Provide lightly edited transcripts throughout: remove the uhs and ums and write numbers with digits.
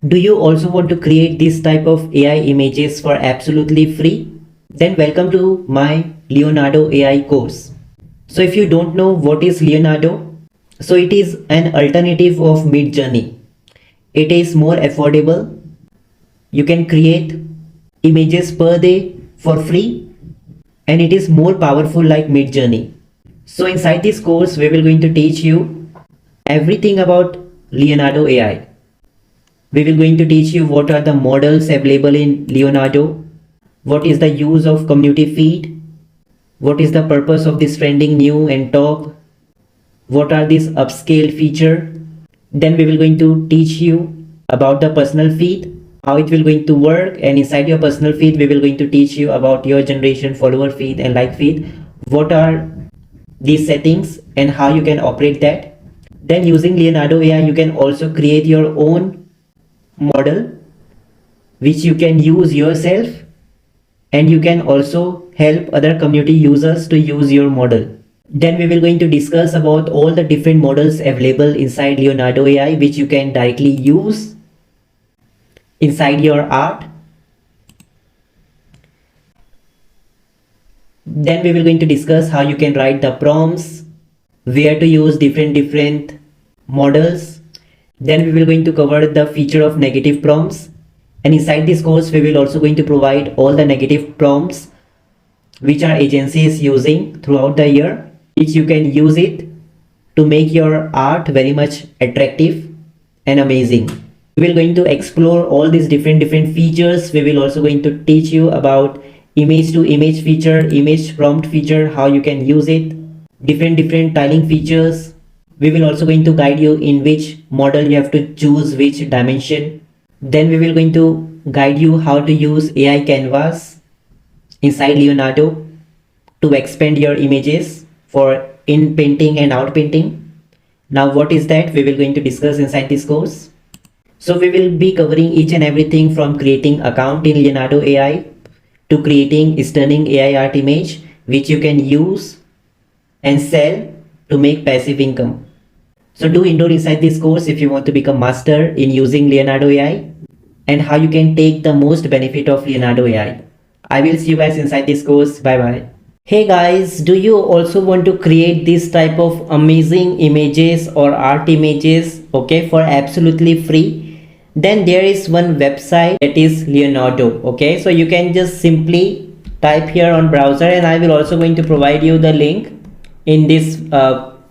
Do you also want to create this type of AI images for absolutely free? Then welcome to my Leonardo AI course. So if you don't know what is Leonardo, so it is an alternative of Midjourney. It is more affordable. You can create images per day for free and it is more powerful like Midjourney. So inside this course we will going to teach you everything about Leonardo AI. We will going to teach you what are the models available in Leonardo, what is the use of community feed, what is the purpose of this trending new and top, what are these upscale feature. Then we will going to teach you about the personal feed, how it will going to work, and inside your personal feed we will going to teach you about your generation follower feed and like feed, what are these settings and how you can operate that. Then using Leonardo AI you can also create your own model which you can use yourself, and you can also help other community users to use your model. Then we will going to discuss about all the different models available inside Leonardo AI which you can directly use inside your art. Then we will going to discuss how you can write the prompts, where to use different models. Then we will going to cover the feature of negative prompts, and inside this course we will also going to provide all the negative prompts which our agency is using throughout the year, which you can use it to make your art very much attractive and amazing. We will going to explore all these different features. We will also going to teach you about image to image feature, image prompt feature, how you can use it, different tiling features. We will also going to guide you in which model you have to choose which dimension. Then we will going to guide you how to use AI canvas inside Leonardo to expand your images for inpainting and outpainting. Now what is that we will going to discuss inside this course. So we will be covering each and everything from creating account in Leonardo AI to creating stunning AI art image which you can use and sell to make passive income. So do enroll inside this course if you want to become master in using Leonardo AI and how you can take the most benefit of Leonardo AI. I will see you guys inside this course. Bye bye. Hey guys, do you also want to create this type of amazing images or art images, okay, for absolutely free? Then there is one website, that is Leonardo. Okay, so you can just simply type here on browser, and I will also going to provide you the link in this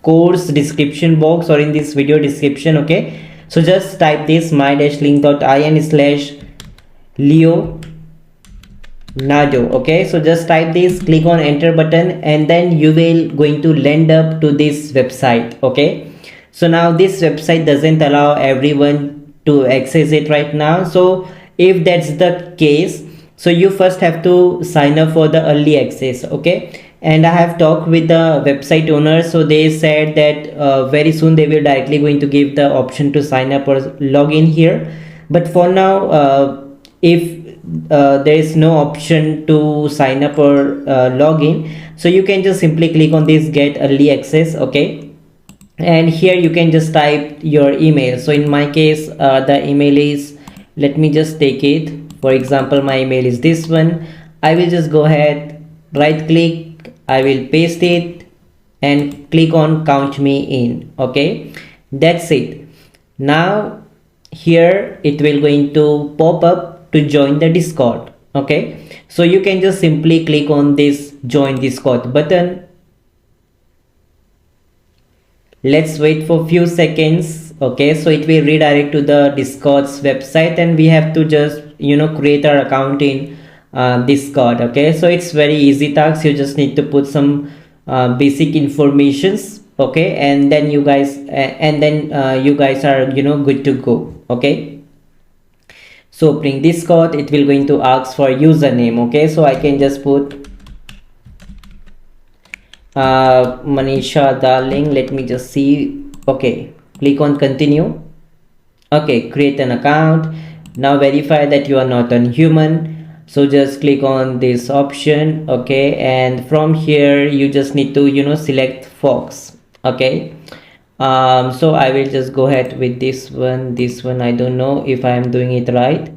course description box or in this video description. Okay, so just type this my-link.in/Leonardo. Okay, so just type this, click on enter button, and then you will going to land up to this website. Okay, so now this website doesn't allow everyone to access it right now. So if that's the case, so you first have to sign up for the early access. Okay, and I have talked with the website owner, so they said that very soon they will directly going to give the option to sign up or log in here. But for now, if there is no option to sign up or log in, so you can just simply click on this get early access. Okay, and here you can just type your email. So in my case, the email is, let me just take it, for example my email is this one. I will just go ahead, right click, I will paste it and click on count me in. Okay, that's it. Now here it will going to pop up to join the Discord. Okay, so you can just simply click on this join Discord button. Let's wait for few seconds. Okay, so it will redirect to the Discord's website, and we have to just create our account in Discord. Okay, so it's very easy task. You just need to put some basic informations. Okay, and then you guys are good to go. Okay, so opening Discord, it will going to ask for username. Okay, so I can just put Manisha Darling. Let me just see. Okay, click on continue. Okay, create an account. Now verify that you are not a human. So just click on this option. Okay, and from here you just need to select Fox. Okay, So I will just go ahead with this one. I don't know if I am doing it right.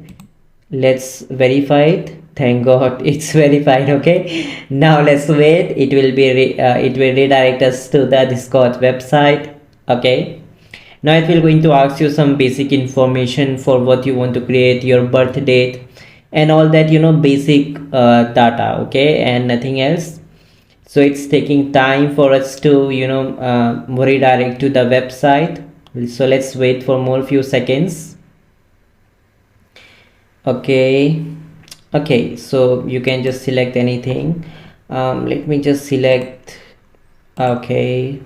Let's verify it. Thank god it's verified. Okay, now let's wait. It will be it will redirect us to the Discord website. Okay, now it will going to ask you some basic information for what you want to create, your birth date and all that, you know, basic data. Okay, and nothing else. So it's taking time for us to, you know, redirect to the website. So let's wait for more few seconds. Okay, okay, so you can just select anything. Let me just select. Okay.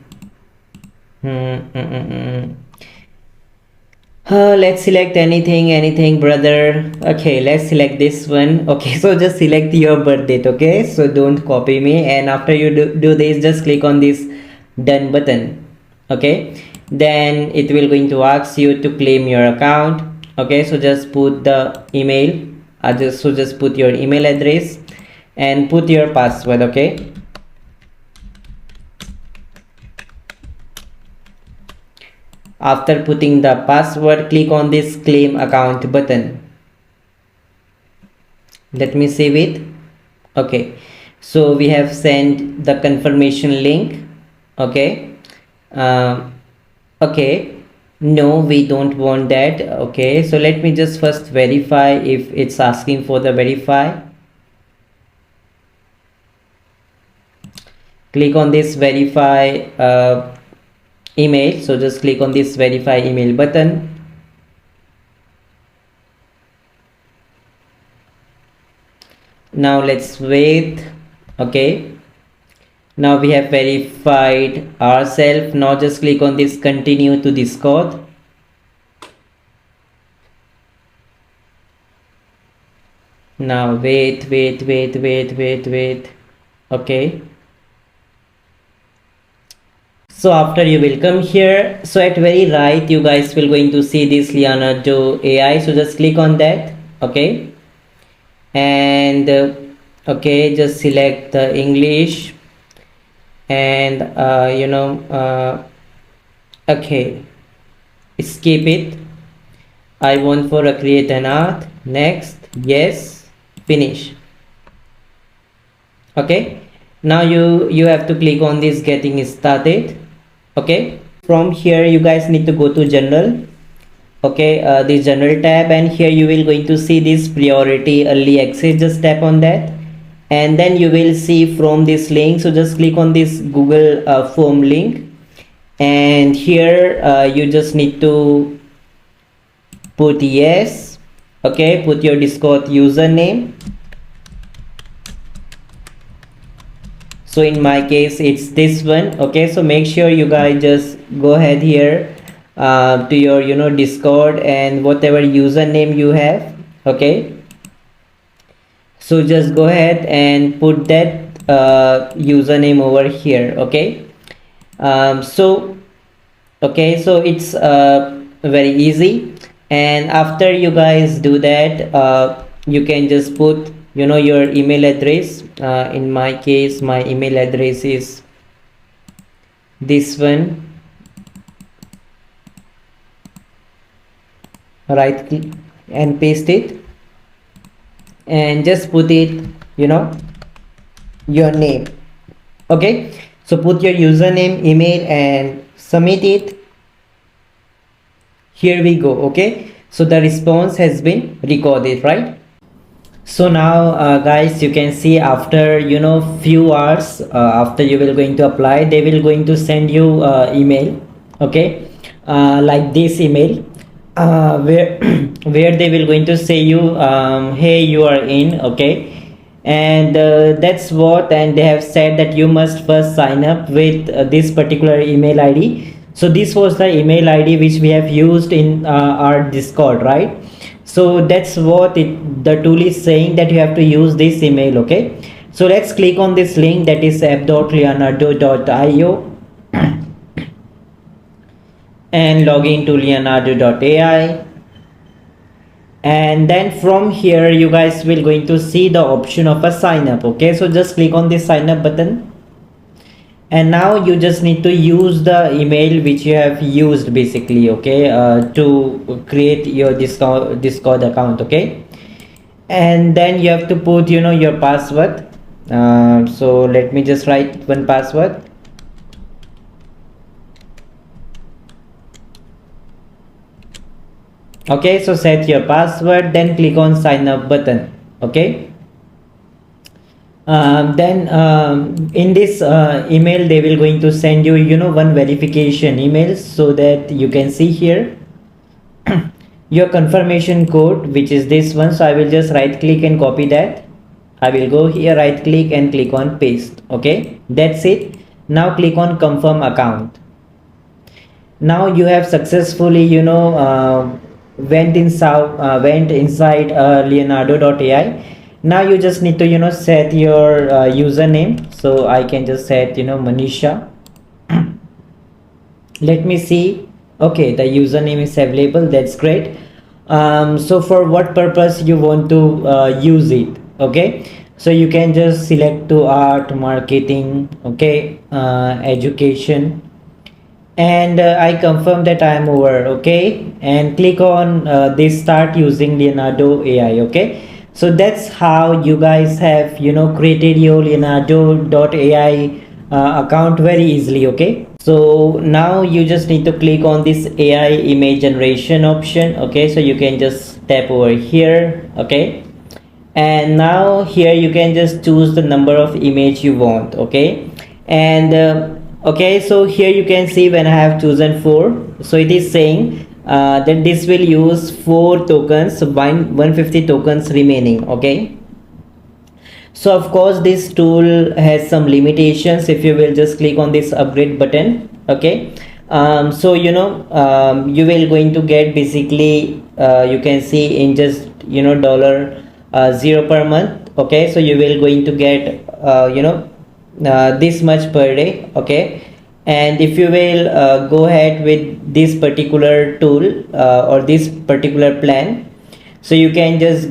Let's select anything, brother. Okay, let's select this one. Okay, so just select your birth date. Okay, so don't copy me, and after you do this, just click on this done button. Okay, then it will going to ask you to claim your account. Okay, so just put the email. Just put your email address and put your password. Okay, after putting the password, click on this claim account button. Let me save it. Okay, so we have sent the confirmation link. Okay, okay, no, we don't want that. Okay, so let me just first verify if it's asking for the verify. Click on this verify email. So just click on this verify email button. Now let's wait. Okay, now we have verified ourselves. Now just click on this continue to Discord. Now wait. Okay, so after you will come here, so at very right you guys will going to see this Leonardo AI. So just click on that. Okay, and okay, just select the English and okay, skip it. I want for a create an art. Next, yes, finish. Okay, now you have to click on this getting started. Okay, from here you guys need to go to general. Okay, the general tab, and here you will going to see this priority early access. Just tap on that and then you will see from this link. So just click on this Google form link, and here you just need to put yes. Okay, put your Discord username. So in my case it's this one. Okay, so make sure you guys just go ahead here to your Discord and whatever username you have. Okay, so just go ahead and put that username over here. Okay, so okay, so it's very easy, and after you guys do that, you can just put your email address. In my case my email address is this one. Right click and paste it, and just put it your name. Okay, so put your username, email, and submit it. Here we go. Okay, so the response has been recorded, right? So now guys, you can see after few hours after you will going to apply, they will going to send you email. Okay, like this email where where they will going to say you hey, you are in. Okay, and that's what, and they have said that you must first sign up with this particular email ID. So this was the email ID which we have used in our Discord, right? So that's what the tool is saying, that you have to use this email. Okay, so let's click on this link, that is app.leonardo.io and log into leonardo.ai, and then from here you guys will going to see the option of a sign up. Okay, so just click on this sign up button, and now you just need to use the email which you have used basically, okay, to create your Discord account, okay. And then you have to put, you know, your password. So let me just write one password. Okay, so set your password, then click on sign up button, okay. Then in this email they will going to send you, you know, one verification email, so that you can see here your confirmation code, which is this one. So I will just right click and copy that. I will go here, right click and click on paste, okay, that's it. Now click on confirm account. Now you have successfully, you know, went inside Leonardo.ai. Now you just need to, you know, set your username. So I can just set, you know, Manisha. Let me see. Okay, the username is available, that's great. So for what purpose you want to use it, okay, so you can just select to art, marketing, okay, education, and I confirm that I am over, okay, and click on this start using Leonardo AI, okay. So that's how you guys have, you know, created your Leonardo.ai account very easily, okay. So now you just need to click on this AI image generation option, okay. So you can just tap over here, okay, and now here you can just choose the number of image you want, okay. And okay, so here you can see when I have chosen 4, so it is saying that this will use 4 tokens, 150 tokens remaining, okay. So of course this tool has some limitations. If you will just click on this upgrade button, okay, so you know, you will going to get basically you can see in just, you know, $0 per month, okay. So you will going to get you know, this much per day, okay. And if you will go ahead with this particular tool or this particular plan, so you can just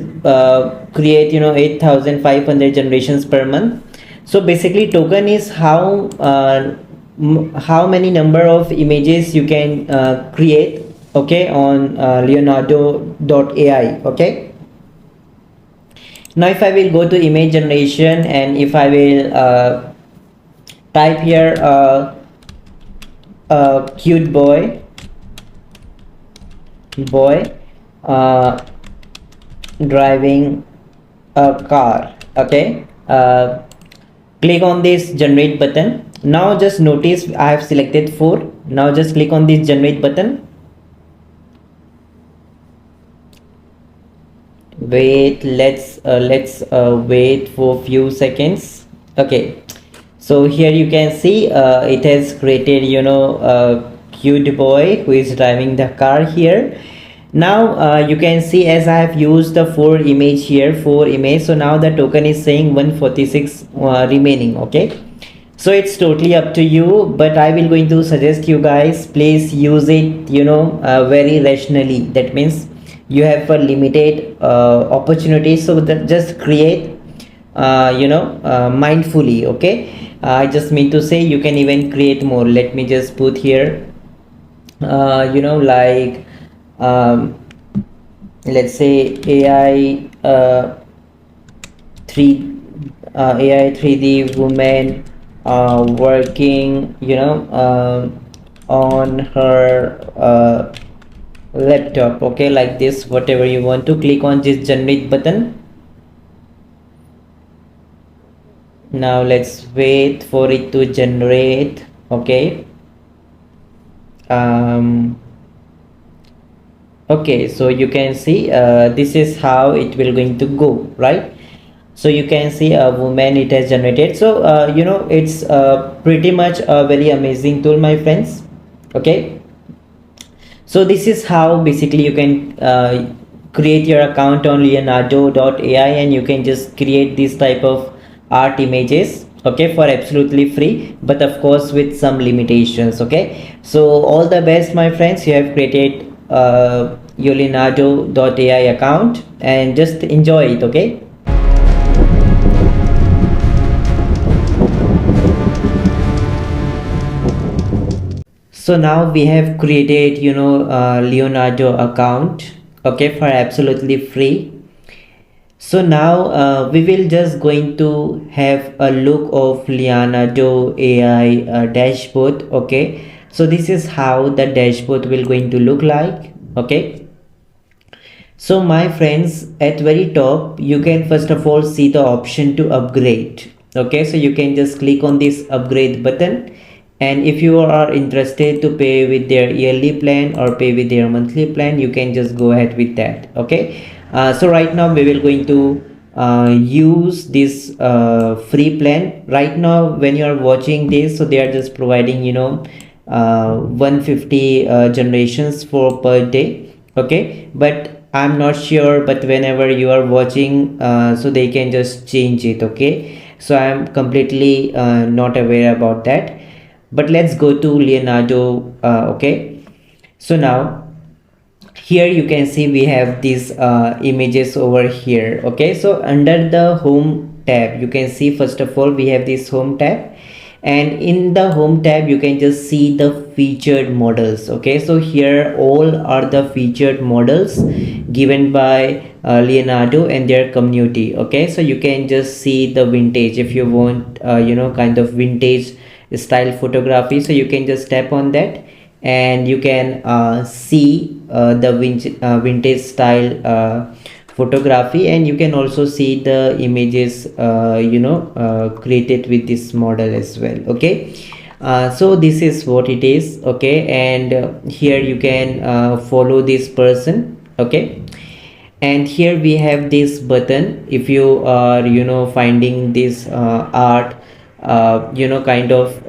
create, you know, 8,500 generations per month. So basically token is how many number of images you can create, okay, on Leonardo.ai, okay. Now if I will go to image generation, and if I will type here cute boy driving a car, okay, click on this generate button. Now just notice I have selected 4. Now just click on this generate button. Wait, let's wait for few seconds, okay. So here you can see it has created, you know, a cute boy who is driving the car here. Now you can see as I have used the 4 image here, 4 image, so now the token is saying 146 remaining, okay. So it's totally up to you, but I will going to suggest you guys, please use it, you know, very rationally. That means you have a limited opportunity, so that just create you know, mindfully, okay. I just mean to say you can even create more. Let me just put here you know, like let's say AI 3D woman working, you know, on her laptop, okay, like this, whatever you want to. Click on this generate button. Now let's wait for it to generate, okay. Okay, so you can see this is how it will going to go, right? So you can see a woman it has generated. So you know, it's pretty much a very amazing tool, my friends, okay. So this is how basically you can create your account on Leonardo.ai, and you can just create this type of art images, okay, for absolutely free, but of course with some limitations, okay. So all the best, my friends. You have created your Leonardo.ai account, and just enjoy it, okay. So now we have created, Leonardo account, okay, for absolutely free. So now we will just going to have a look of Leonardo AI dashboard. Okay, so this is how the dashboard will going to look like. Okay, so my friends, at very top you can first of all see the option to upgrade. Okay, so you can just click on this upgrade button, and if you are interested to pay with their yearly plan or pay with their monthly plan, you can just go ahead with that. Okay, so right now we will going to use this free plan. Right now when you are watching this, so they are just providing 150 generations for per day. Okay, but I'm not sure, but whenever you are watching, so they can just change it. Okay, so I'm completely not aware about that, but let's go to Leonardo. Okay, so now here you can see we have these images over here. Okay, so under the home tab you can see first of all we have this home tab, and in the home tab you can just see the featured models. Okay, so here all are the featured models given by Leonardo and their community. Okay, so you can just see the vintage if you want kind of vintage style photography, so you can just tap on that and you can see the vintage style photography, and you can also see the images created with this model as well. Okay, so this is what it is. Okay, and here you can follow this person. Okay, and here we have this button. If you are finding this art kind of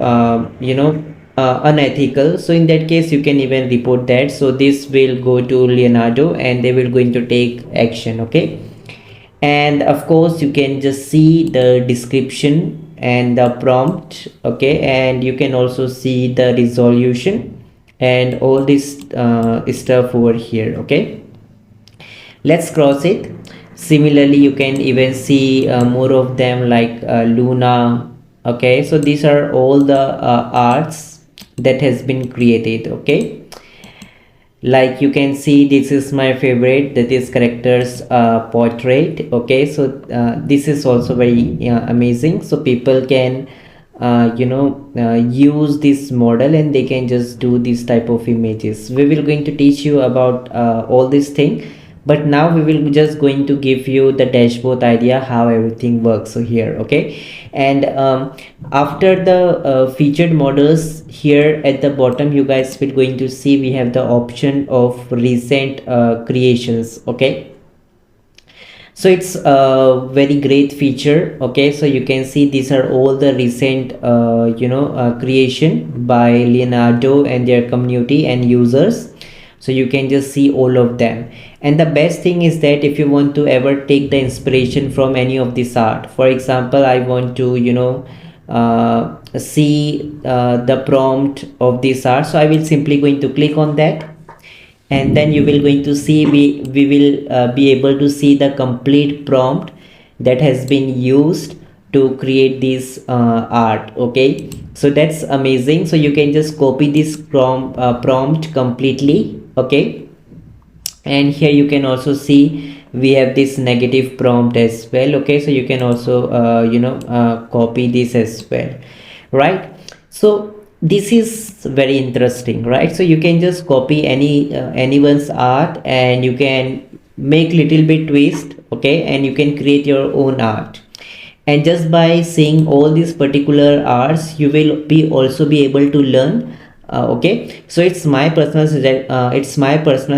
unethical, so in that case you can even report that. So this will go to Leonardo and they will going to take action. Okay, and of course you can just see the description and the prompt. Okay, and you can also see the resolution and all this stuff over here. Okay, let's cross it. Similarly you can even see more of them like Luna. Okay, so these are all the arts that has been created. Okay, like you can see this is my favorite, that is characters portrait. Okay, so this is also very amazing, so people can use this model and they can just do this type of images. We will going to teach you about all this thing, but now we will just going to give you the dashboard idea how everything works. So here, okay, and after the featured models, here at the bottom you guys will going to see we have the option of recent creations. Okay, so it's a very great feature. Okay, so you can see these are all the recent creation by Leonardo and their community and users, so you can just see all of them. And the best thing is that if you want to ever take the inspiration from any of this art, for example I want to see the prompt of this art, so I will simply going to click on that, and then you will going to see we will be able to see the complete prompt that has been used to create this art. Okay, so that's amazing. So you can just copy this prompt completely. Okay, and here you can also see we have this negative prompt as well. Okay, so you can also copy this as well, right? So this is very interesting, right? So you can just copy anyone's art and you can make little bit twist. Okay, and you can create your own art, and just by seeing all these particular arts you will be also be able to learn. Okay, so it's my personal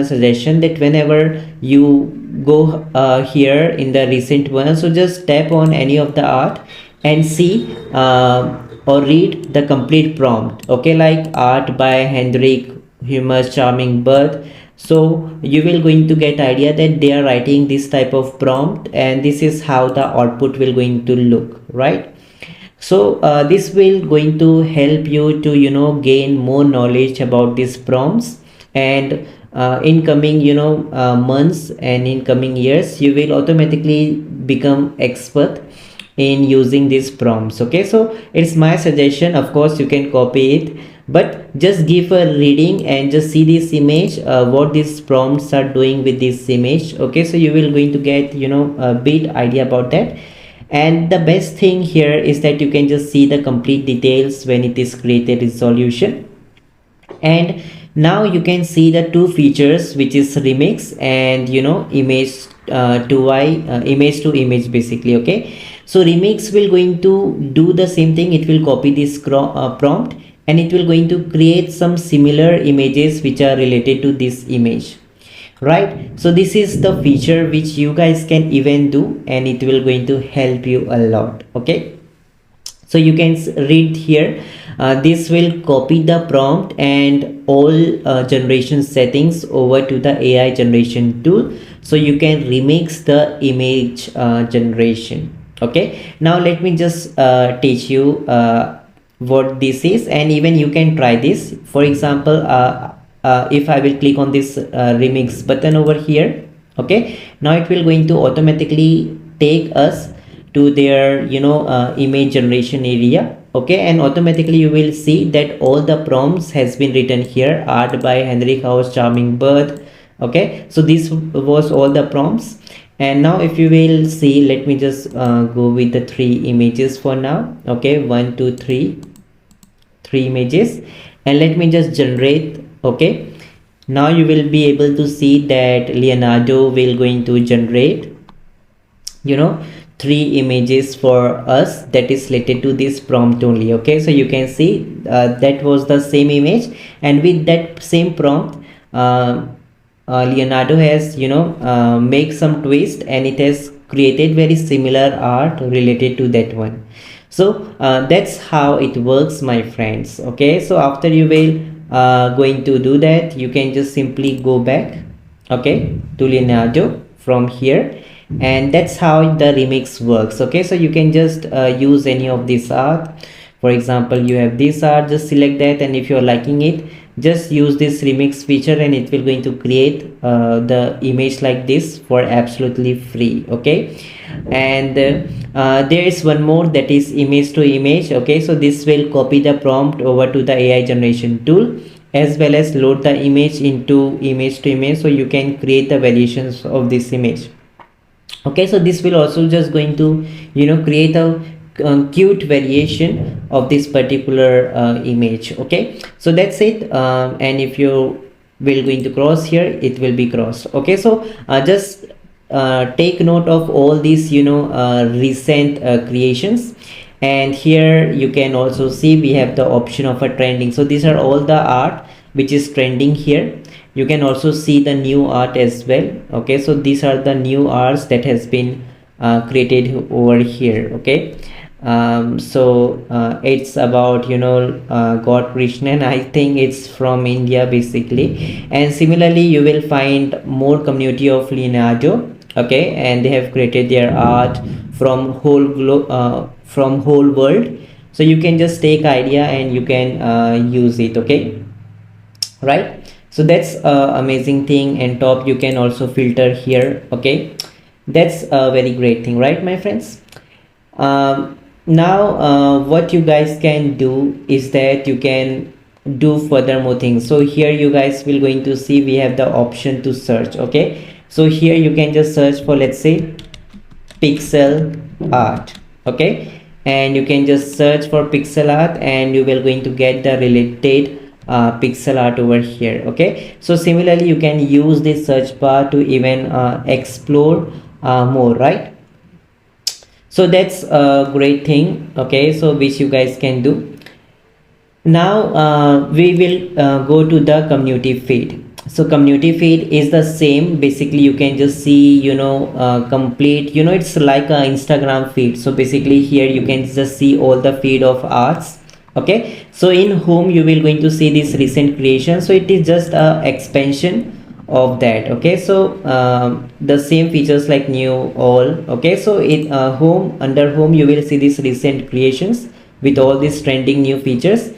suggestion that whenever you go here in the recent one, so just tap on any of the art and see or read the complete prompt. Okay, like art by Hendrik Humor's charming birth, so you will going to get idea that they are writing this type of prompt and this is how the output will going to look, right? So this will going to help you to gain more knowledge about these prompts, and in coming months and in coming years you will automatically become expert in using these prompts. Okay, so it's my suggestion. Of course you can copy it, but just give a reading and just see this image, what these prompts are doing with this image. Okay, so you will going to get, you know, a bit idea about that. And the best thing here is that you can just see the complete details when it is created resolution. And now you can see the two features, which is remix and, you know, image image to image basically. Okay, so remix will going to do the same thing. It will copy this prompt, and it will going to create some similar images which are related to this image, right? So this is the feature which you guys can even do, and it will going to help you a lot. Okay, so you can read here, this will copy the prompt and all generation settings over to the AI generation tool, so you can remix the image generation. Okay, now let me just teach you what this is, and even you can try this. For example, if I will click on this remix button over here, okay, now it will going to automatically take us to their, you know, image generation area. Okay, and automatically you will see that all the prompts has been written here: art by Henrik House, charming bird. Okay, so this was all the prompts. And now if you will see, let me just go with the 3 images for now. Okay, 1 2 3 images, and let me just generate. Okay, now you will be able to see that Leonardo will going to generate, you know, 3 images for us that is related to this prompt only. Okay, so you can see that was the same image, and with that same prompt, Leonardo has, you know, make some twist, and it has created very similar art related to that one. So that's how it works, my friends. Okay, so after you will going to do that, you can just simply go back, okay, to Leonardo from here, and that's how the remix works. Okay, so you can just use any of this art. For example, you have this art, just select that, and if you're liking it, just use this remix feature, and it will going to create the image like this for absolutely free. Okay, and there is one more, that is image to image. Okay, so this will copy the prompt over to the AI generation tool, as well as load the image into image to image, so you can create the variations of this image. Okay, so this will also just going to, you know, create a cute variation of this particular image. Okay, so that's it. And if you will going to cross here, it will be crossed. Okay, so just take note of all these, you know, recent creations. And here you can also see we have the option of a trending. So these are all the art which is trending here. You can also see the new art as well. Okay, so these are the new arts that has been created over here. Okay, so it's about, you know, God Krishnan. I think it's from India basically. And similarly you will find more community of Leonardo. Okay, and they have created their art from from whole world, so you can just take idea and you can use it. Okay, right? So that's amazing thing. And top you can also filter here. Okay, that's a very great thing, right, my friends? Now what you guys can do is that you can do further more things. So here you guys will going to see we have the option to search. Okay, so here you can just search for, let's say, pixel art. Okay, and you can just search for pixel art, and you will going to get the related pixel art over here. Okay, so similarly you can use this search bar to even explore more, right? So that's a great thing. Okay, so which you guys can do. Now we will go to the community feed. So community feed is the same. Basically you can just see, you know, complete, you know, it's like a Instagram feed. So basically here you can just see all the feed of arts. Okay, so in home you will going to see this recent creation. So it is just a expansion of that. Okay, so the same features like new, all. Okay, so in home, under home you will see these recent creations with all these trending new features.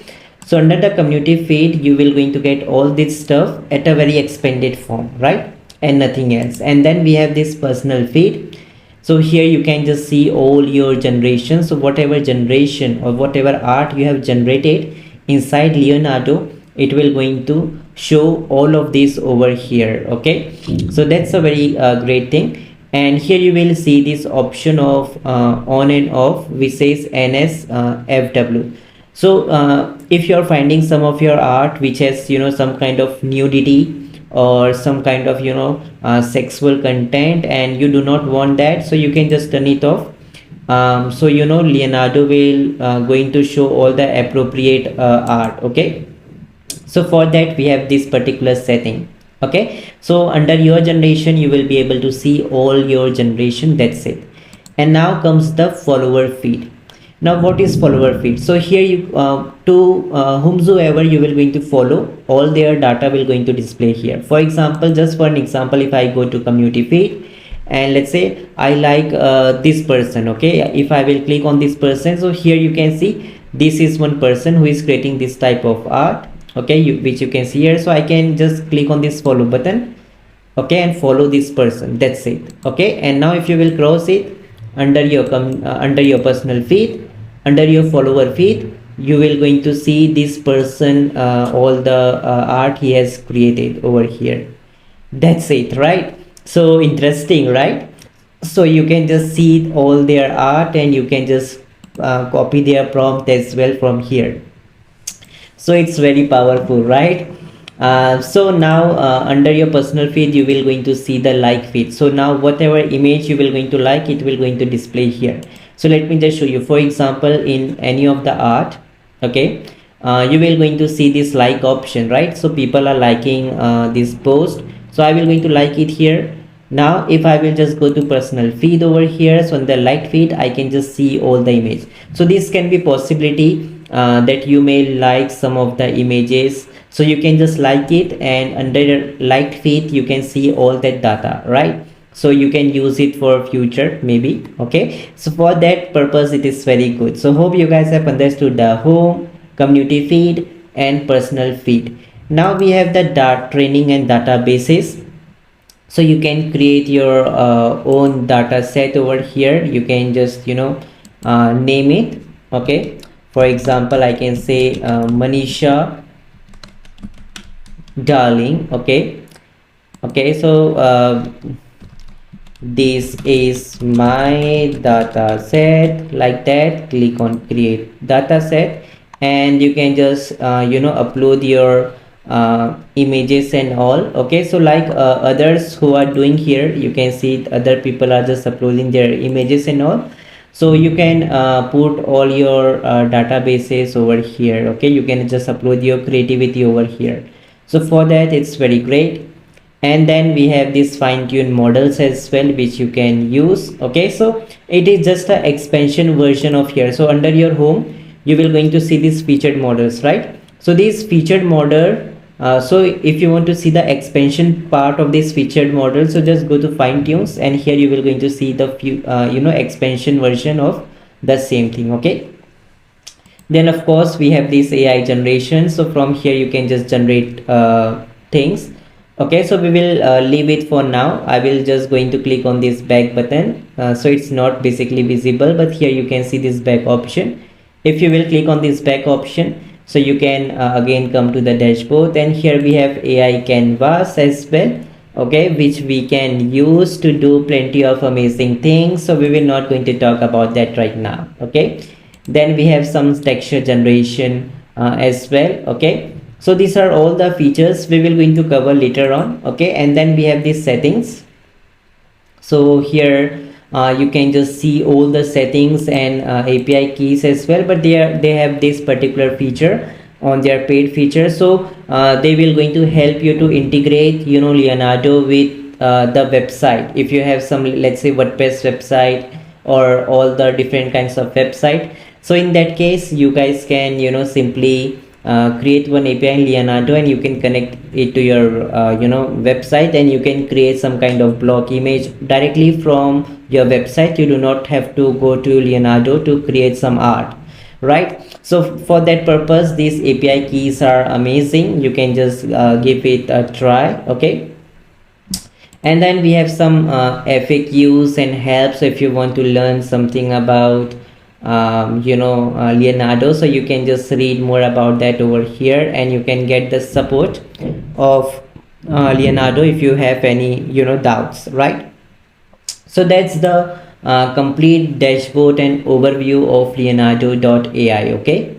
So under the community feed you will going to get all this stuff at a very expanded form, right, and nothing else. And then we have this personal feed. So here you can just see all your generations. So whatever generation or whatever art you have generated, inside Leonardo, it will going to show all of this over here. Okay, so that's a very great thing. And here you will see this option of on and off, which says NSFW. So if you're finding some of your art which has some kind of nudity or some kind of sexual content, and you do not want that, so you can just turn it off. So Leonardo will going to show all the appropriate art. Okay, so for that we have this particular setting. Okay, so under your generation you will be able to see all your generation. That's it. And now comes the follower feed. Now what is follower feed? So here you to whomsoever you will going to follow, all their data will going to display here. For example, just for an example, if I go to community feed and let's say I like this person. Okay, if I will click on this person, so here you can see this is one person who is creating this type of art. Okay, which you can see here. So I can just click on this follow button, okay, and follow this person. That's it. Okay, and now if you will cross it under your personal feed, under your follower feed, you will going to see this person all the art he has created over here. That's it, right? So interesting, right? So you can just see all their art and you can just copy their prompt as well from here. So it's very powerful, right? So now under your personal feed you will going to see the like feed. So now whatever image you will going to like, it will going to display here. So let me just show you. For example, in any of the art, okay, you will going to see this like option, right? So people are liking this post, so I will going to like it here. Now if I will just go to personal feed over here, so in the like feed I can just see all the image. So this can be possibility that you may like some of the images, so you can just like it, and under liked feed you can see all that data, right? So you can use it for future maybe. Okay, so for that purpose it is very good. So hope you guys have understood the home, community feed and personal feed. Now we have the training and databases. So you can create your own data set over here. You can just name it. Okay, for example, I can say Manisha Darling. Okay, so this is my data set, like that. Click on create data set and you can just upload your images and all. Okay, so like others who are doing here, you can see other people are just uploading their images and all. So you can put all your databases over here. Okay, you can just upload your creativity over here. So for that it's very great. And then we have these fine-tuned models as well, which you can use. Okay, so it is just an expansion version of here. So under your home you will going to see these featured models, right? So these featured model, so if you want to see the expansion part of this featured model, so just go to fine tunes and here you will going to see the expansion version of the same thing. Okay, then of course we have this AI generation. So from here you can just generate things. Okay, so we will leave it for now. I will just going to click on this back button. So it's not basically visible, but here you can see this back option. If you will click on this back option, so you can again come to the dashboard, and here we have AI canvas as well. Okay, which we can use to do plenty of amazing things. So we will not going to talk about that right now. Okay, then we have some texture generation as well. Okay, so these are all the features we will going to cover later on. Okay, and then we have these settings. So here you can just see all the settings and API keys as well, but they have this particular feature on their paid feature. So they will going to help you to integrate Leonardo with the website. If you have some, let's say, WordPress website or all the different kinds of website, so in that case you guys can simply create one API in Leonardo and you can connect it to your website, and you can create some kind of block image directly from your website. You do not have to go to Leonardo to create some art, right? So for that purpose these API keys are amazing. You can just give it a try. Okay, and then we have some FAQs and help. So if you want to learn something about Leonardo. So you can just read more about that over here, and you can get the support of Leonardo if you have any doubts, right? So that's the complete dashboard and overview of Leonardo.ai. Okay.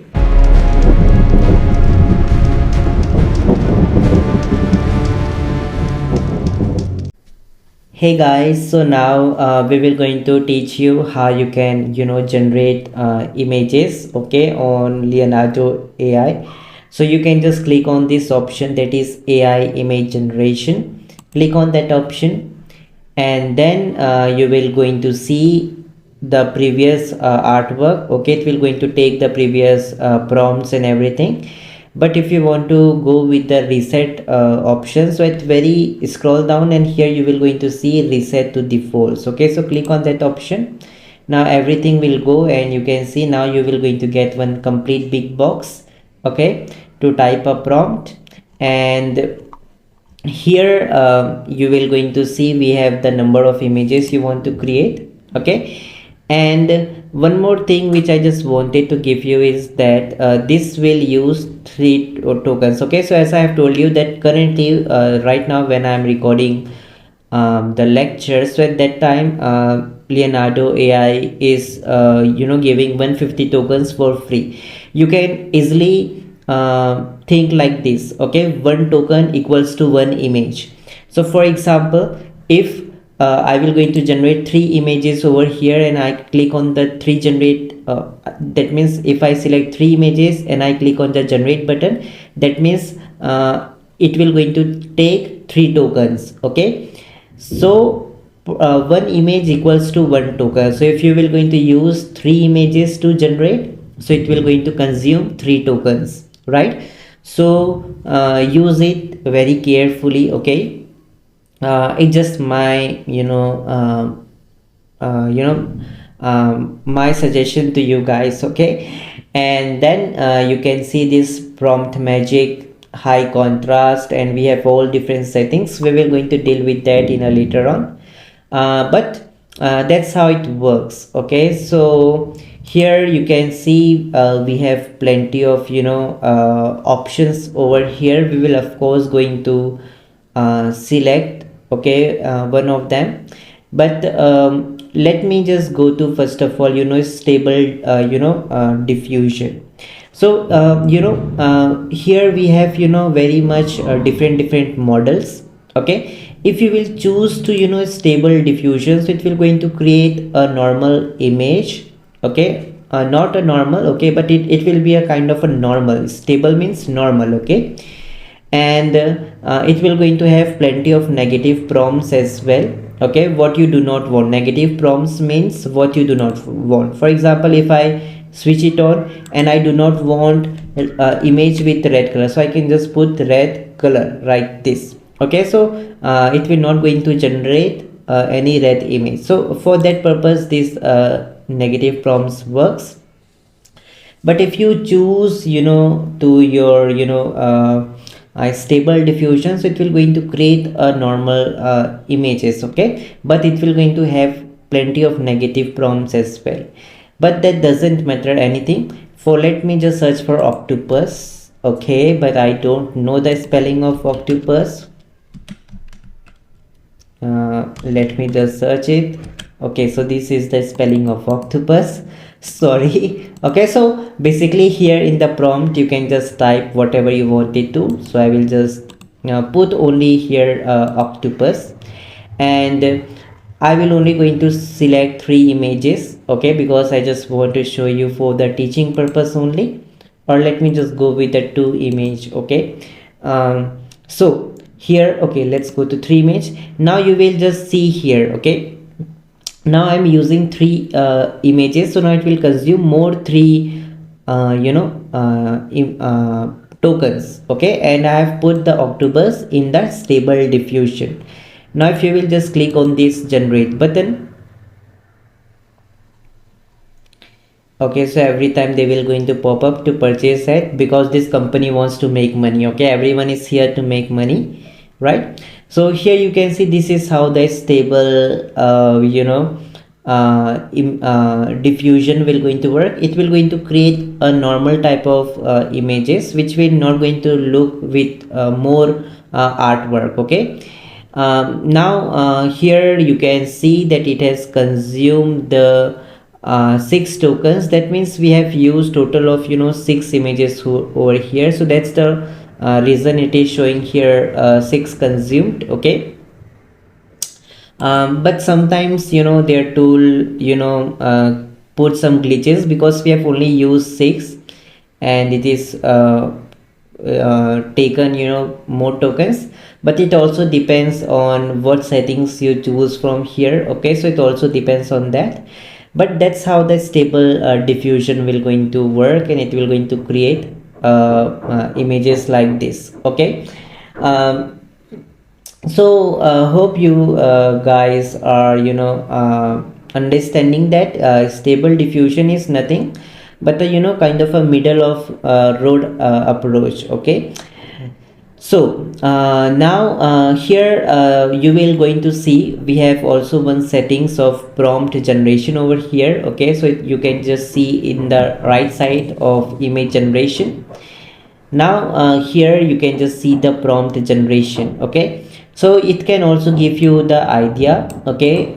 Hey guys, so now we will going to teach you how you can generate images, okay, on Leonardo AI. So you can just click on this option, that is AI image generation. Click on that option, and then you will going to see the previous artwork. Okay, it will going to take the previous prompts and everything. But if you want to go with the reset option, so it's very scroll down, and here you will going to see reset to defaults. Okay, so click on that option. Now everything will go, and you can see now you will going to get one complete big box, okay, to type a prompt. And here you will going to see we have the number of images you want to create, okay. And one more thing which I just wanted to give you is that this will use 3 tokens, okay. So as I have told you that currently right now when I am recording the lecture, so at that time Leonardo AI is giving 150 tokens for free. You can easily think like this, okay, 1 token equals to 1 image. So for example, if I will going to generate 3 images over here, and I click on the 3 generate, that means if I select 3 images and I click on the generate button, that means it will going to take 3 tokens, okay. So 1 image equals to 1 token. So if you will going to use 3 images to generate, so it will going to consume 3 tokens, right? So use it very carefully, okay. It's just my my suggestion to you guys, okay. And then you can see this prompt magic, high contrast, and we have all different settings. We will going to deal with that in a later on, but that's how it works, okay. So here you can see we have plenty of options over here. We will of course going to select, okay, one of them. But let me just go to first of all stable diffusion. So here we have very much different models, okay. If you will choose to stable diffusion, so it will going to create a normal image, okay, not a normal, okay, but it will be a kind of a normal. Stable means normal, okay. And it will going to have plenty of negative prompts as well, okay. What you do not want, negative prompts means what you do not want. For example, if I switch it on and I do not want image with red color, so I can just put red color like this, okay. So it will not going to generate any red image. So for that purpose this negative prompts works. But if you choose to your stable diffusion, so it will going to create a normal images, okay, but it will going to have plenty of negative prompts as well. But that doesn't matter anything. For let me just search for octopus, okay, but I don't know the spelling of octopus. Let me just search it. Okay, so this is the spelling of octopus, sorry. Okay, so basically here in the prompt you can just type whatever you wanted to. So I will just put only here octopus, and I will only going to select 3 images, okay, because I just want to show you for the teaching purpose only. Or let me just go with the 2 image, okay. So here, okay, let's go to 3 image. Now you will just see here, okay, now I'm using 3 images, so now it will consume more 3 tokens, okay. And I have put the octopus in the stable diffusion. Now if you will just click on this generate button, okay, so every time they will going to pop up to purchase it, because this company wants to make money, okay. Everyone is here to make money, right? So here you can see this is how the stable diffusion will going to work. It will going to create a normal type of images which will not going to look with more artwork. Okay, now here you can see that it has consumed the 6 tokens. That means we have used total of 6 images over here. So that's the reason it is showing here 6 consumed. Okay, but sometimes their tool put some glitches because we have only used 6 and it is taken more tokens. But it also depends on what settings you choose from here. Okay, so it also depends on that. But that's how the stable diffusion will going to work, and it will going to create images like this. Okay, so hope you guys are understanding that stable diffusion is nothing but a kind of a middle of road approach. Okay, so now here you will going to see we have also one settings of prompt generation over here. Okay, so you can just see in the right side of image generation. Now here you can just see the prompt generation. Okay, so it can also give you the idea. Okay,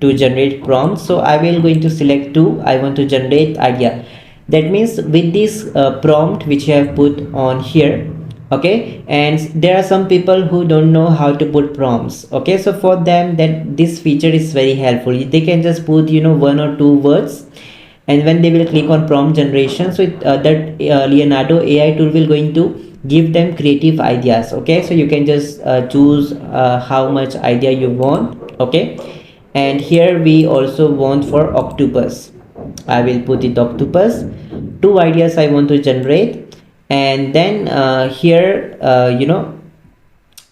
to generate prompts. So I will going to select 2. I want to generate idea. That means with this prompt which I have put on here. Okay, and there are some people who don't know how to put prompts. Okay, so for them that this feature is very helpful. They can just put 1 or 2 words, and when they will click on prompt generation, so that Leonardo AI tool will going to give them creative ideas. Okay, so you can just choose how much idea you want. Okay, and here we also want for octopus. I will put it octopus. 2 ideas I want to generate, and then here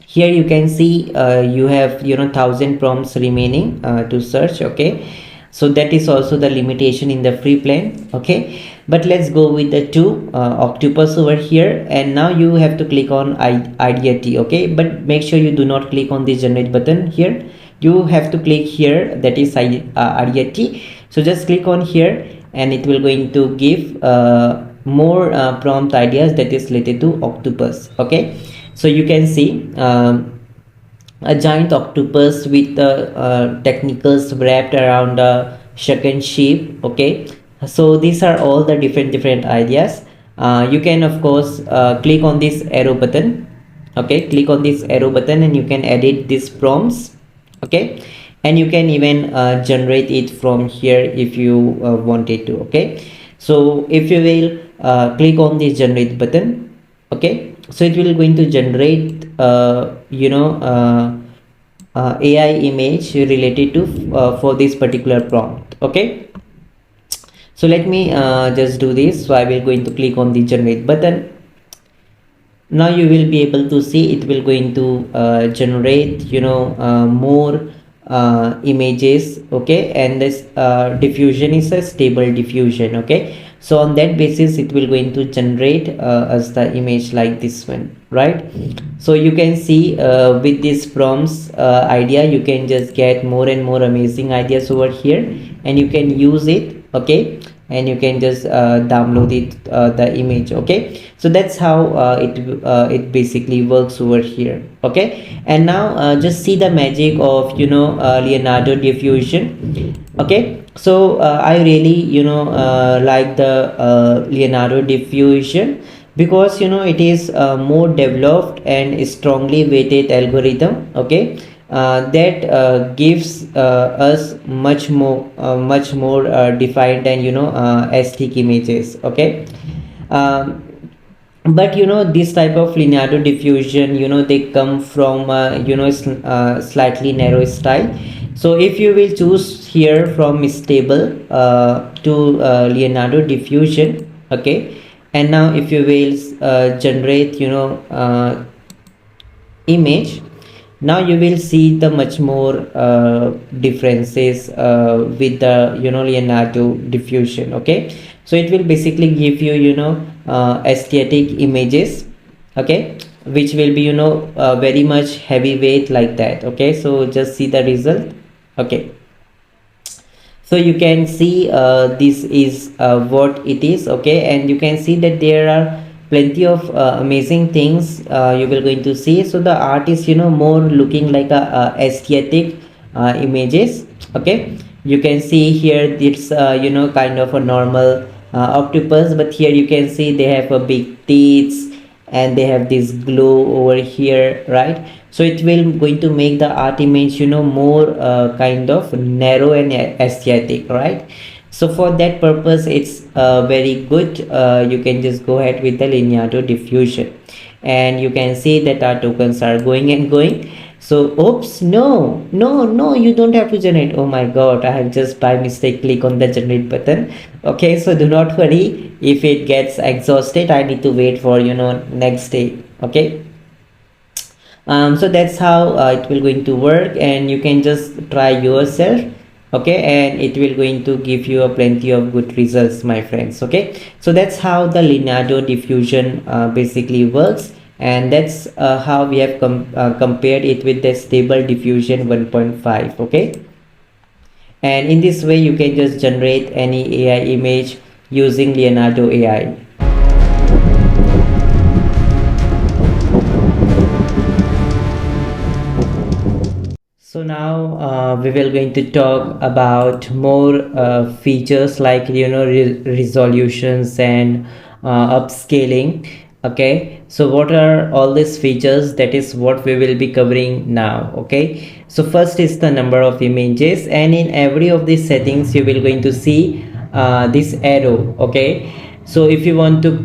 here you can see you have 1000 prompts remaining to search. Okay, so that is also the limitation in the free plan. Okay, but let's go with the 2 octopus over here, and now you have to click on idea T. Okay, but make sure you do not click on the generate button here. You have to click here, that is idea T. So just click on here and it will going to give more prompt ideas that is related to octopus. Okay, so you can see a giant octopus with technicals wrapped around a shucken sheep. Okay, so these are all the different ideas. You can of course click on this arrow button. Okay, click on this arrow button and you can edit these prompts. Okay, and you can even generate it from here if you wanted to. Okay, so if you will click on this generate button. Okay, so it will going to generate AI image related to for this particular prompt. Okay, so let me just do this. So I will going to click on the generate button. Now you will be able to see it will going to generate more images. Okay, and this diffusion is a stable diffusion. Okay, so on that basis it will going to generate us the image like this one, right? So you can see with this prompts idea you can just get more and more amazing ideas over here, and you can use it. Okay, and you can just download it the image. Okay, so that's how it basically works over here. Okay, and now just see the magic of Leonardo diffusion. Okay, so I really like the Leonardo diffusion because it is more developed and strongly weighted algorithm. Okay, that gives us much more defined and aesthetic images. Okay, but this type of Leonardo diffusion they come from slightly narrow style. So if you will choose here from stable to Leonardo diffusion. Okay, and now if you will generate image, now you will see the much more differences with the Leonardo diffusion. Okay, so it will basically give you aesthetic images. Okay, which will be very much heavyweight like that. Okay, so just see the result. Okay, So you can see this is what it is, okay, and you can see that there are plenty of amazing things you will going to see. So the art is, you know, more looking like a aesthetic images, okay. You can see here it's you know, kind of a normal octopus, but here you can see they have a big teeth and they have this glow over here, right? So it will going to make the art image, you know, more kind of narrow and aesthetic, right? So for that purpose it's very good. You can just go ahead with the Leonardo diffusion, and you can see that our tokens are going and going. So oops, no, you don't have to generate. Oh my god, I have just by mistake click on the generate button. Okay, so do not worry if it gets exhausted. I need to wait for, you know, next day. Okay, so that's how it will going to work, and you can just try yourself, okay, and it will going to give you a plenty of good results, my friends. Okay, so that's how the Leonardo diffusion basically works, and that's how we have compared it with the stable diffusion 1.5. okay, and in this way you can just generate any AI image using Leonardo AI. So now we will going to talk about more features like, you know, resolutions and upscaling. Okay, so what are all these features? That is what we will be covering now. Okay, so first is the number of images, and in every of these settings you will going to see this arrow. Okay, so if you want to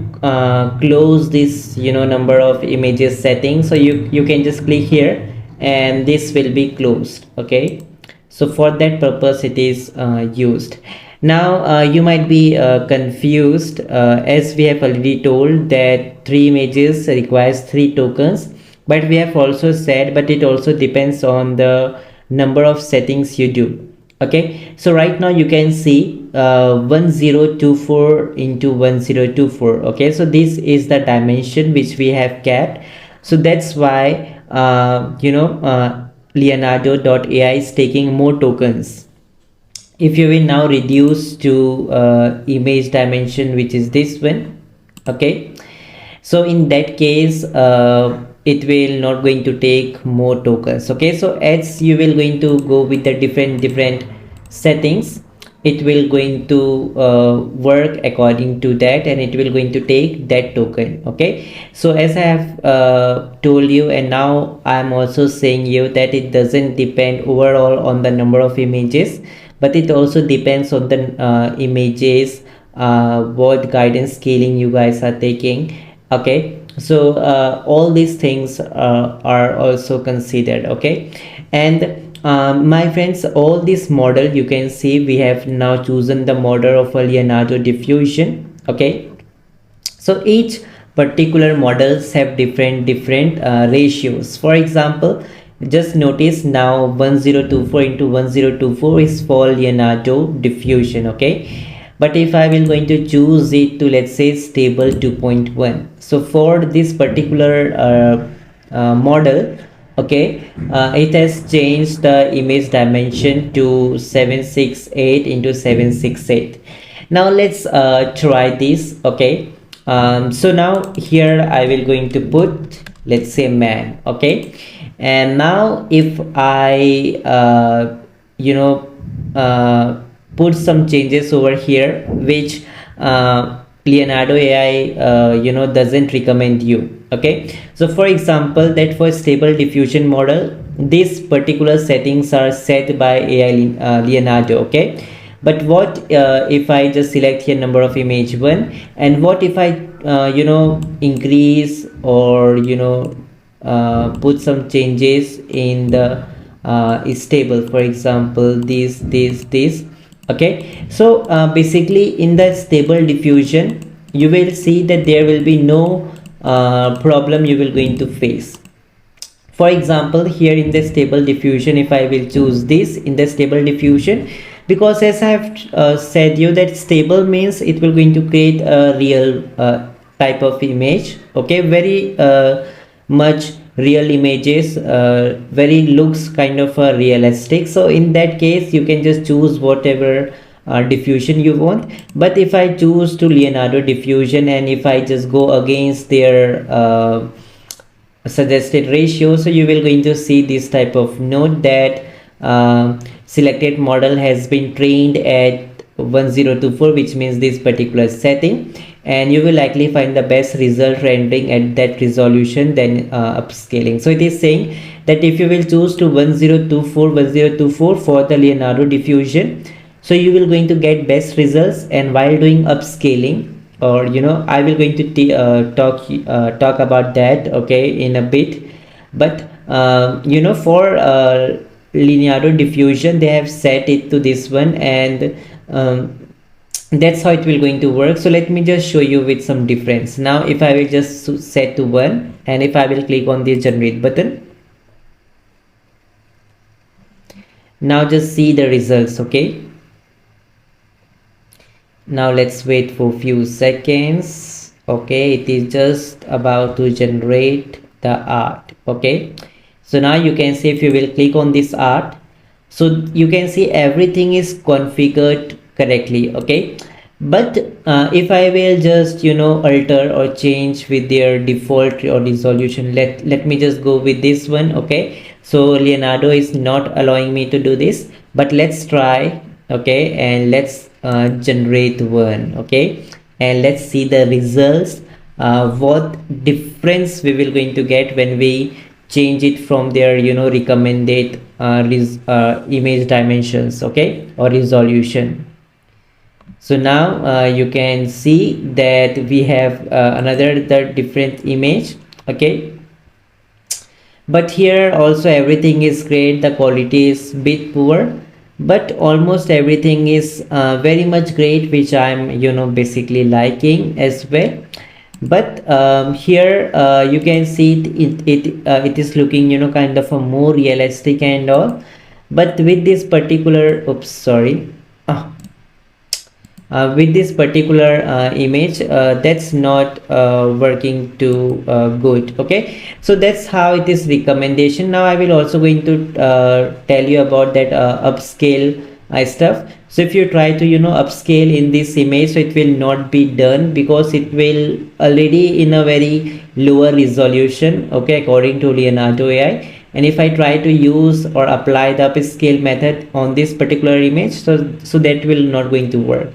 close this, you know, number of images setting, so you can just click here and this will be closed. Okay, so for that purpose it is used. Now you might be confused, as we have already told that 3 images requires 3 tokens, but we have also said but it also depends on the number of settings you do. Okay, so right now you can see 1024 into 1024. Okay, so this is the dimension which we have kept, so that's why you know, Leonardo.ai is taking more tokens. If you will now reduce to image dimension, which is this one, okay, so in that case it will not going to take more tokens. Okay, so as you will going to go with the different settings, it will going to work according to that, and it will going to take that token. Okay, so as I have told you, and now I'm also saying you that it doesn't depend overall on the number of images, but it also depends on the images, what guidance scaling you guys are taking. Okay, so all these things are also considered. Okay, and my friends, all this model you can see we have now chosen the model of a Leonardo diffusion. Okay, so each particular models have different ratios. For example, just notice now 1024 into 1024 is for Leonardo diffusion. Okay, but if I will going to choose it to, let's say, stable 2.1, so for this particular model, okay, it has changed the image dimension to 768 into 768. Now let's try this. Okay, so now here I will going to put, let's say, man. Okay, and now if I you know, put some changes over here which Leonardo AI you know, doesn't recommend you. Okay, so for example, that for stable diffusion model, these particular settings are set by AI Leonardo. Okay, but what if I just select here number of image 1, and what if I you know, increase or, you know, put some changes in the stable, for example this. Okay, so basically in the stable diffusion you will see that there will be no problem you will going to face. For example, here in the stable diffusion, if I will choose this in the stable diffusion, because as I have said you that stable means it will going to create a real type of image. Okay, very much real images, very looks kind of realistic. So in that case you can just choose whatever diffusion you want. But if I choose to Leonardo diffusion, and if I just go against their suggested ratio, so you will going to see this type of note that selected model has been trained at 1024, which means this particular setting, and you will likely find the best result rendering at that resolution than upscaling. So it is saying that if you will choose to 1024 for the Leonardo diffusion, so you will going to get best results. And while doing upscaling, or I will going to talk about that, okay, in a bit. But for Leonardo diffusion, they have set it to this one, and that's how it will going to work. So let me just show you with some difference. Now if I will just set to 1, and if I will click on the generate button, now just see the results. Okay, now let's wait for a few seconds. Okay, it is just about to generate the art. Okay, so now you can see, if you will click on this art, so you can see everything is configured correctly. Okay, but if I will just alter or change with their default or resolution, let me just go with this one. Okay, so Leonardo is not allowing me to do this, but let's try. Okay, and let's generate one. Okay, and let's see the results, what difference we will going to get when we change it from their recommended image dimensions, okay, or resolution. So now you can see that we have the different image. Okay, but here also everything is great, the quality is bit poor, but almost everything is very much great, which I'm basically liking as well. But here you can see it is looking kind of a more realistic and all. But with this particular with this particular image, that's not working too good. Okay, so that's how it is recommendation. Now I will also going to tell you about that upscale stuff. So if you try to upscale in this image, so it will not be done, because it will already in a very lower resolution, okay, according to Leonardo AI. And if I try to use or apply the upscale method on this particular image, so that will not going to work.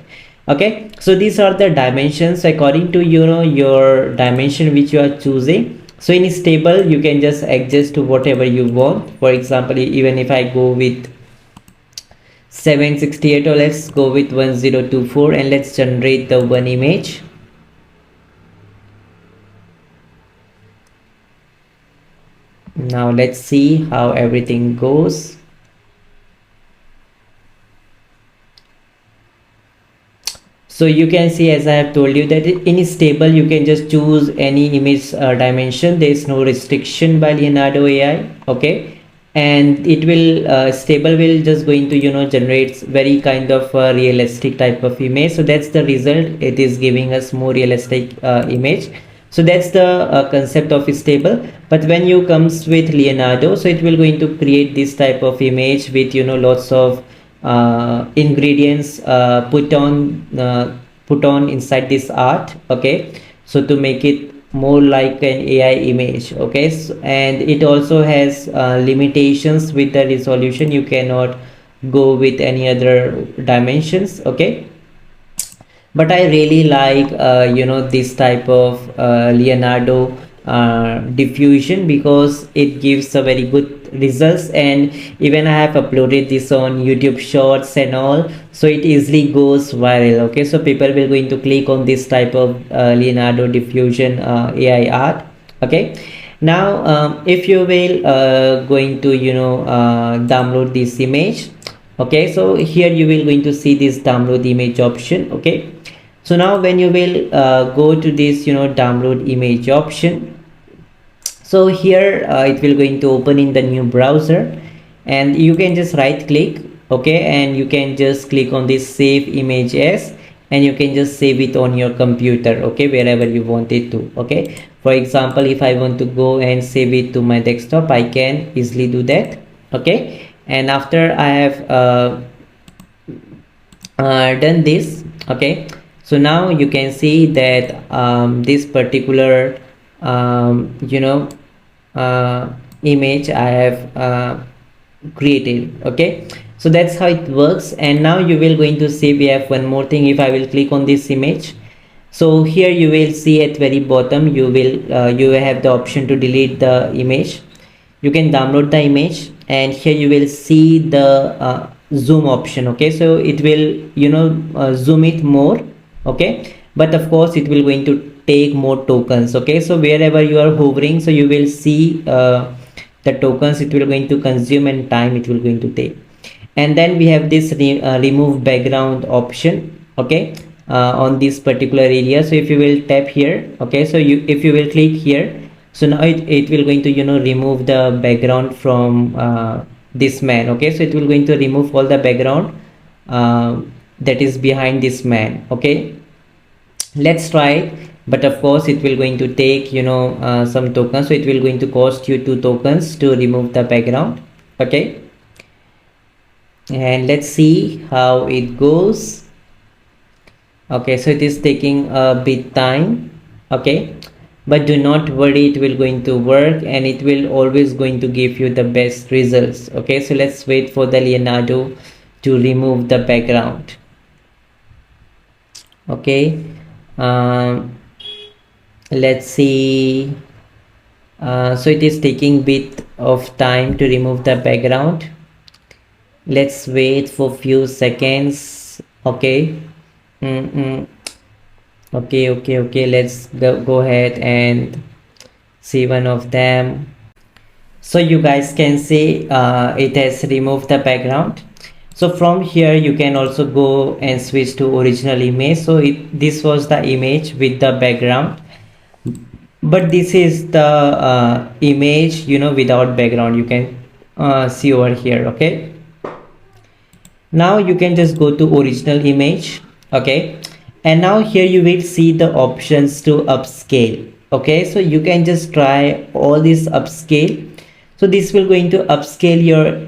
Okay, so these are the dimensions according to your dimension which you are choosing. So in stable you can just adjust to whatever you want. For example, even if I go with 768, or let's go with 1024, and let's generate the one image. Now let's see how everything goes. So you can see, as I have told you, that in stable you can just choose any image dimension. There is no restriction by Leonardo AI. Okay, and it will stable will just going to generate very kind of realistic type of image. So that's the result, it is giving us more realistic image. So that's the concept of stable. But when you comes with Leonardo, so it will going to create this type of image with lots of ingredients put on inside this art. Okay, so to make it more like an AI image. Okay, so, and it also has limitations with the resolution. You cannot go with any other dimensions. Okay, but I really like this type of Leonardo diffusion, because it gives a very good results. And even I have uploaded this on YouTube shorts and all, so it easily goes viral. Okay, so people will going to click on this type of Leonardo diffusion AI art. Okay, now if you will going to download this image. Okay, so here you will going to see this download image option. Okay, so now when you will go to this download image option, so here it will going to open in the new browser, and you can just right click. Okay, and you can just click on this save image as, and you can just save it on your computer. Okay, wherever you want it to. Okay, For example, if I want to go and save it to my desktop, I can easily do that. Okay, and after I have done this, okay, so now you can see that this particular image I have created. Okay, so that's how it works. And now you will going to see we have one more thing. If I will click on this image, so here you will see at very bottom you will you have the option to delete the image. You can download the image, and here you will see the zoom option. Okay, so it will zoom it more. Okay, but of course it will going to take more tokens. Okay, so wherever you are hovering, so you will see the tokens it will going to consume and time it will going to take. And then we have this remove background option. Okay, on this particular area. So if you will tap here, okay, so if you will click here, so now it will going to remove the background from this man. Okay, so it will going to remove all the background that is behind this man. Okay, let's try it. But of course it will going to take some tokens, so it will going to cost you 2 tokens to remove the background. Okay, and let's see how it goes. Okay, so it is taking a bit time. Okay, but do not worry, it will going to work, and it will always going to give you the best results. Okay, so let's wait for the Leonardo to remove the background. Okay, let's see. So it is taking bit of time to remove the background. Let's wait for few seconds. Okay. Okay, let's go ahead and see one of them. So you guys can see it has removed the background. So from here you can also go and switch to original image. So this was the image with the background, but this is the image without background. You can see over here. Okay, now you can just go to original image. Okay, and now here you will see the options to upscale. Okay, so you can just try all this upscale. So this will going to upscale your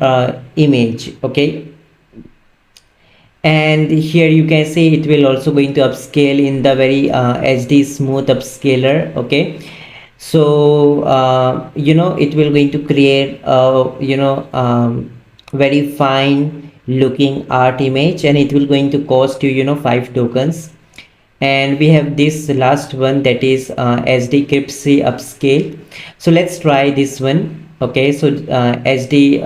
image. Okay, and here you can see it will also going to upscale in the very HD smooth upscaler. Okay, so it will going to create very fine looking art image, and it will going to cost you 5 tokens. And we have this last one, that is SD Cripsy upscale. So let's try this one. Okay, so SD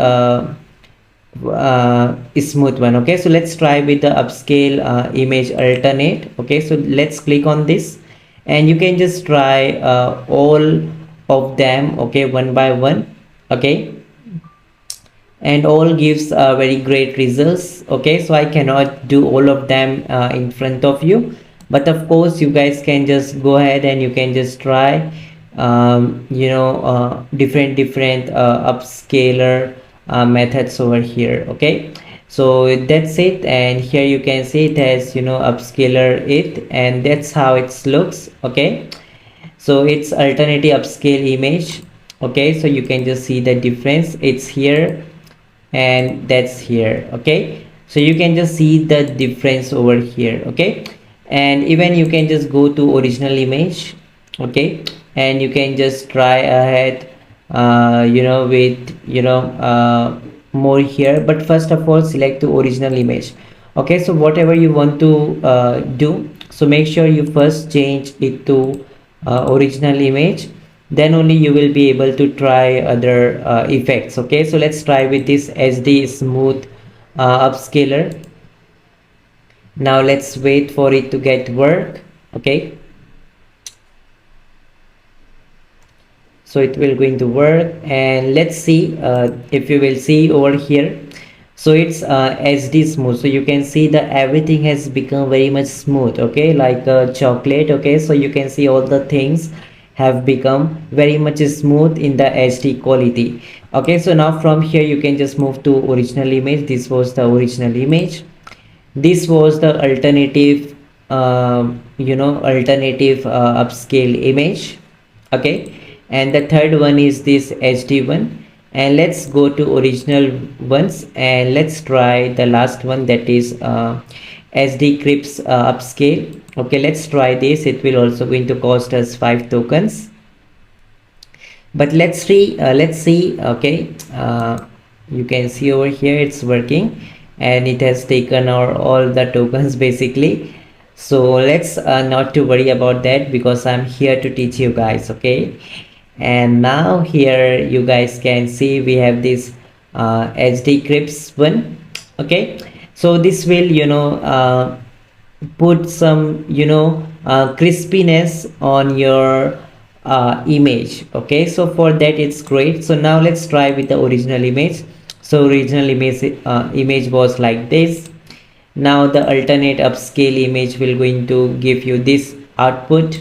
smooth one. Okay, so let's try with the upscale image alternate. Okay, so let's click on this, and you can just try all of them. Okay, one by one. Okay, and all gives very great results. Okay, so I cannot do all of them in front of you, but of course you guys can just go ahead and you can just try different upscaler methods over here. Okay, so that's it, and here you can see it has upscaler it, and that's how it looks. Okay, so it's alternative upscale image. Okay, so you can just see the difference. It's here and that's here. Okay, so you can just see the difference over here. Okay, and even you can just go to original image. Okay, and you can just try ahead with more here, but first of all select the original image. Okay, so whatever you want to do, so make sure you first change it to original image, then only you will be able to try other effects. Okay, so let's try with this SD smooth upscaler. Now let's wait for it to get work. Okay, so it will going to work, and let's see if you will see over here. So it's SD smooth, so you can see that everything has become very much smooth. Okay, like chocolate. Okay, so you can see all the things have become very much smooth in the HD quality. Okay, so now from here you can just move to original image. This was the original image. This was the alternative alternative upscale image. okay, and the third one is this HD one. And let's go to original ones, and let's try the last one, that is SD Crips upscale. Okay, let's try this. It will also going to cost us 5 tokens, but let's see. Okay, you can see over here it's working, and it has taken our all the tokens basically. So let's not to worry about that, because I'm here to teach you guys. Okay, and now here you guys can see we have this HD Crips one. Okay, so this will put some crispiness on your image. Okay, so for that it's great. So now let's try with the original image. So original image was like this. Now the alternate upscale image will going to give you this output.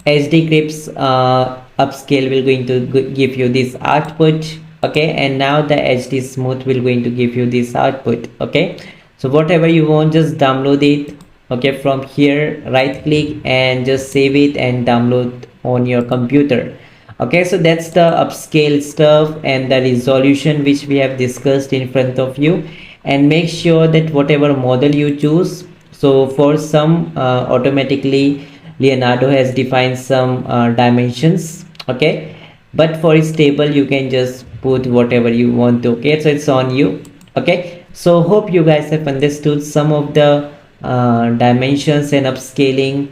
HD Crips upscale will going to give you this output. Okay, and now the HD smooth will going to give you this output. Okay, so whatever you want, just download it. Okay, from here right click and just save it and download on your computer. Okay, so that's the upscale stuff and the resolution which we have discussed in front of you. And make sure that whatever model you choose, so for some automatically Leonardo has defined some dimensions. Okay, but for its table you can just put whatever you want to. Okay, so it's on you. Okay, so hope you guys have understood some of the dimensions and upscaling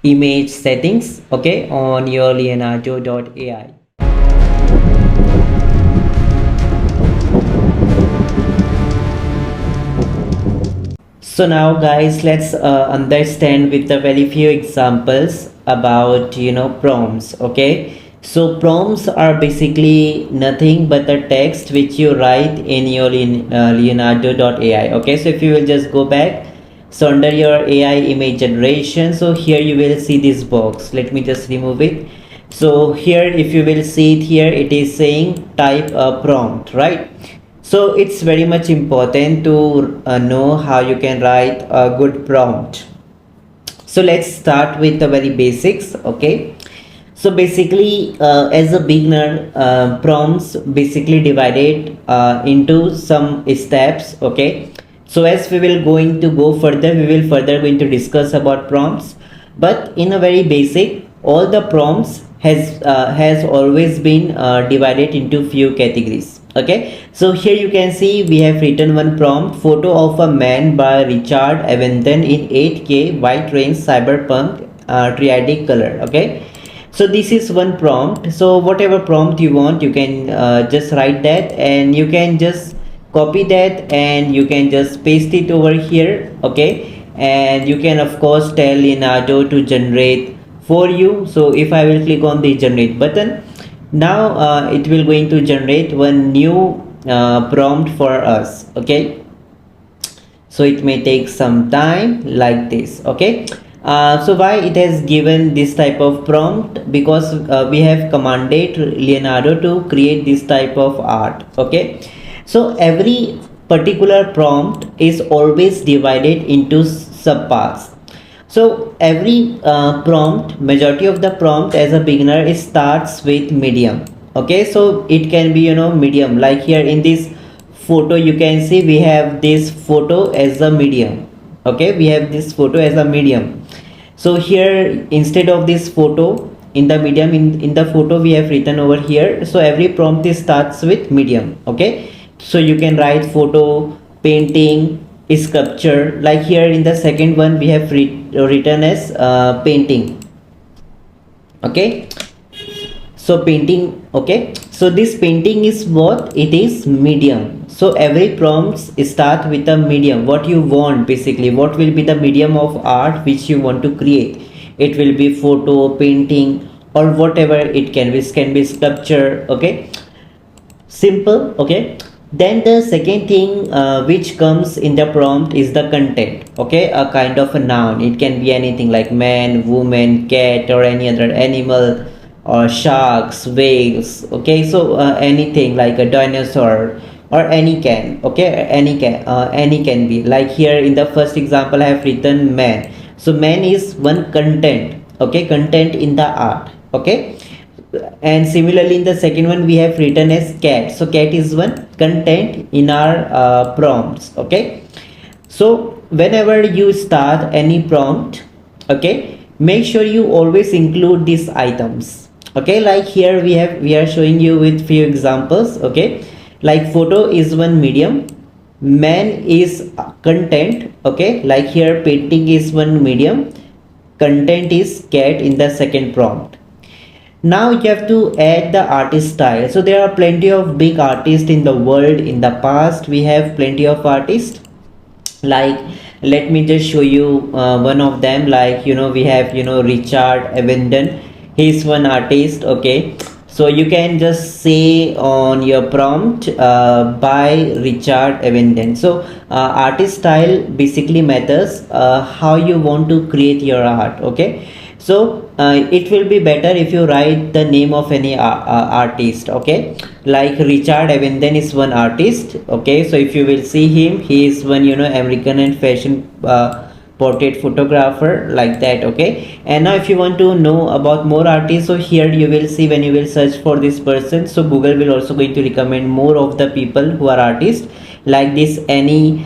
image settings, okay, on your Leonardo.ai. So now guys, let's understand with a very few examples about prompts. Okay, so prompts are basically nothing but the text which you write in your Leonardo.ai. Okay, so if you will just go back, so under your AI image generation, so here you will see this box. Let me just remove it. So here, if you will see it here, it is saying type a prompt, right? So it's very much important to know how you can write a good prompt. So let's start with the very basics. Okay, so basically as a beginner, prompts basically divided into some steps. Okay, so as we will going to go further, we will further going to discuss about prompts, but in a very basic, all the prompts has always been divided into few categories. Okay, so here you can see we have written one prompt: photo of a man by Richard Aventon in 8K white range cyberpunk triadic color. Okay, so this is one prompt. So whatever prompt you want, you can just write that, and you can just copy that and you can just paste it over here. Okay, and you can of course tell Leonardo to generate for you. So if I will click on the generate button, now it will going to generate one new prompt for us. Okay, so it may take some time like this. Okay, so why it has given this type of prompt? Because we have commanded Leonardo to create this type of art. Okay, so every particular prompt is always divided into subparts. So every prompt, majority of the prompt as a beginner, it starts with medium. Okay, so it can be medium, like here in this photo you can see we have this photo as a medium. Okay, we have this photo as a medium. So here instead of this photo in the medium, in the photo we have written over here. So every prompt starts with medium. Okay, so you can write photo, painting, sculpture. Like here in the second one we have written as painting. Okay, so painting. Okay, so this painting is what it is, medium. So every prompts start with a medium, what you want, basically what will be the medium of art which you want to create. It will be photo, painting, or whatever it can be. It can be sculpture. Okay, simple. Okay, then the second thing which comes in the prompt is the content. Okay, a kind of a noun. It can be anything like man, woman, cat, or any other animal, or sharks, whales. Okay, so anything like a dinosaur or any can. Okay, any can be. Like here in the first example I have written man. So man is one content. okay, content in the art. Okay, and similarly in the second one we have written as cat. So cat is one content in our prompts. Okay, so whenever you start any prompt, okay, make sure you always include these items. Okay, like here we are showing you with few examples. Okay, like photo is one medium, man is content. Okay, like here painting is one medium, content is cat in the second prompt. Now you have to add the artist style. So there are plenty of big artists in the world. In the past we have plenty of artists, like let me just show you one of them. Like we have Richard Avendon. He's one artist. Okay, so you can just say on your prompt by Richard Avendon. So artist style basically matters how you want to create your art. Okay, so it will be better if you write the name of any artist. Okay, like Richard Avendon is one artist. Okay, so if you will see him, he is one American and fashion portrait photographer, like that. Okay, and now if you want to know about more artists, so here you will see when you will search for this person, so Google will also going to recommend more of the people who are artists, like this Annie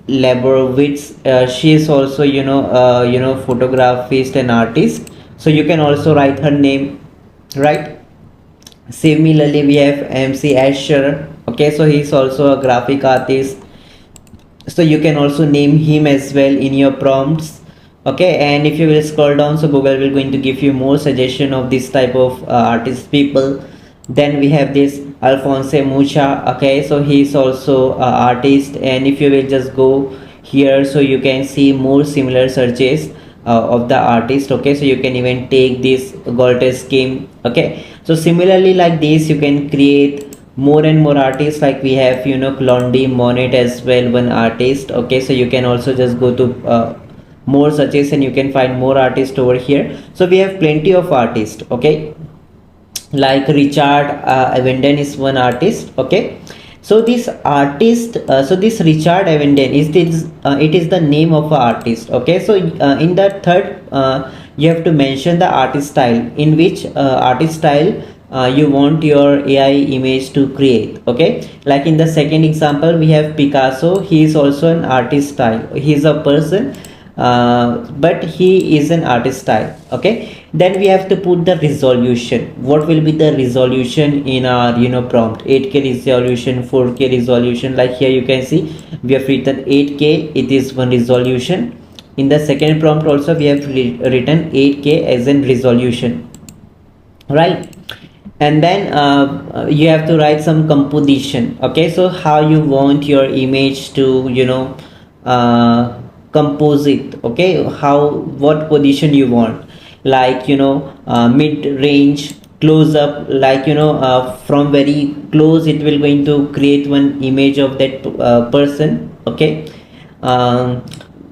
Leibovitz. She is also photographist and artist, so you can also write her name, right? Similarly we have MC Asher. Okay, so he is also a graphic artist, so you can also name him as well in your prompts. Okay, and if you will scroll down, so Google will going to give you more suggestion of this type of artist people. Then we have this Alphonse Mucha. Okay, so he is also artist, and if you will just go here, so you can see more similar searches of the artist. Okay, so you can even take this Goltes scheme. Okay, so similarly like this you can create more and more artists. Like we have Clondy Monet as well, one artist. Okay, so you can also just go to more searches and you can find more artists over here. So we have plenty of artists. Okay, like Richard Avendon is one artist. Okay, so this artist so this Richard Avendon is this it is the name of an artist. Okay, so in the third you have to mention the artist style, in which artist style you want your AI image to create. Okay, like in the second example we have Picasso. He is also an artist style. He is a person but he is an artist style. Okay, then we have to put the resolution. What will be the resolution in our prompt? 8K resolution, 4K resolution. Like here you can see we have written 8K, it is one resolution. In the second prompt also we have written 8K as in resolution, right? And then you have to write some composition. Okay, so how you want your image to compose it. Okay, what position you want, like mid range, close up, like from very close it will going to create one image of that person. Okay,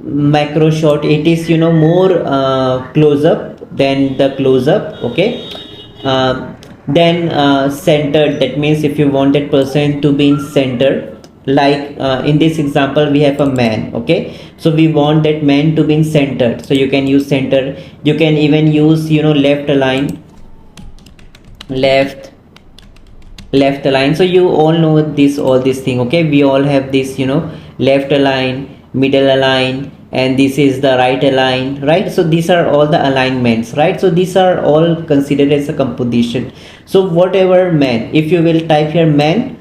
macro shot, it is more close up than the close up. Okay, then centered, that means if you want that person to be in center, like in this example we have a man. Okay, so we want that man to be in centered, so you can use center. You can even use left align, left align. So you all know this, all this thing. Okay, we all have this left align, middle align, and this is the right align, right? So these are all the alignments, right? So these are all considered as a composition. So whatever man, if you will type here man,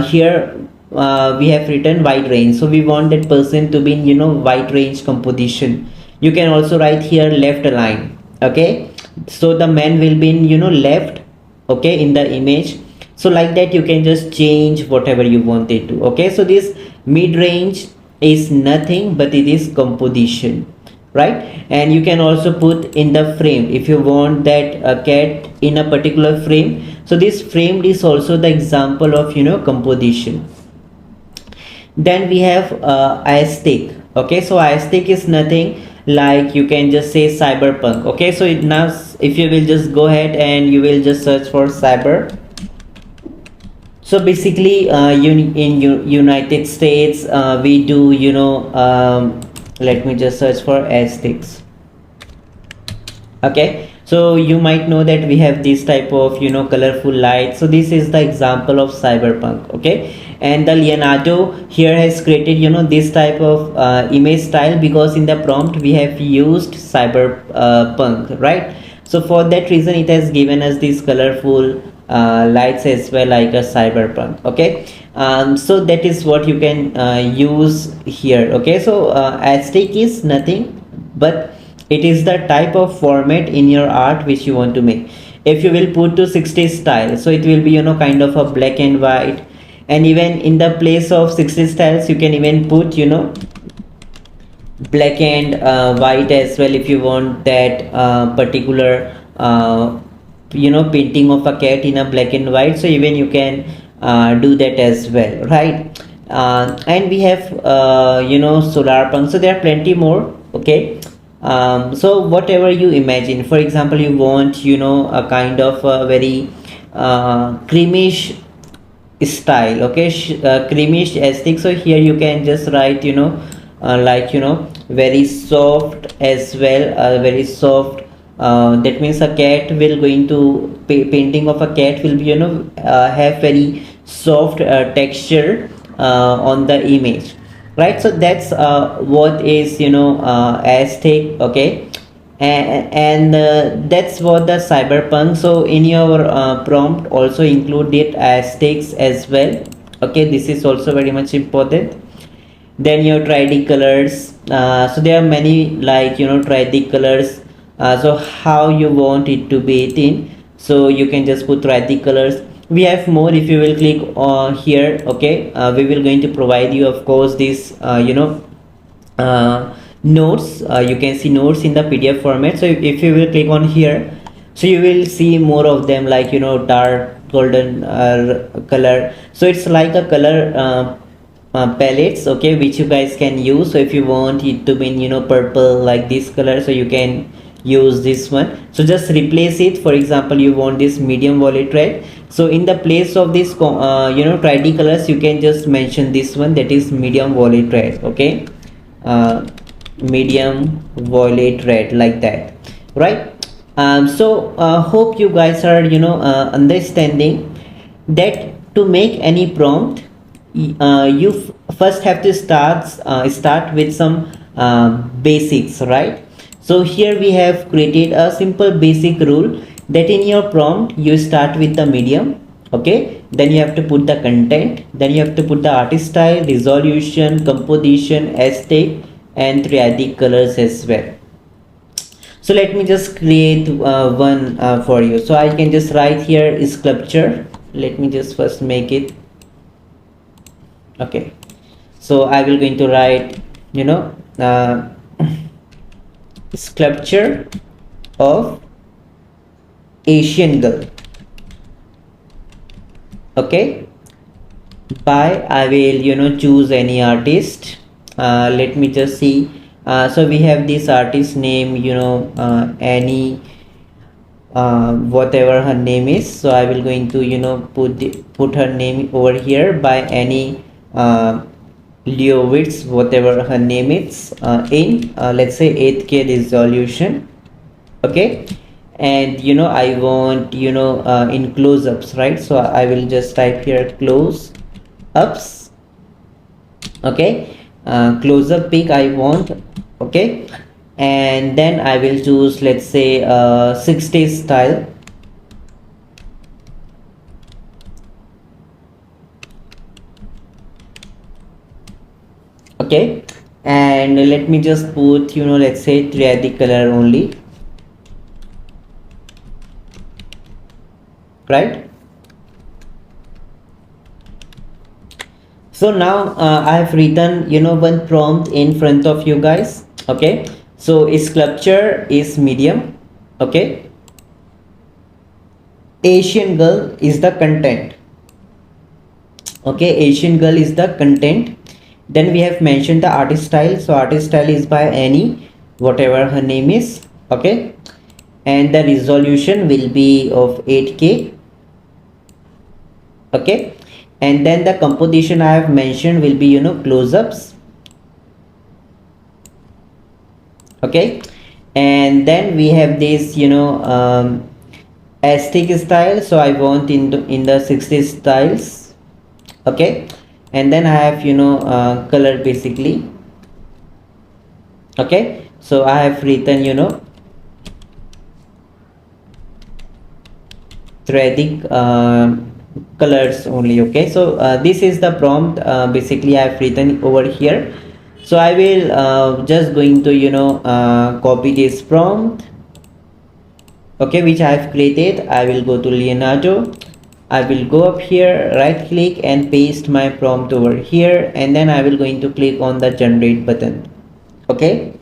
here we have written wide range, so we want that person to be in wide range composition. You can also write here left align. Okay, so the man will be in left, okay, in the image. So like that you can just change whatever you want it to. Okay, so this mid range is nothing but it is composition, right? And you can also put in the frame if you want that cat in a particular frame. So this framed is also the example of composition. Then we have aesthetic. Okay, so aesthetic is nothing, like you can just say cyberpunk. Okay, so now if you will just go ahead and you will just search for cyber. So basically in United States we do let me just search for aesthetics. Okay, so you might know that we have this type of, you know, colorful light. So this is the example of cyberpunk. Okay, and the Leonardo here has created, you know, this type of image style because in the prompt we have used cyberpunk, right? So for that reason it has given us these colorful lights as well, like a cyberpunk. Okay, so that is what you can use here. Okay, so asterisk is nothing but it is the type of format in your art which you want to make. If you will put to 60s style, so it will be, you know, kind of a black and white. And even in the place of 60s styles you can even put, you know, black and white as well, if you want that particular you know, painting of a cat in a black and white. So even you can do that as well, right? And we have you know, solar punk. So there are plenty more. Okay, so whatever you imagine, for example, you want, you know, a kind of a very creamish style. Okay, creamish aesthetic. So here you can just write, you know, like, you know, very soft as well, very soft. That means a cat will going to painting of a cat will be, you know, have very soft texture on the image, right? So that's what is, you know, aesthetic. Okay, and that's what the cyberpunk. So in your prompt also include it aesthetics as well. Okay, this is also very much important. Then your triadic colors, so there are many, like, you know, triadic colors. So how you want it to be it in, so you can just put triadic colors. We have more. If you will click on here, okay, we will going to provide you, of course, this you know, notes. You can see notes in the PDF format. So if you will click on here, so you will see more of them, like, you know, dark golden color. So it's like a color palettes, okay, which you guys can use. So if you want it to be in, you know, purple like this color, so you can use this one. So just replace it. For example, you want this medium violet red, so in the place of this you know, triad colors, you can just mention this one, that is medium violet red. Okay, medium violet red, like that, right? So hope you guys are, you know, understanding that to make any prompt, you first have to start with some basics, right? So here we have created a simple basic rule that in your prompt you start with the medium. Okay, then you have to put the content, then you have to put the artist style, resolution, composition, aesthetic, and triadic colors as well. So let me just create one for you. So I can just write here sculpture. Let me just first make it. Okay, so I will going to write, you know, sculpture of Asian girl. Okay, by I will, you know, choose any artist. Let me just see. So we have this artist name, you know, Annie, whatever her name is. So I will going to, you know, put her name over here, by Annie Leowitz, whatever her name is, in let's say 8K resolution. Okay, and you know, I want, you know, in close-ups, right? So I will just type here close-ups. Okay, close-up pic I want. Okay, and then I will choose, let's say 60s style. Okay, and let me just put, you know, let's say triadic color only, right? So now I have written, you know, one prompt in front of you guys. Okay, so sculpture is medium. Okay, Asian girl is the content. Okay, Asian girl is the content. Then we have mentioned the artist style. So artist style is by Annie, whatever her name is. Okay, and the resolution will be of 8K. Okay, and then the composition I have mentioned will be, you know, close-ups. Okay, And then we have this, aesthetic style. So I want in the 60s styles. Okay, and then I have, color basically. Okay, so I have written, threadic colors only. Okay, so this is the prompt basically I have written over here. So I will just going to, copy this prompt, okay, which I have created. I will go to Leonardo. I will go up here, right click and paste my prompt over here, and then I will going to click on the generate button. Okay,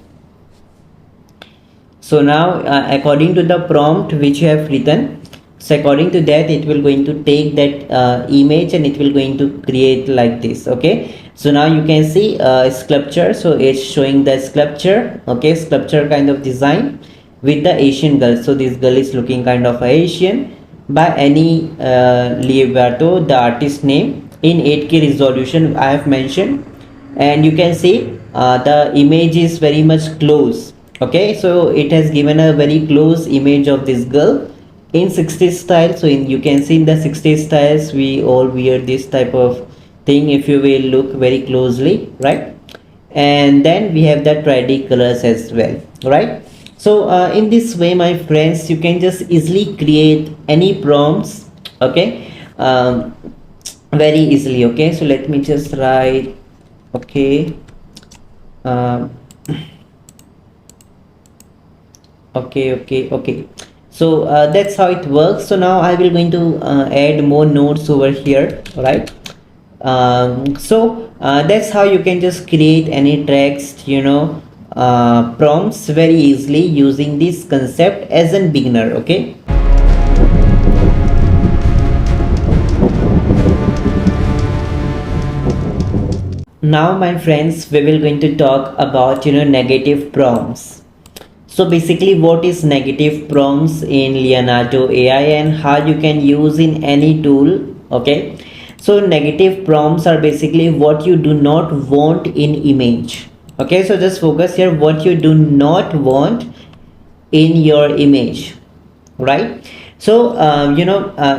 so now according to the prompt which you have written, so according to that it will going to take that image and it will going to create like this. Okay, so now you can see sculpture. So it's showing the sculpture. Okay, sculpture kind of design with the Asian girl. So this girl is looking kind of Asian by any Leonardo, the artist name, in 8K resolution I have mentioned. And you can see the image is very much close. Okay, so it has given a very close image of this girl in 60s style. So you can see in the 60s styles we all wear this type of thing if you will look very closely, right? And then we have the tridic colors as well, right? So in this way, my friends, you can just easily create any prompts. Okay, very easily. Okay, so let me just write. Okay, okay. So that's how it works. So now I will going to add more nodes over here, right? So that's how you can just create any text, prompts very easily using this concept as a beginner. Okay, now my friends, we will going to talk about negative prompts. So basically what is negative prompts in Leonardo AI and how you can use in any tool. Okay, so negative prompts are basically what you do not want in image. Okay, so just focus here, what you do not want in your image, right? So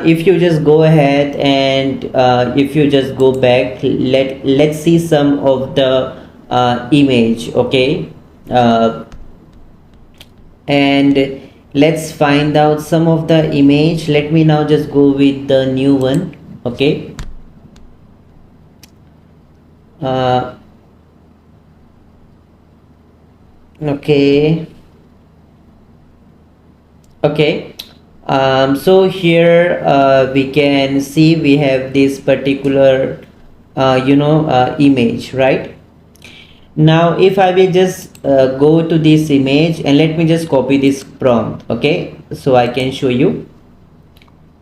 if you just go ahead and if you just go back, let's see some of the image. Okay, and let's find out some of the image. Let me now just go with the new one. Okay, okay. So here we can see we have this particular image, right? Now if I will just go to this image and let me just copy this prompt. Okay, so I can show you.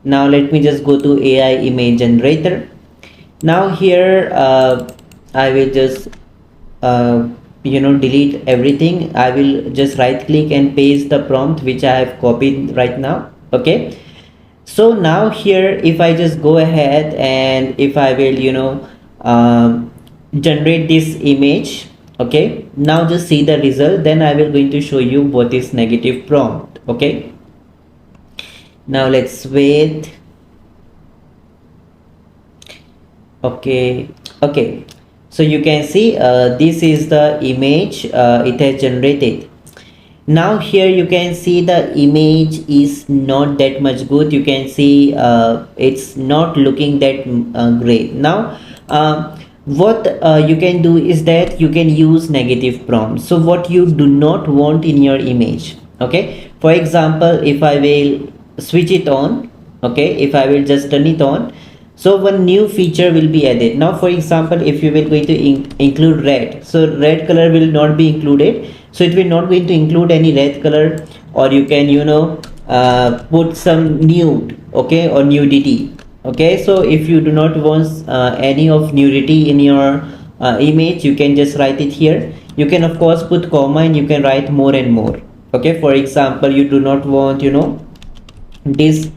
Now let me just go to AI image generator. Now here I will just delete everything. I will just right click and paste the prompt which I have copied right now. Okay, so now here if I just go ahead and if I will generate this image. Okay, now just see the result, then I will going to show you what is negative prompt. Okay, now let's wait. Okay, so you can see this is the image it has generated. Now here you can see the image is not that much good. You can see it's not looking that great. Now what you can do is that you can use negative prompts. So what you do not want in your image. Okay, for example, if I will switch it on, okay, if I will just turn it on, so one new feature will be added. Now for example, if you will going to include red, so red color will not be included. So it will not going to include any red color, or you can put some nude, okay, or nudity. Okay, so if you do not want any of nudity in your image, you can just write it here. You can of course put comma and you can write more and more. Okay, for example, you do not want this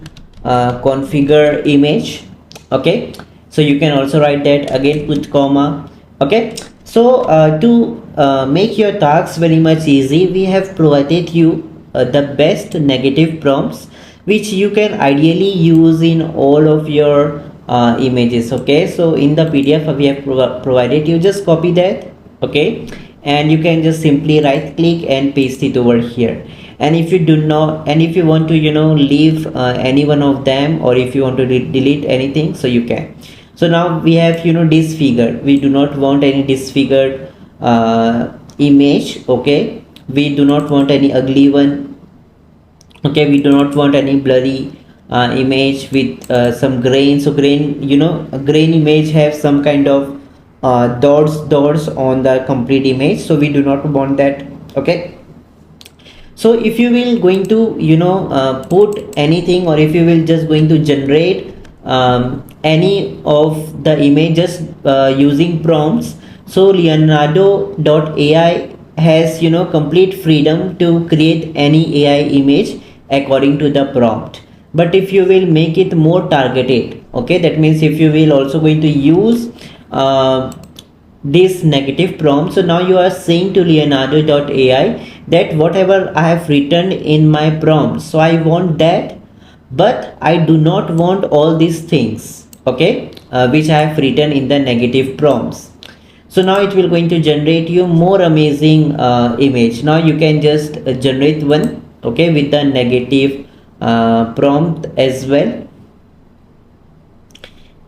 configure image. Okay, so you can also write that, again put comma. Okay, so to make your tasks very much easy, we have provided you the best negative prompts which you can ideally use in all of your images. Okay, so in the PDF we have provided, you just copy that. Okay, and you can just simply right click and paste it over here. And if you do not, and if you want to leave any one of them, or if you want to delete anything, so you can. So now we have disfigured. We do not want any disfigured image. Okay, we do not want any ugly one. Okay, we do not want any blurry image with some grain. So grain, a grain image have some kind of dots on the complete image, so we do not want that. Okay, so if you will going to put anything, or if you will just going to generate any of the images using prompts, so Leonardo.ai has complete freedom to create any AI image according to the prompt. But if you will make it more targeted, okay, that means if you will also going to use this negative prompt, so now you are saying to Leonardo.ai that whatever I have written in my prompt, so I want that, but I do not want all these things, okay, which I have written in the negative prompts. So now it will going to generate you more amazing image. Now you can just generate one, okay, with the negative prompt as well.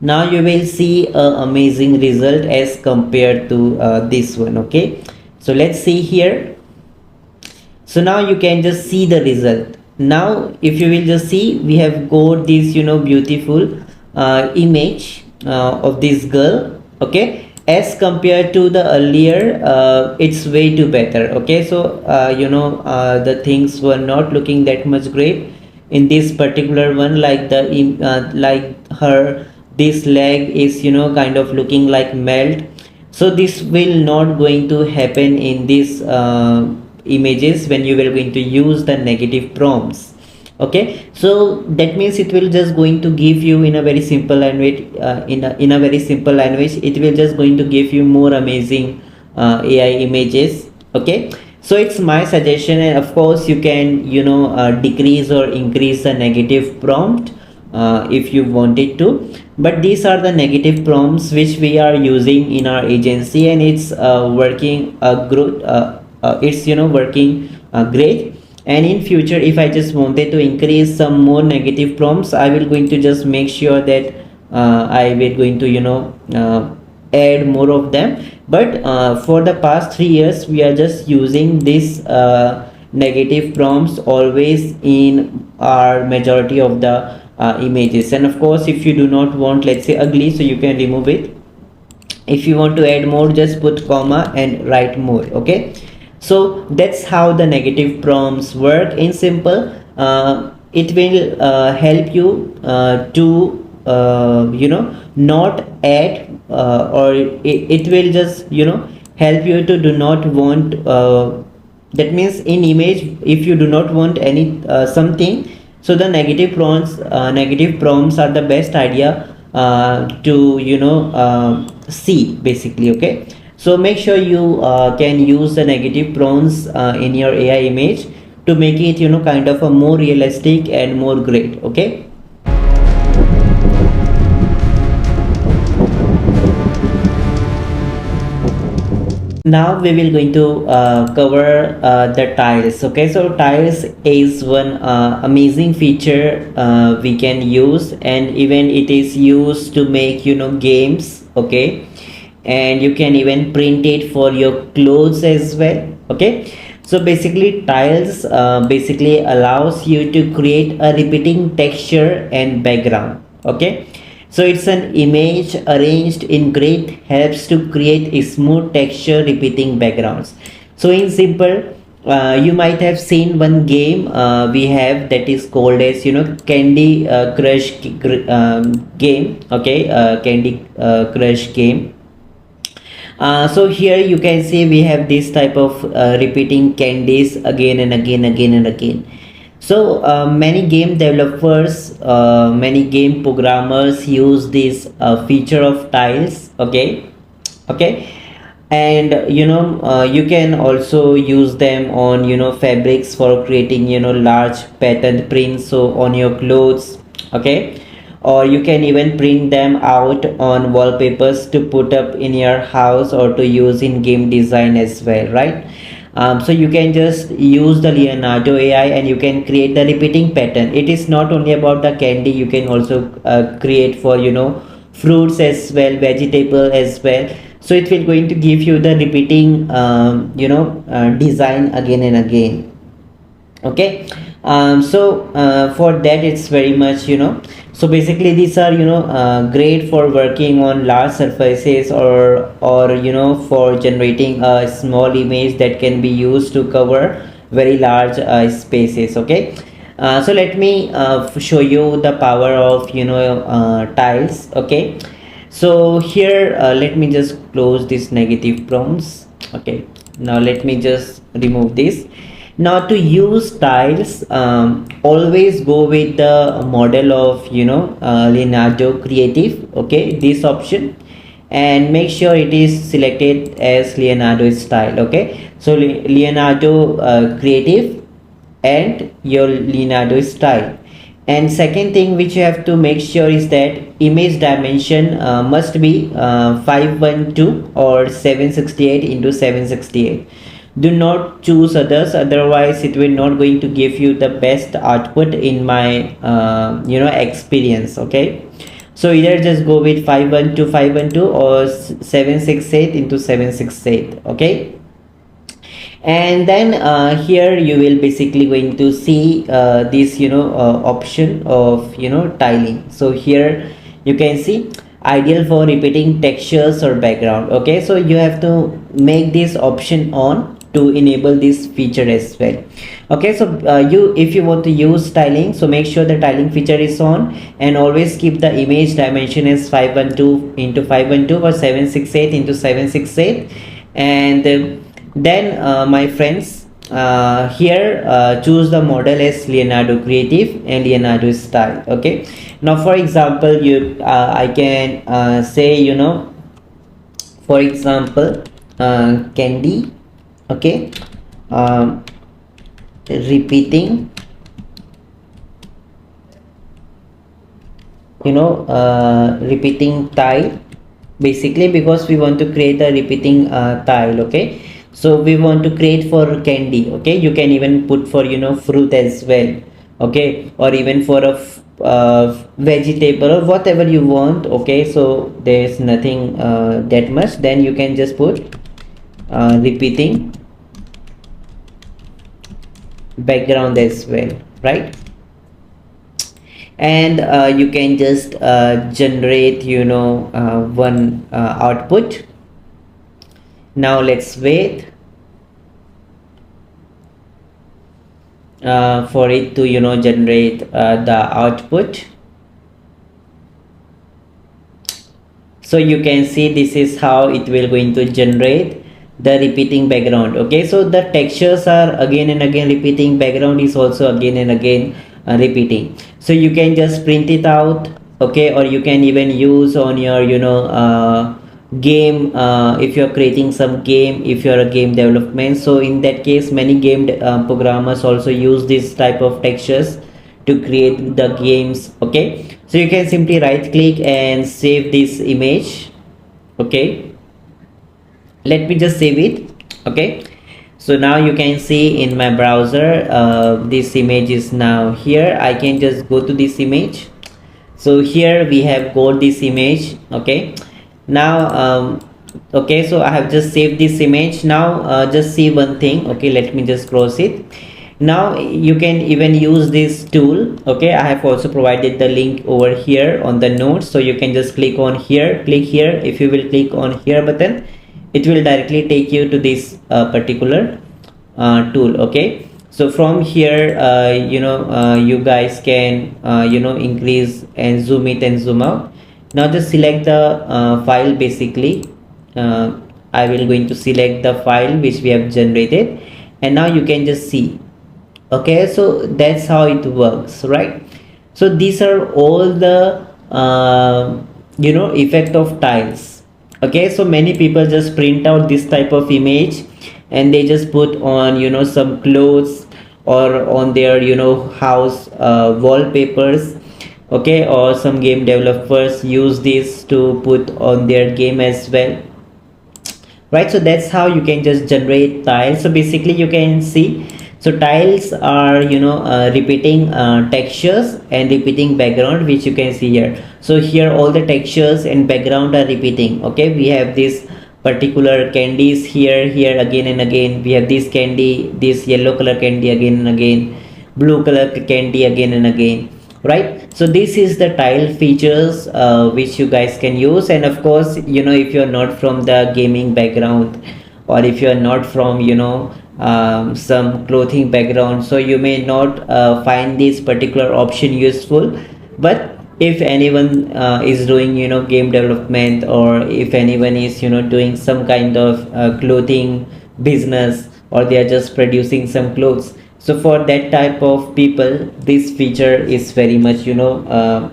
Now you will see an amazing result as compared to this one. Okay, so let's see here. So now you can just see the result. Now if you will just see, we have got this beautiful image of this girl. Okay, as compared to the earlier, it's way too better. Okay, so the things were not looking that much great in this particular one, like the like her this leg is kind of looking like melt. So this will not going to happen in this images when you will going to use the negative prompts. Okay, so that means it will just going to give you in a very simple language, in a very simple language, it will just going to give you more amazing AI images. Okay, so it's my suggestion, and of course you can decrease or increase the negative prompt if you wanted to, but these are the negative prompts which we are using in our agency, and it's working good. It's working great. And in future, if I just wanted to increase some more negative prompts, I will going to just make sure that I will going to add more of them. But for the past 3 years, we are just using this negative prompts always in our majority of the images. And of course, if you do not want, let's say, ugly, so you can remove it. If you want to add more, just put comma and write more. Okay, so that's how the negative prompts work in simple. It will help you to not add or it will just help you to do not want that means in image, if you do not want any something, so the negative prompts are the best idea to see basically. Okay, so make sure you can use the negative prompts in your AI image to make it kind of a more realistic and more great. Okay, now we will going to cover the tiles. Okay, so tiles is one amazing feature we can use, and even it is used to make games. Okay, and you can even print it for your clothes as well. Okay, so basically tiles basically allows you to create a repeating texture and background. Okay, so it's an image arranged in grid, helps to create a smooth texture repeating backgrounds. So in simple, you might have seen one game we have that is called as Candy Crush game. Okay, Candy Crush game. So here you can see we have this type of repeating candies again and again and again. So many game developers, many game programmers use this feature of tiles. Okay, And you can also use them on fabrics for creating large patterned prints so on your clothes. Okay, or you can even print them out on wallpapers to put up in your house or to use in game design as well, right? So you can just use the Leonardo AI and you can create the repeating pattern. It is not only about the candy, you can also create for fruits as well, vegetable as well. So it will going to give you the repeating design again and again. Okay, for that it's very much so basically these are great for working on large surfaces, or for generating a small image that can be used to cover very large spaces. Okay, so let me show you the power of tiles. Okay, so here let me just close this negative prompts. Okay, now let me just remove this. Now to use tiles, always go with the model of Leonardo Creative. Okay, this option, and make sure it is selected as Leonardo style. Okay, so Leonardo Creative and your Leonardo style. And second thing which you have to make sure is that image dimension must be 512 or 768 into 768. Do not choose others, otherwise it will not going to give you the best output in my experience. Okay, so either just go with 512 512 or 768 into 768. Okay, and then here you will basically going to see this option of tiling. So here you can see ideal for repeating textures or background. Okay, so you have to make this option on to enable this feature as well. Okay, so if you want to use tiling, so make sure the tiling feature is on, and always keep the image dimension as 512 into 512 or 768 into 768. And then my friends, here choose the model as Leonardo Creative and Leonardo Style. Okay, now for example I can say for example candy. Okay, repeating repeating tile, basically because we want to create a repeating tile. Okay, so we want to create for candy. Okay, you can even put for fruit as well. Okay, or even for a vegetable or whatever you want. Okay, so there's nothing that much, then you can just put repeating background as well, right? And you can just generate one output. Now let's wait for it to generate the output. So you can see this is how it will going to generate the repeating background. Okay, so the textures are again and again repeating, background is also again and again repeating. So you can just print it out. Okay, or you can even use on your game, if you're creating some game, if you're a game development. So in that case many game programmers also use this type of textures to create the games. Okay, so you can simply right click and save this image. Okay, let me just save it. Okay, so now you can see in my browser this image is now here. I can just go to this image. So here we have got this image. Okay, now okay, so I have just saved this image. Now just see one thing. Okay, let me just close it. Now you can even use this tool. Okay, I have also provided the link over here on the notes, so you can just click on here, click here. If you will click on here button, it will directly take you to this particular tool. Okay, so from here you guys can increase and zoom it and zoom out. Now just select the file. Basically I will going to select the file which we have generated, and now you can just see. Okay, so that's how it works, right? So these are all the effect of tiles. Okay, so many people just print out this type of image and they just put on, you know, some clothes or on their, you know, house wallpapers. Okay, or some game developers use this to put on their game as well, right? So that's how you can just generate tiles. So basically you can see, so tiles are, you know, repeating textures and repeating background, which you can see here. So here all the textures and background are repeating. Okay, we have this particular candies here again and again. We have this candy, this yellow color candy again and again, blue color candy again and again, right? So this is the tile features which you guys can use. And of course, you know, if you're not from the gaming background, or if you're not from, you know, some clothing background, so you may not find this particular option useful. But if anyone is doing, you know, game development, or if anyone is, you know, doing some kind of clothing business, or they are just producing some clothes, so for that type of people this feature is very much, you know,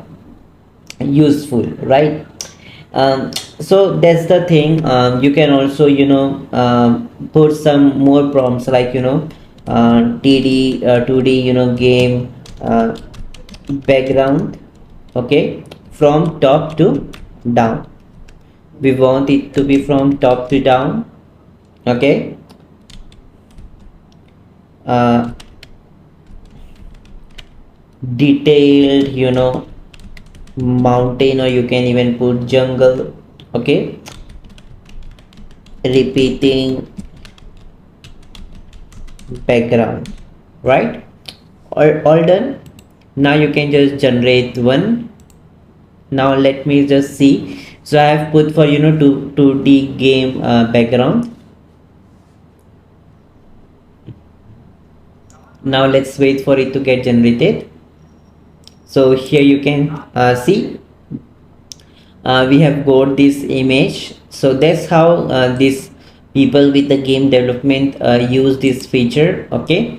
useful, right? So that's the thing. You can also, you know, put some more prompts like, you know, 2D, you know, game background. Okay, from top to down, we want it to be from top to down. Okay, detailed, you know, mountain, or you can even put jungle. Okay, repeating background, right? All done. Now you can just generate one. Now let me just see. So I have put for, you know, 2D game background. Now let's wait for it to get generated. So here you can see we have got this image. So that's how these people with the game development use this feature. Okay,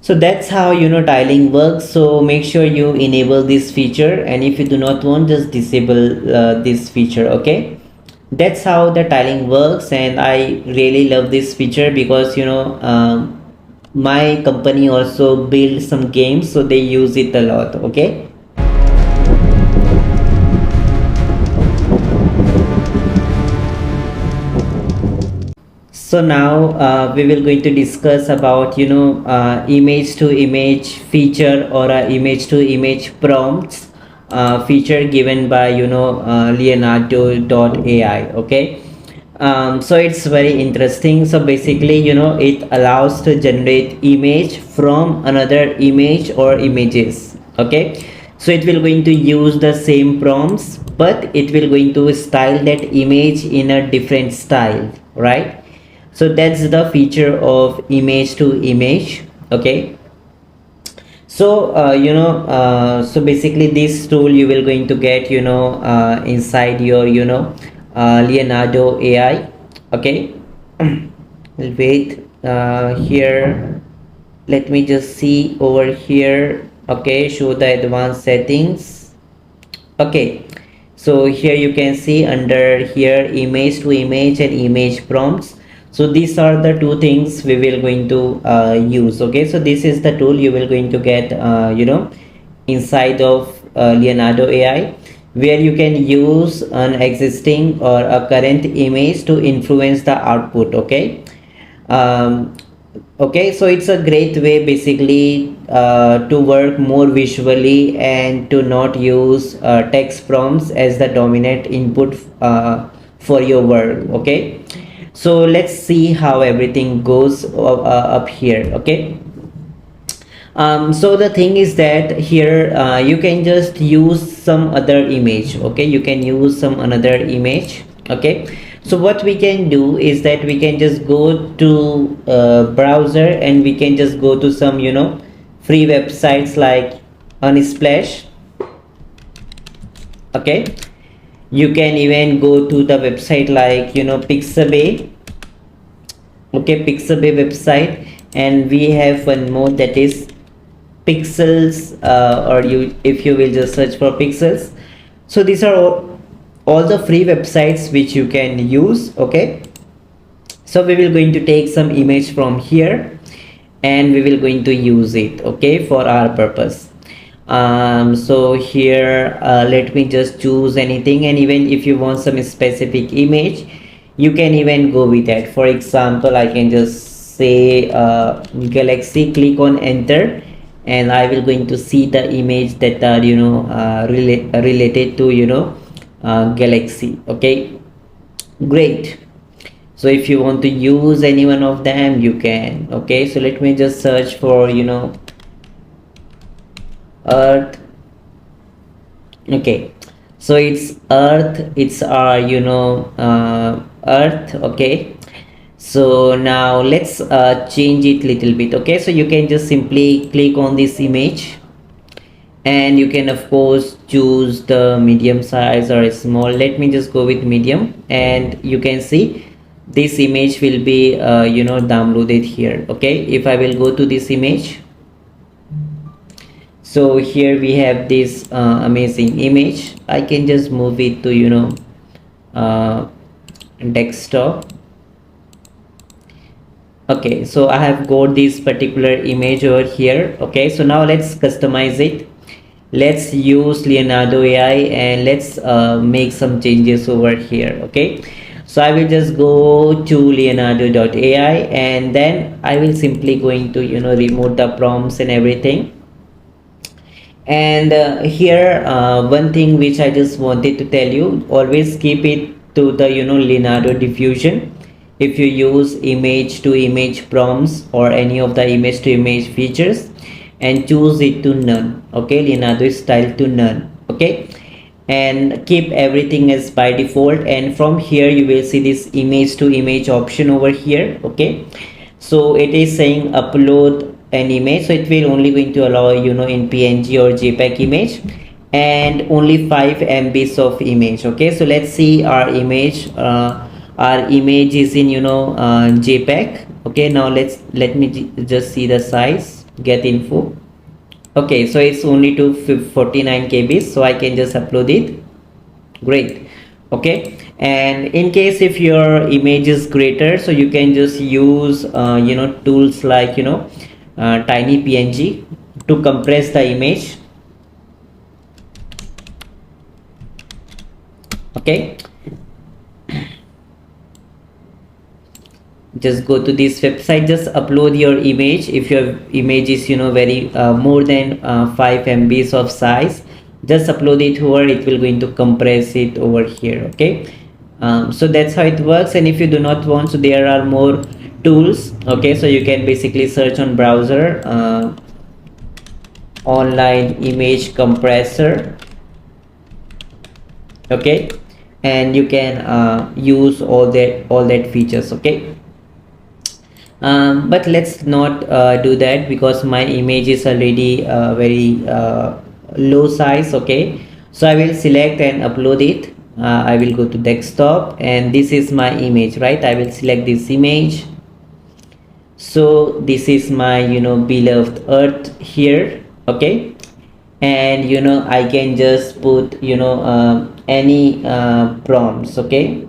so that's how, you know, tiling works. So make sure you enable this feature, and if you do not want, just disable this feature. Okay, that's how the tiling works. And I really love this feature because, you know, my company also build some games, so they use it a lot. Okay, so now we will going to discuss about, you know, image to image feature, or image to image prompts feature given by, you know, Leonardo.ai. Okay, so it's very interesting. So basically, you know, it allows to generate image from another image or images. Okay, so it will going to use the same prompts, but it will going to style that image in a different style, right? So that's the feature of image to image. Okay, so you know, so basically this tool you will going to get, you know, inside your, you know, Leonardo AI. Okay, wait, here, let me just see over here. Okay, show the advanced settings. Okay, so here you can see under here image to image and image prompts. So these are the two things we will going to use. Okay, so this is the tool you will going to get, you know, inside of Leonardo AI, where you can use an existing or a current image to influence the output. Okay, okay, so it's a great way basically to work more visually and to not use text prompts as the dominant input for your work. Okay, so let's see how everything goes up here. Okay, so the thing is that here you can just use some other image. Okay, you can use some another image. Okay, so what we can do is that we can just go to browser, and we can just go to some, you know, free websites like Unsplash. Okay, you can even go to the website like, you know, Pixabay. Okay, Pixabay website, and we have one more, that is Pixels, or you, if you will just search for Pixels. So these are all all the free websites which you can use. Okay, so we will going to take some image from here and we will going to use it, okay, for our purpose. So here let me just choose anything, and even if you want some specific image, you can even go with that. For example, I can just say galaxy, click on enter, and I will going to see the image that are related to galaxy. Okay, great. So if you want to use any one of them, you can. Okay, so let me just search for earth. Okay, so it's earth, it's our earth. Okay, so now let's change it little bit. Okay, so you can just simply click on this image, and you can of course choose the medium size or small. Let me just go with medium, and you can see this image will be downloaded here. Okay, if I will go to this image, so here we have this amazing image. I can just move it to desktop. Okay, so I have got this particular image over here. Okay, so now let's customize it. Let's use Leonardo AI and let's make some changes over here. Okay, so I will just go to leonardo.ai, and then I will simply going to remove the prompts and everything. And here one thing which I just wanted to tell you, always keep it to the Leonardo diffusion. If you use image to image prompts or any of the image to image features, and choose it to none. Okay, Leonardo style to none. Okay, and keep everything as by default, and from here you will see this image to image option over here. Okay, so it is saying upload an image, so it will only going to allow in PNG or JPEG image, and only 5 MBs of image. Okay, so let's see our image. Our image is in JPEG. Okay, now let me just see the size, get info. Okay, so it's only to 49 kbs, so I can just upload it. Great. Okay, and in case if your image is greater, so you can just use tools like tiny PNG to compress the image. Okay, just go to this website, just upload your image. If your image is very more than 5 MBs of size, just upload it over, it will going to compress it over here. Okay, so that's how it works. And if you do not want, so there are more tools. Okay, so you can basically search on browser online image compressor. Okay, and you can use all that features. Okay, but let's not do that, because my image is already very low size. Okay, so I will select and upload it. I will go to desktop, and this is my image, right? I will select this image. So this is my beloved earth here. Okay, and I can just put any prompts. Okay,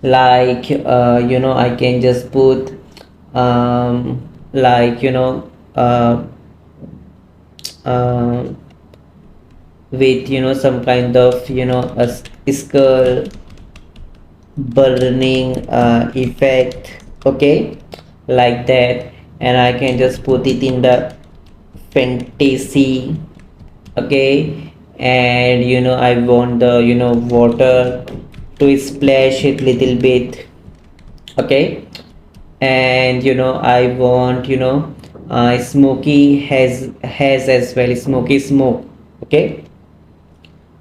like I can just put like with some kind of a skull burning effect. Okay, like that, and I can just put it in the fantasy. Okay, and I want the water to splash it little bit. Okay, and I want smoky has as well, smoky smoke. Okay,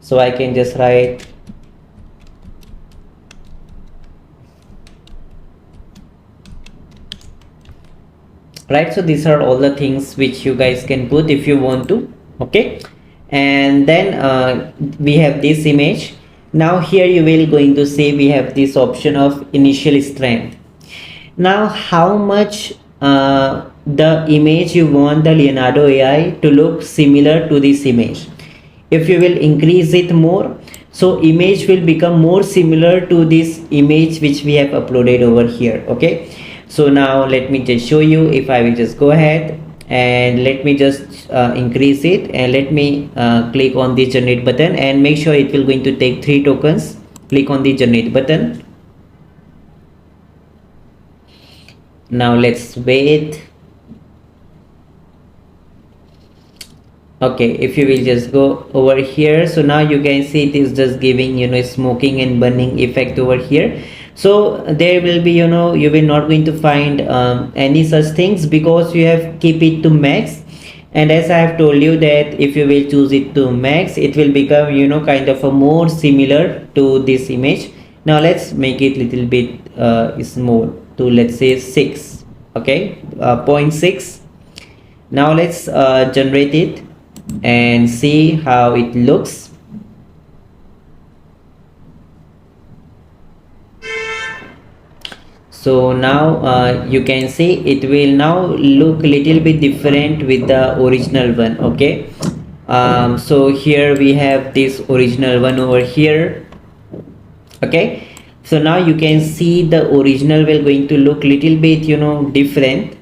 so I can just write right. So these are all the things which you guys can put if you want to. Okay, and then we have this image. Now here you will going to see we have this option of initial strength. Now how much the image you want the Leonardo AI to look similar to this image. If you will increase it more, so image will become more similar to this image which we have uploaded over here. Okay, so now let me just show you. If I will just go ahead and let me just increase it, and let me click on the generate button, and make sure it will going to take 3 tokens. Click on the generate button. Now let's wait. Okay, if you will just go over here, so now you can see it is just giving, you know, smoking and burning effect over here. So there will be, you know, you will not going to find any such things, because you have keep it to max. And as I have told you that if you will choose it to max, it will become, you know, kind of a more similar to this image. Now let's make it little bit small to, let's say, 6. Okay, 0.6. Now let's generate it and see how it looks. So now you can see it will now look little bit different with the original one. Okay, so here we have this original one over here. Okay, so now you can see the original will going to look little bit, you know, different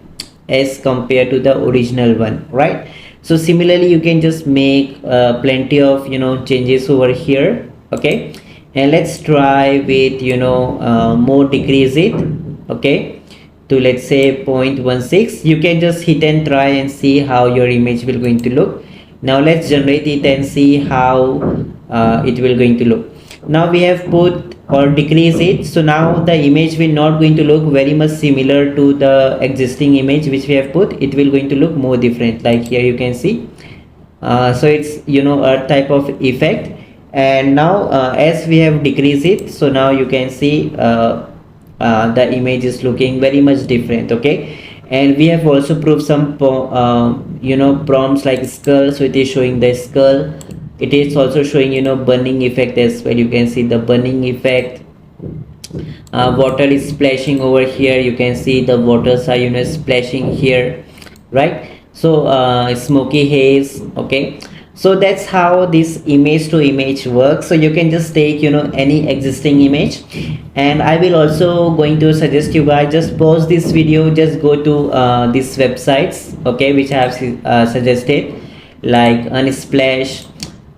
as compared to the original one, right? So similarly you can just make plenty of, you know, changes over here. Okay, and let's try with, you know, more decrease it. Okay, to, let's say, 0.16. You can just hit and try and see how your image will going to look. Now let's generate it and see how it will going to look. Now we have put or decrease it, so now the image will not going to look very much similar to the existing image which we have put. It will going to look more different, like here you can see. So it's, you know, a type of effect. And now as we have decreased it, so now you can see the image is looking very much different. Okay, and we have also proved some you know, prompts like skull, so it is showing the skull. It is also showing, you know, burning effect as well. You can see the burning effect. Water is splashing over here. You can see the waters are, you know, splashing here, right? So smoky haze. Okay, so that's how this image to image works. So you can just take, you know, any existing image, and I will also going to suggest you guys just pause this video, just go to these websites, okay, which I have suggested, like Unsplash,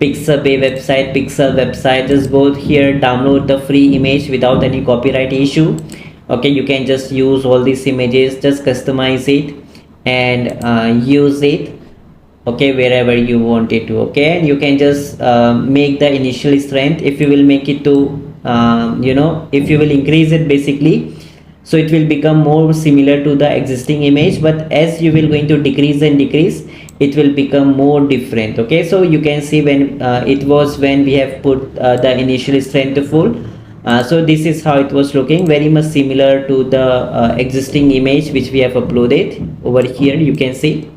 Pixabay website, Pixel website. Just go here, download the free image without any copyright issue. Okay, you can just use all these images, just customize it and use it, okay, wherever you want it to. Okay, and you can just make the initial strength. If you will make it to you know, if you will increase it basically, so it will become more similar to the existing image, but as you will going to decrease and decrease, it will become more different. Okay, so you can see when it was when we have put the initial strength to full, so this is how it was looking, very much similar to the existing image which we have uploaded over here, you can see,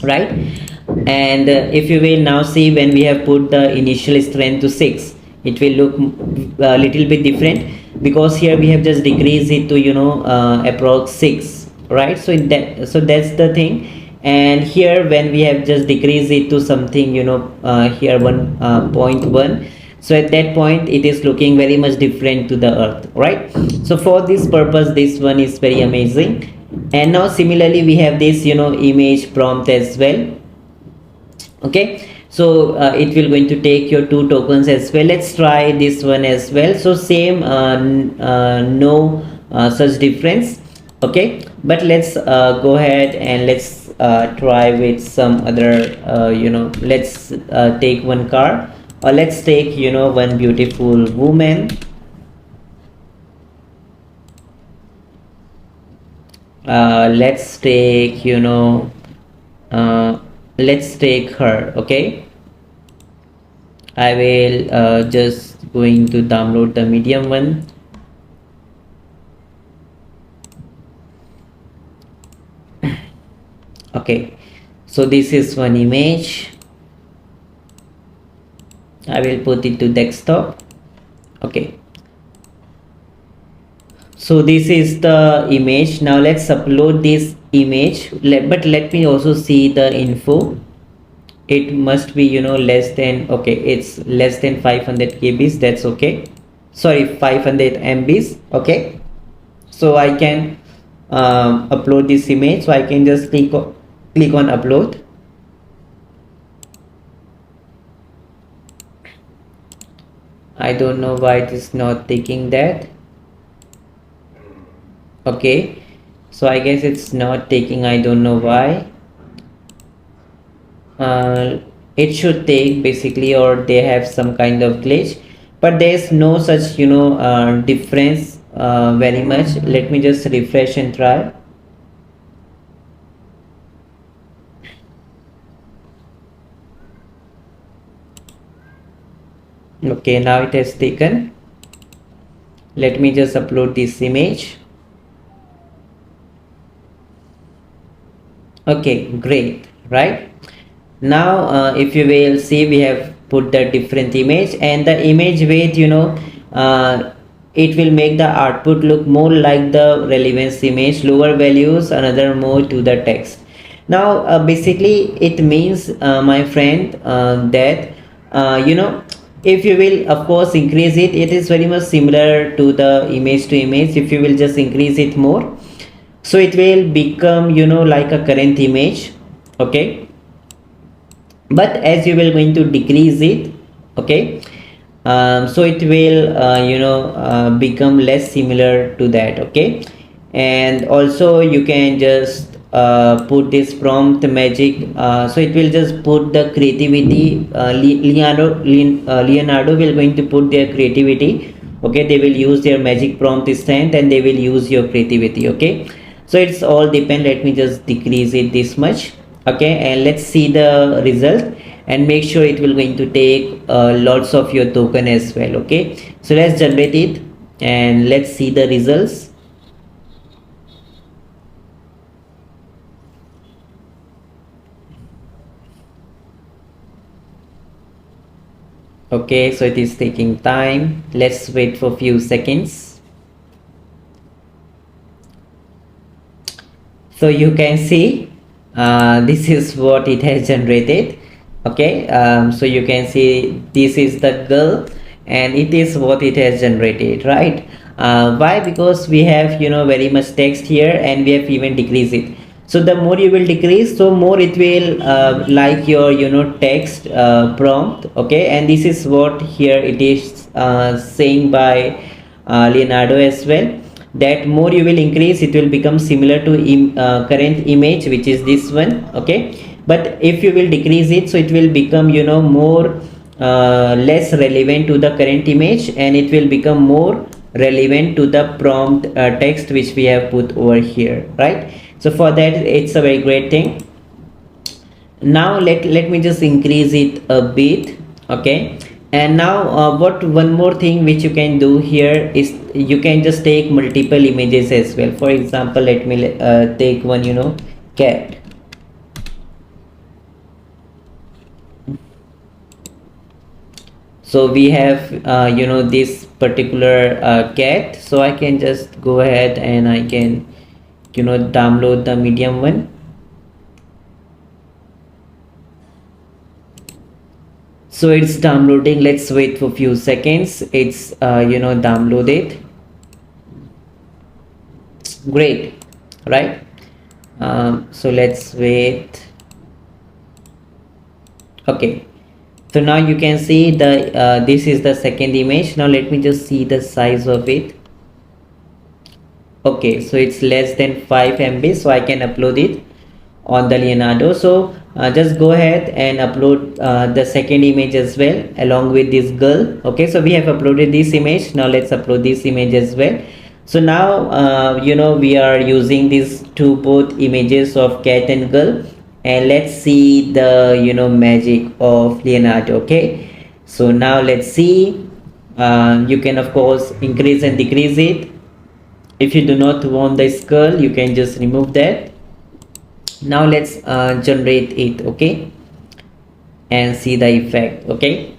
right? And if you will now see when we have put the initial strength to 6, it will look a little bit different, because here we have just decreased it to, you know, approx 6, right? So that's the thing. And here when we have just decreased it to something, you know, here 1.1, so at that point it is looking very much different to the earth, right? So for this purpose, this one is very amazing. And now similarly we have this, you know, image prompt as well. Okay, so it will going to take your 2 tokens as well. Let's try this one as well. So same, no such difference. Okay, but let's go ahead and let's try with some other you know, let's take one car, or let's take, you know, one beautiful woman. Let's take, you know, let's take her. Okay, I will just going to download the medium one. Okay, so this is one image. I will put it to desktop. Okay, so this is the image. Now let's upload this image, but let me also see the info. it must be, less than, okay, it's less than 500 kbs, that's okay. Sorry, 500 mbs. Okay, so I can upload this image. So I can just click on upload. I don't know why it is not taking that. Okay, so I guess it's not taking, I don't know why. It should take basically, or they have some kind of glitch, but there's no such, difference very much. Let me just refresh and try. Okay, now it has taken. Let me just upload this image. Okay, great, right? Now if you will see, we have put the different image, and the image weight, it will make the output look more like the relevance image, lower values, another more to the text. Now basically it means, my friend, that if you will of course increase it, it is very much similar to the image to image. If you will just increase it more, so it will become, like a current image. Okay, but as you will going to decrease it, okay, so it will become less similar to that. Okay, and also you can just put this prompt magic, so it will just put the creativity. Leonardo will going to put their creativity. Okay, they will use their magic prompt strength, and they will use your creativity. Okay, so it's all depend. Let me just decrease it this much. Okay, and let's see the result, and make sure it will going to take lots of your token as well. Okay, so let's generate it and let's see the results. Okay, so it is taking time. Let's wait for a few seconds. So you can see this is what it has generated. Okay, so you can see this is the girl, and it is what it has generated, right? Why? Because we have, very much text here, and we have even decreased it. So the more you will decrease, so more it will like your, text prompt. Okay, and this is what here it is saying by Leonardo as well, that more you will increase, it will become similar to current image, which is this one. Okay, but if you will decrease it, so it will become, more less relevant to the current image, and it will become more relevant to the prompt text which we have put over here, right? So for that, it's a very great thing. Now let me just increase it a bit. Okay, and now what one more thing which you can do here is you can just take multiple images as well. For example, let me take one, cat. So we have this particular cat, so I can just go ahead and I can download the medium one. So it's downloading. Let's wait for a few seconds. It's downloaded. Great, right? So let's wait. Okay, so now you can see the this is the second image. Now let me just see the size of it. Okay, so it's less than 5 MB, so I can upload it on the Leonardo. So just go ahead and upload the second image as well, along with this girl. Okay, so we have uploaded this image. Now let's upload this image as well. So now we are using these two both images of cat and girl, and let's see the magic of Leonardo. Okay, so now let's see. You can of course increase and decrease it. If you do not want the skull, you can just remove that. Now let's generate it. Okay, and see the effect. Okay,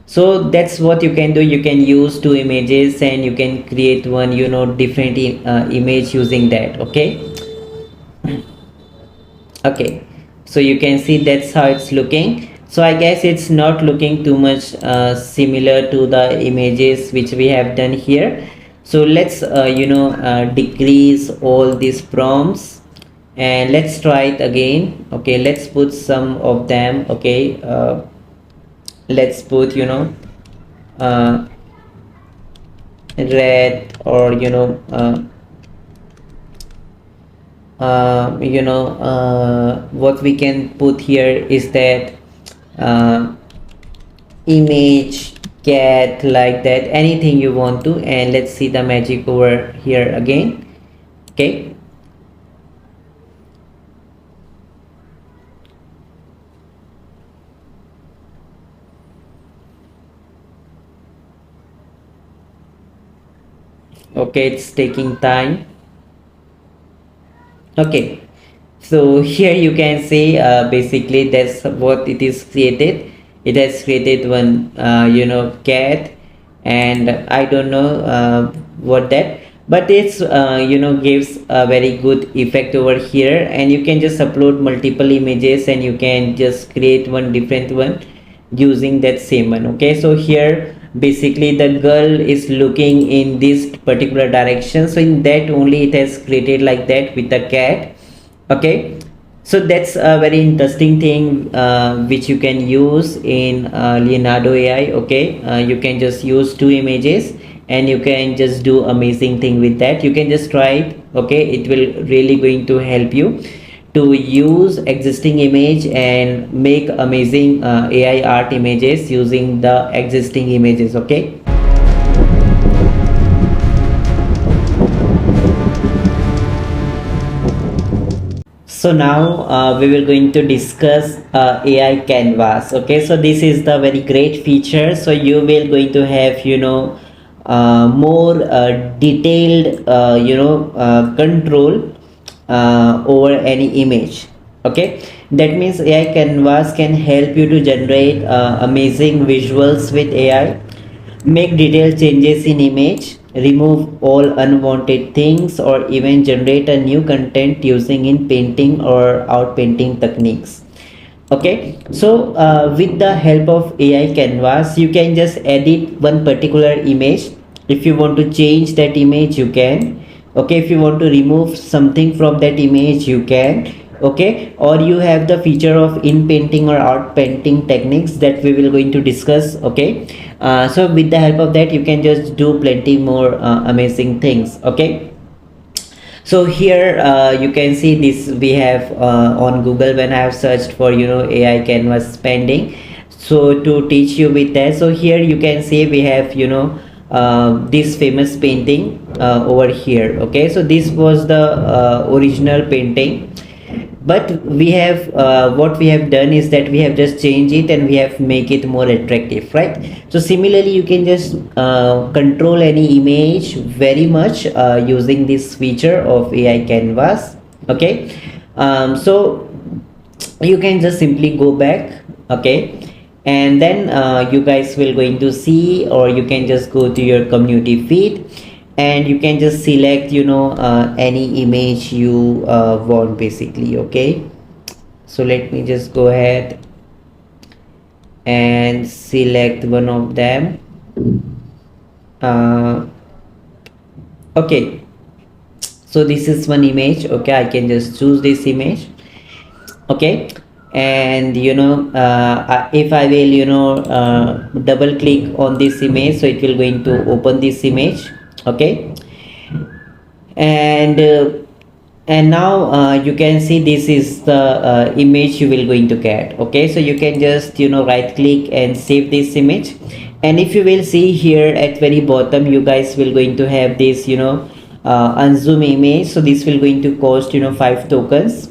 so that's what you can do. You can use two images and you can create one different image using that. Okay, Okay, so you can see that's how it's looking. So I guess it's not looking too much similar to the images which we have done here. So let's decrease all these prompts and let's try it again. Okay, let's put some of them. Okay, let's put uh, red, or what we can put here is that uh, image cat, like that, anything you want to. And let's see the magic over here again. Okay, okay, it's taking time. Okay, so here you can see basically that's what it is created. It has created one cat, and I don't know what that, but it's gives a very good effect over here. And you can just upload multiple images and you can just create one different one using that same one. Okay, so here basically the girl is looking in this particular direction, so in that only it has created like that with the cat. Okay, so that's a very interesting thing which you can use in Leonardo AI. Okay, you can just use two images and you can just do amazing thing with that. You can just try it. Okay, it will really going to help you to use existing image and make amazing AI art images using the existing images. Okay, so now we will going to discuss AI canvas. Okay, so this is the very great feature. So you will going to have more detailed control over any image. Okay, that means AI canvas can help you to generate amazing visuals with AI, make detailed changes in image, remove all unwanted things, or even generate a new content using in painting or outpainting techniques. Okay, so with the help of AI canvas you can just edit one particular image. If you want to change that image you can. Okay, if you want to remove something from that image you can. Okay, or you have the feature of in painting or out painting techniques that we will going to discuss. Okay, so with the help of that you can just do plenty more amazing things. Okay, so here you can see this we have on Google. When I have searched for AI canvas painting, so to teach you with that, so here you can see we have this famous painting over here. Okay, so this was the original painting, but we have what we have done is that we have just changed it and we have make it more attractive, right? So similarly you can just control any image very much using this feature of AI canvas. Okay, so you can just simply go back. Okay, and then you guys will going to see, or you can just go to your community feed and you can just select any image you want basically. Okay, so let me just go ahead and select one of them. Okay, so this is one image. Okay, I can just choose this image. Okay, and if I will double click on this image, so it will going to open this image. Okay, and now you can see this is the image you will going to get. Okay, so you can just right click and save this image. And if you will see here at very bottom, you guys will going to have this unzoom image. So this will going to cost 5 tokens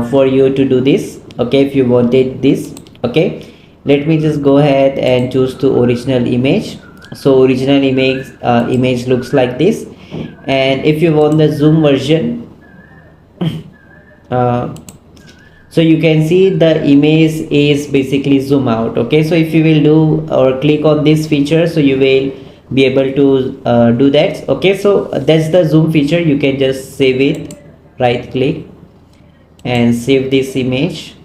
for you to do this. Okay, if you wanted this. Okay, let me just go ahead and choose to original image. So original image looks like this. And if you want the zoom version, so you can see the image is basically zoom out. Okay, so if you will do or click on this feature, so you will be able to do that. Okay, so that's the zoom feature. You can just save it, right click, and save this image.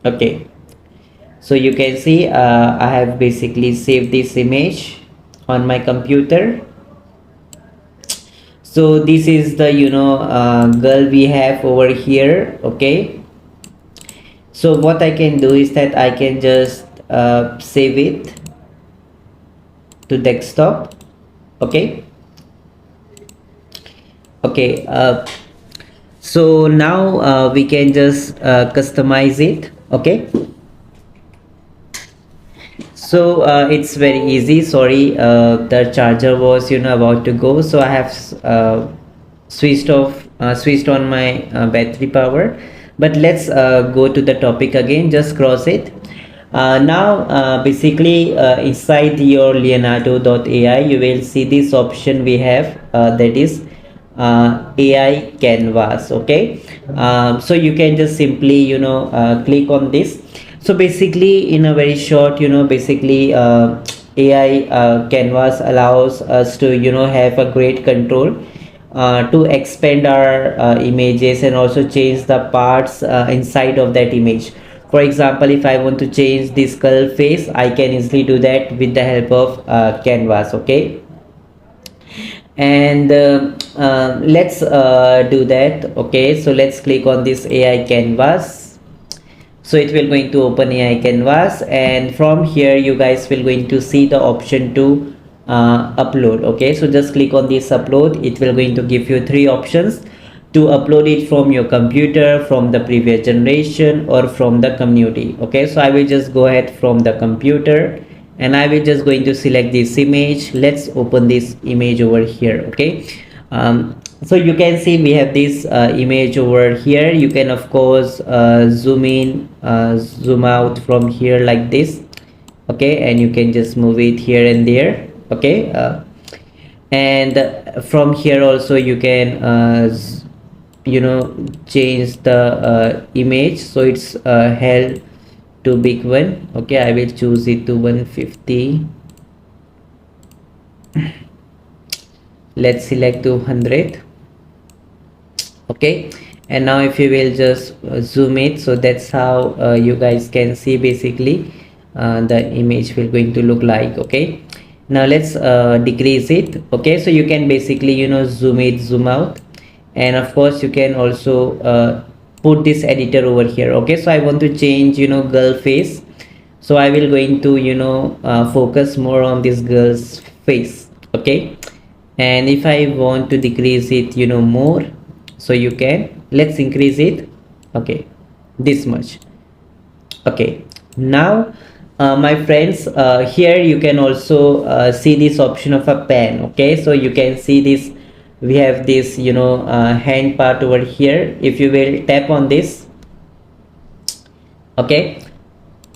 Okay, so you can see I have basically saved this image on my computer. So this is the girl we have over here. Okay, so what I can do is that I can just save it to desktop. Okay, okay, so now we can just customize it. Okay, so it's very easy. Sorry, the charger was about to go, so I have switched on my battery power. But let's go to the topic again. Just cross it. Now basically inside your Leonardo.ai you will see this option we have, that is AI canvas. Okay, so you can just simply click on this. So basically in a very short, basically AI canvas allows us to have a great control to expand our images and also change the parts inside of that image. For example, if I want to change this skull face, I can easily do that with the help of canvas. Okay, and let's do that. Okay, so let's click on this AI canvas. So it will going to open AI canvas, and from here you guys will going to see the option to upload. Okay, so just click on this upload. It will going to give you three options to upload it from your computer, from the previous generation, or from the community. Okay, so I will just go ahead from the computer and I will just going to select this image. Let's open this image over here. Okay, so you can see we have this image over here. You can of course zoom in, zoom out from here like this. Okay, and you can just move it here and there. Okay, and from here also you can change the image, so it's held to big one. Okay, I will choose it to 150. Let's select 200. Okay, and now if you will just zoom it, so that's how you guys can see basically the image will going to look like. Okay, now let's decrease it. Okay, so you can basically zoom it, zoom out, and of course you can also put this editor over here. Okay, so I want to change girl face, so I will going to focus more on this girl's face. Okay, and if I want to decrease it more, so you can, let's increase it. Okay, this much. Okay, now my friends, here you can also see this option of a pen. Okay, so you can see this, we have this hand part over here. If you will tap on this, okay,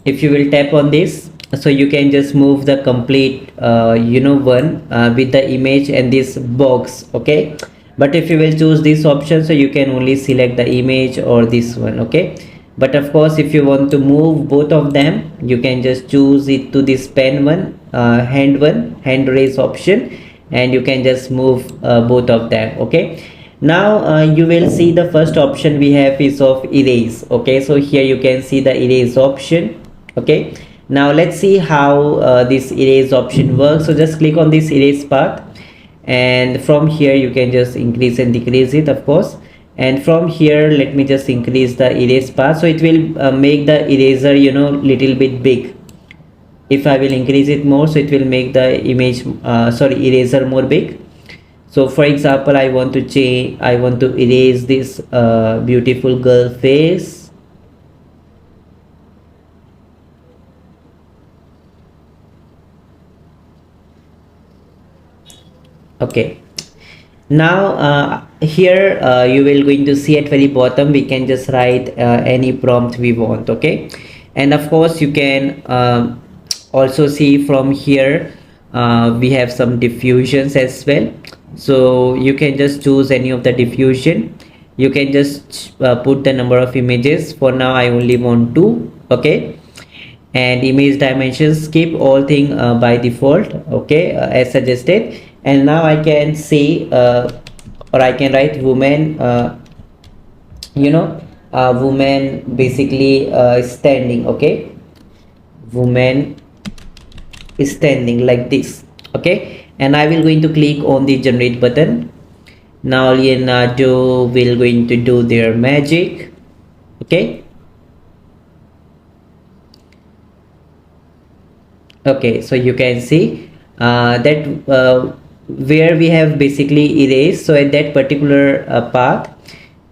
if you will tap on this, so you can just move the complete one with the image and this box. Okay, but if you will choose this option, so you can only select the image or this one. Okay, but of course if you want to move both of them, you can just choose it to this pen one, hand raise option, and you can just move both of them. Okay, now you will see the first option we have is of erase. Okay, so here you can see the erase option. Okay, now let's see how this erase option works. So just click on this erase part, and from here you can just increase and decrease it, of course. And from here, let me just increase the erase part, so it will make the eraser little bit big. If I will increase it more, so it will make the image eraser more big. So for example, I want to erase this beautiful girl face. Okay, now here you will going to see at very bottom we can just write any prompt we want. Okay, and of course you can also see from here we have some diffusions as well, so you can just choose any of the diffusion. You can just put the number of images. For now I only want 2. Okay, and image dimensions, keep all thing by default. Okay, as suggested. And now I can say or I can write woman you know, woman basically standing. Okay, woman is standing like this. Okay, and I will going to click on the generate button. Now Leonardo will going to do their magic. Okay, okay, so you can see that where we have basically erased, so at that particular path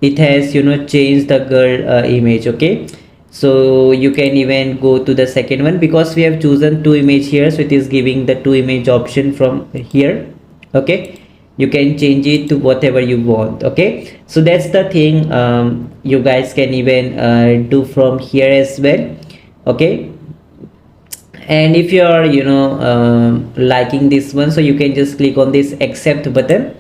it has, you know, changed the girl image. Okay, so you can even go to the second one because we have chosen two image here, so it is giving the two image option from here. Okay, you can change it to whatever you want. Okay, so that's the thing, you guys can even do from here as well. Okay, and if you are, you know, liking this one, so you can just click on this accept button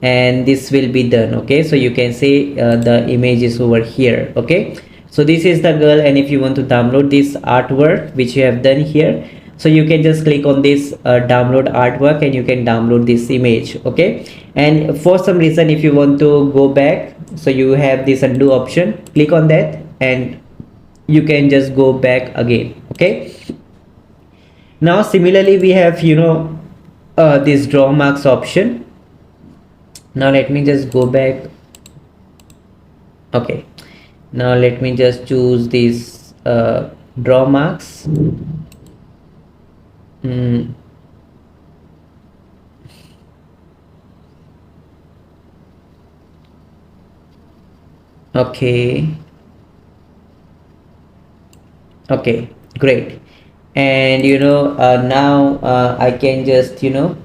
and this will be done. Okay, so you can see the image is over here. Okay, so this is the girl, and if you want to download this artwork which you have done here, so you can just click on this download artwork and you can download this image. Okay, and for some reason if you want to go back, so you have this undo option, click on that and you can just go back again. Okay, now similarly we have, you know, this draw marks option. Now let me just go back. Okay, now let me just choose this draw marks. Okay, okay, great. And you know, now I can just, you know,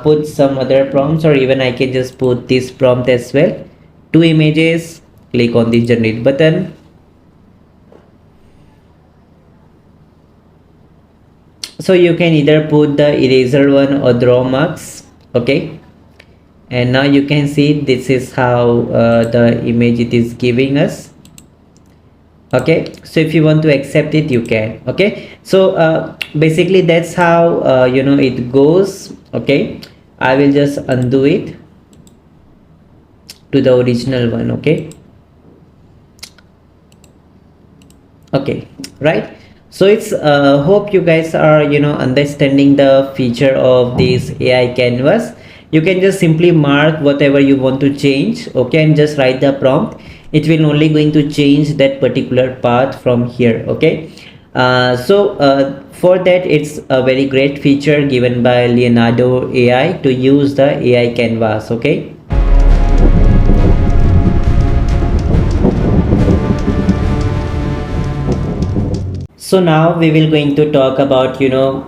put some other prompts, or even I can just put this prompt as well. Two images, click on the generate button. So you can either put the eraser one or draw marks. Okay, and now you can see this is how the image it is giving us. Okay, so if you want to accept it, you can. Okay, so basically that's how you know, it goes. Okay, I will just undo it to the original one. Okay, okay, right. So it's hope you guys are, you know, understanding the feature of this AI canvas. You can just simply mark whatever you want to change. Okay, and just write the prompt. It will only going to change that particular path from here. Okay, for that, it's a very great feature given by Leonardo AI to use the AI canvas. Okay, so now we will going to talk about, you know,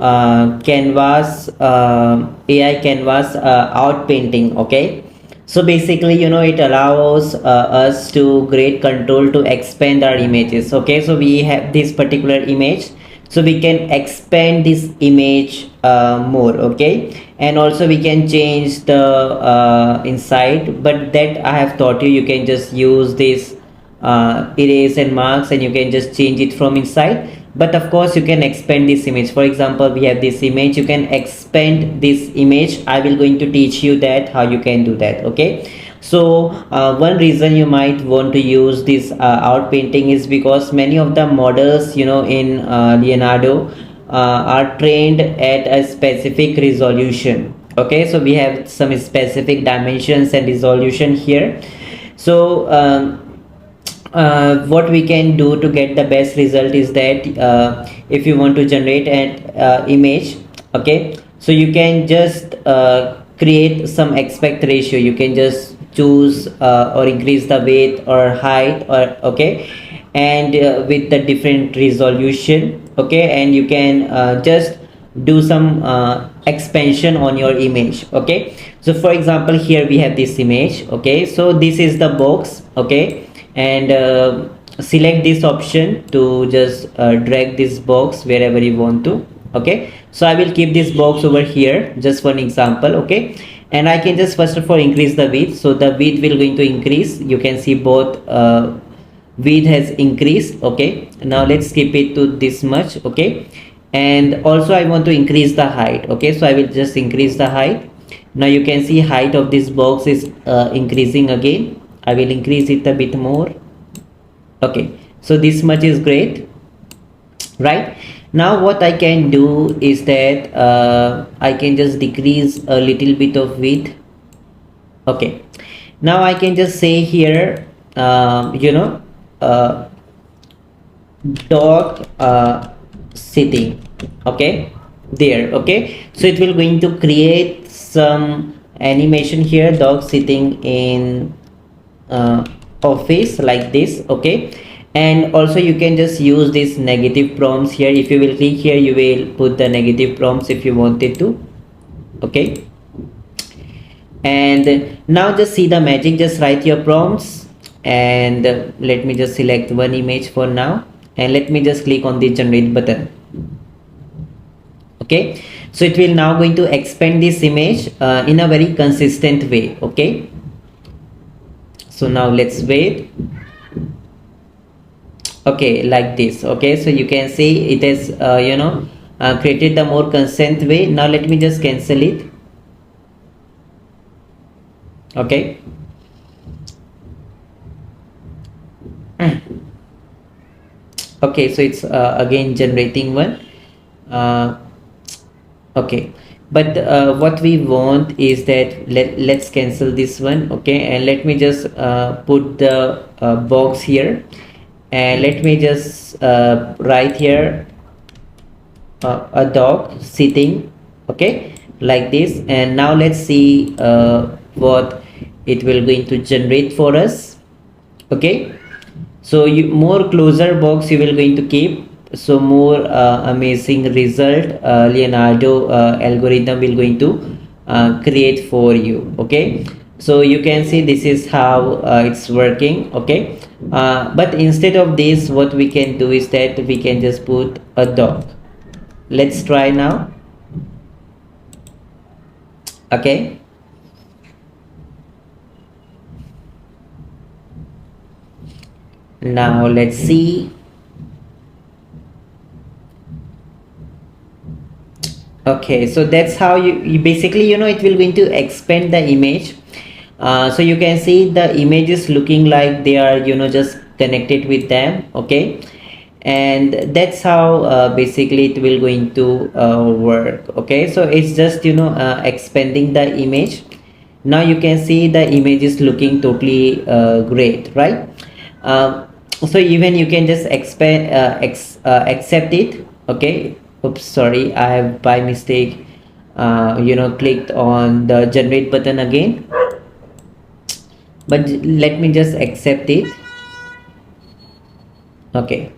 canvas, AI canvas outpainting. Okay, so basically, you know, it allows us to great control to expand our images. Okay, so we have this particular image, so we can expand this image more. Okay, and also we can change the inside, but that I have taught you. You can just use this erase and marks and you can just change it from inside. But of course you can expand this image. For example, we have this image, you can expand this image. I will going to teach you that how you can do that. Okay, so one reason you might want to use this outpainting is because many of the models, you know, in Leonardo are trained at a specific resolution. Okay, so we have some specific dimensions and resolution here. So what we can do to get the best result is that if you want to generate an image, okay, so you can just create some aspect ratio. You can just choose or increase the width or height, or okay, and with the different resolution. Okay, and you can just do some expansion on your image. Okay, so for example, here we have this image. Okay, so this is the box. Okay, and select this option to just drag this box wherever you want to. Okay, so I will keep this box over here just for an example. Okay, and I can just first of all increase the width, so the width will going to increase. You can see both width has increased. Okay, now let's keep it to this much. Okay, and also I want to increase the height. Okay, so I will just increase the height. Now you can see height of this box is increasing again. I will increase it a bit more. Okay, so this much is great, right? Now what I can do is that I can just decrease a little bit of width. Okay, now I can just say here uh, dog sitting. Okay, there. Okay, so it will going to create some animation here, dog sitting in office like this. Okay, and also you can just use these negative prompts here. If you will click here, you will put the negative prompts if you wanted to. Okay, and now just see the magic. Just write your prompts, and let me just select one image for now, and let me just click on the generate button. Okay, so it will now going to expand this image in a very consistent way. Okay, so now let's wait. Okay, like this. Okay, so you can see it has created the more consistent way. Now let me just cancel it. Okay, okay, so it's again generating one. Okay, but what we want is that let's cancel this one. Okay, and let me just put the box here, and let me just write here a dog sitting. Okay, like this. And now let's see what it will going to generate for us. Okay, so more closer box you will going to keep, so more amazing result Leonardo algorithm will going to create for you. Okay, so you can see this is how it's working. Okay, but instead of this, what we can do is that we can just put a dog. Let's try now. Okay, now let's see. Okay, so that's how you basically it will going to expand the image. So you can see the image is looking like they are just connected with them. Okay, and that's how basically it will going to work. Okay, so it's just expanding the image. Now you can see the image is looking totally great, right? So even you can just expand accept it. Okay, oops, sorry, I have by mistake clicked on the generate button again, but let me just accept it. Okay,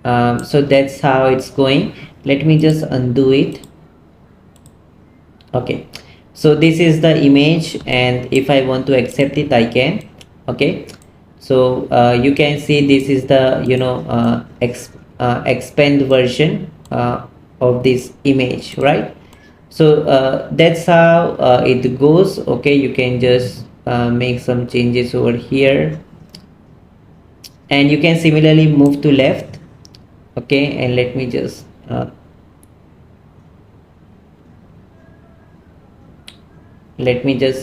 so that's how it's going. Let me just undo it. Okay, so this is the image, and if I want to accept it, I can. Okay, so you can see this is the expand version of this image, right? So that's how it goes. Okay, you can just make some changes over here, and you can similarly move to left. Okay, and let me just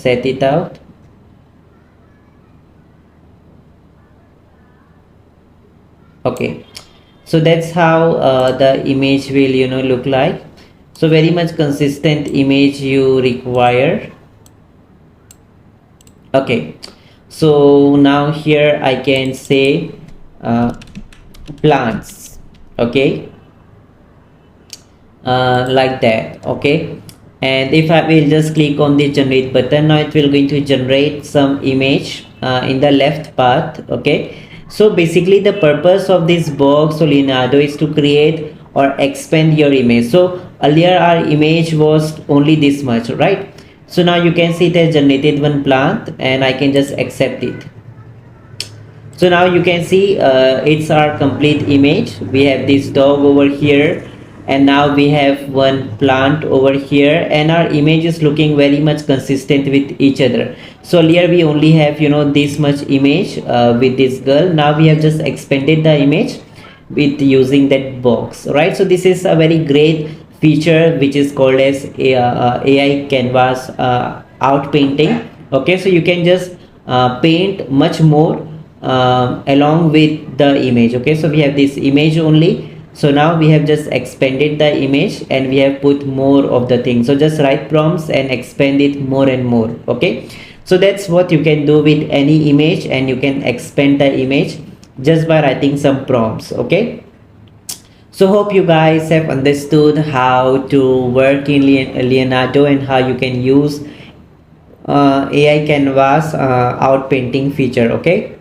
set it out. Okay, so that's how the image will look like. So very much consistent image you require. Okay, so now here I can say plants. Okay, like that. Okay, and if I will just click on the generate button, now it will going to generate some image in the left path. Okay, so basically the purpose of this box or Leonardo is to create or expand your image. So earlier our image was only this much, right? So now you can see it has generated one plant, and I can just accept it. So now you can see it's our complete image. We have this dog over here, and now we have one plant over here, and our image is looking very much consistent with each other. So here we only have this much image with this girl. Now we have just expanded the image with using that box, right? So this is a very great feature which is called as AI canvas outpainting. Okay, so you can just paint much more along with the image. Okay, so we have this image only, so now we have just expanded the image and we have put more of the thing. So just write prompts and expand it more and more. Okay, so that's what you can do with any image, and you can expand the image just by writing some prompts. Okay, so hope you guys have understood how to work in Leonardo and how you can use AI canvas outpainting feature. Okay,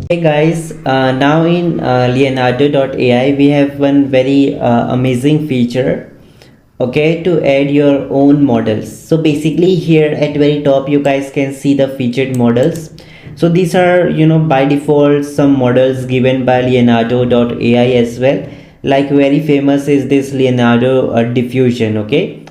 hey guys, now in Leonardo.ai we have one very amazing feature, okay, to add your own models. So basically here at very top you guys can see the featured models. So these are, you know, by default some models given by Leonardo.ai as well. Like very famous is this Leonardo diffusion, okay,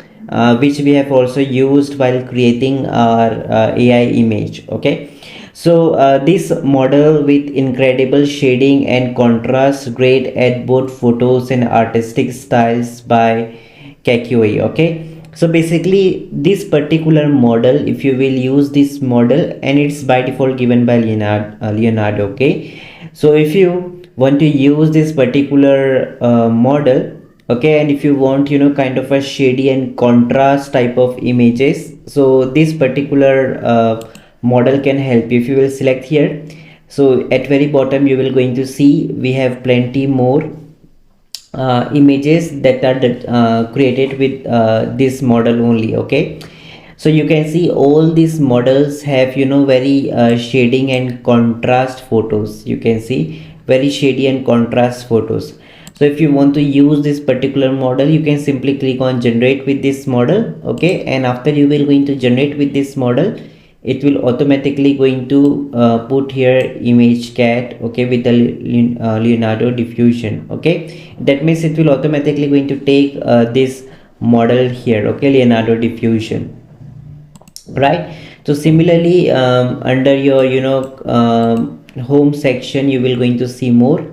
which we have also used while creating our AI image. Okay, so this model with incredible shading and contrast, great at both photos and artistic styles by Kakui. Okay, so basically this particular model, if you will use this model, and it's by default given by Leonardo. Okay, so if you want to use this particular model, okay, and if you want, you know, kind of a shady and contrast type of images, so this particular model can help you. If you will select here, so at very bottom you will going to see we have plenty more images that are created with this model only. Okay, so you can see all these models have, you know, very shading and contrast photos. You can see very shady and contrast photos. So if you want to use this particular model, you can simply click on generate with this model. Okay, and after you will going to generate with this model, it will automatically going to put here image cat, okay, with the Leonardo diffusion. Okay, that means it will automatically going to take this model here, okay, Leonardo diffusion, right? So similarly, under your, you know, home section you will going to see more.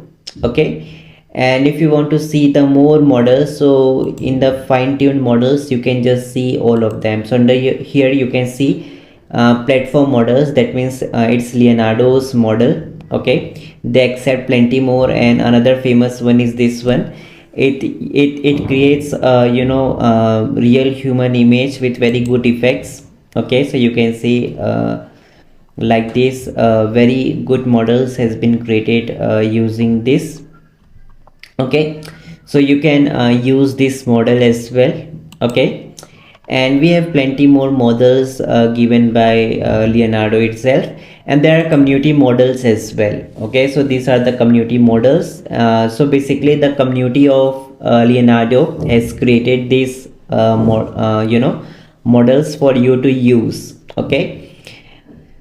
Okay, and if you want to see the more models, so in the fine-tuned models you can just see all of them. So under here you can see platform models. That means it's Leonardo's model. Okay, they accept plenty more, and another famous one is this one. It creates you know, real human image with very good effects. Okay, so you can see like this very good models has been created using this. Okay, so you can use this model as well. Okay, and we have plenty more models given by Leonardo itself, and there are community models as well. Okay, so these are the community models. So basically the community of Leonardo has created these you know, models for you to use. Okay,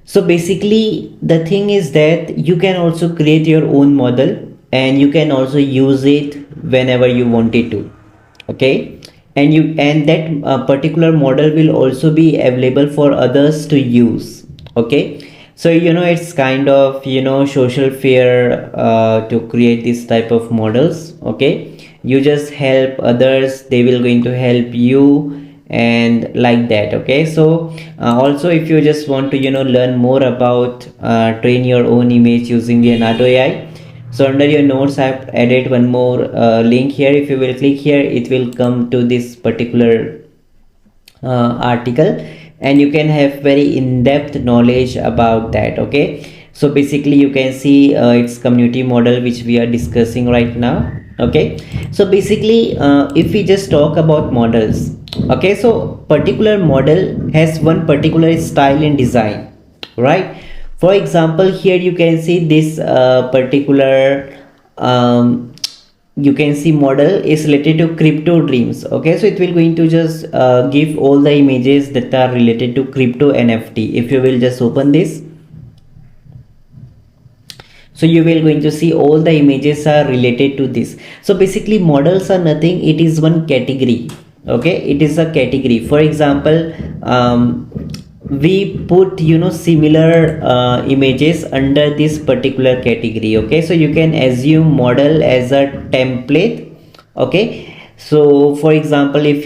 so basically the thing is that you can also create your own model and you can also use it whenever you want it to. Okay, and that particular model will also be available for others to use. Okay, so you know, it's kind of, you know, social fair to create this type of models. Okay, you just help others, they will going to help you, and like that. Okay, so also if you just want to, you know, learn more about train your own image using Leonardo AI, so under your notes I have added one more link here. If you will click here, it will come to this particular article, and you can have very in-depth knowledge about that. Okay, so basically you can see its community model which we are discussing right now. Okay, so basically if we just talk about models, okay, so particular model has one particular style and design, right? For example, here you can see this particular you can see model is related to crypto dreams. Okay, so it will going to just give all the images that are related to crypto NFT. If you will just open this, so you will going to see all the images are related to this. So basically models are nothing, it is one category. Okay, it is a category. For example, we put, you know, similar images under this particular category. Okay, so you can assume model as a template. Okay, So for example, if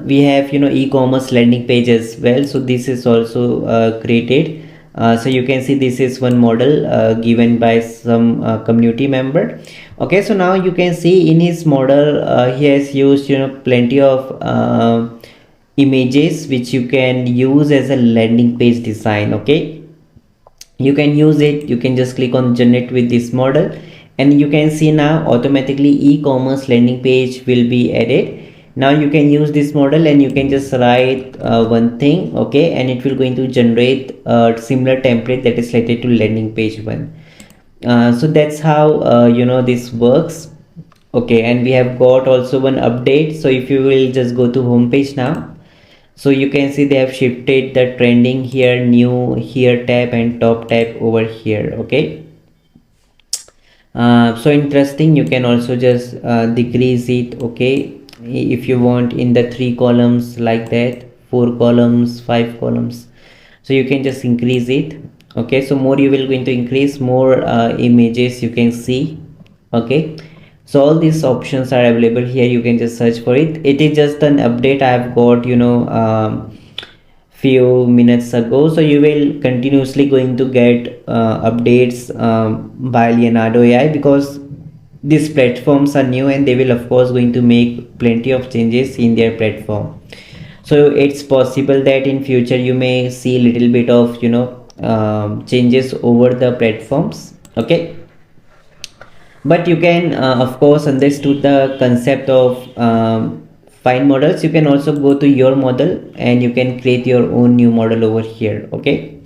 we have e-commerce landing page as well, so this is also created. So you can see this is one model given by some community member. Okay, so now you can see in his model he has used plenty of images which you can use as a landing page design. Okay, you can use it, you can just click on generate with this model, and you can see now automatically e-commerce landing page will be added. Now you can use this model and you can just write one thing, okay, and it will going to generate a similar template that is related to landing page one. So that's how this works. Okay, and we have got also one update. So if you will just go to home page now, so you can see they have shifted the trending here, new here tab and top tab over here. Okay, so interesting. You can also just decrease it, okay, if you want, in the 3 columns like that, 4 columns, 5 columns. So you can just increase it. Okay, so more you will going to increase, more images you can see. Okay, so all these options are available here. You can just search for it. It is just an update I have got few minutes ago. So you will continuously going to get updates by Leonardo AI, because these platforms are new and they will of course going to make plenty of changes in their platform. So it's possible that in future you may see little bit of changes over the platforms. Okay, but you can of course understood the concept of fine models. You can also go to your model and you can create your own new model over here. Okay,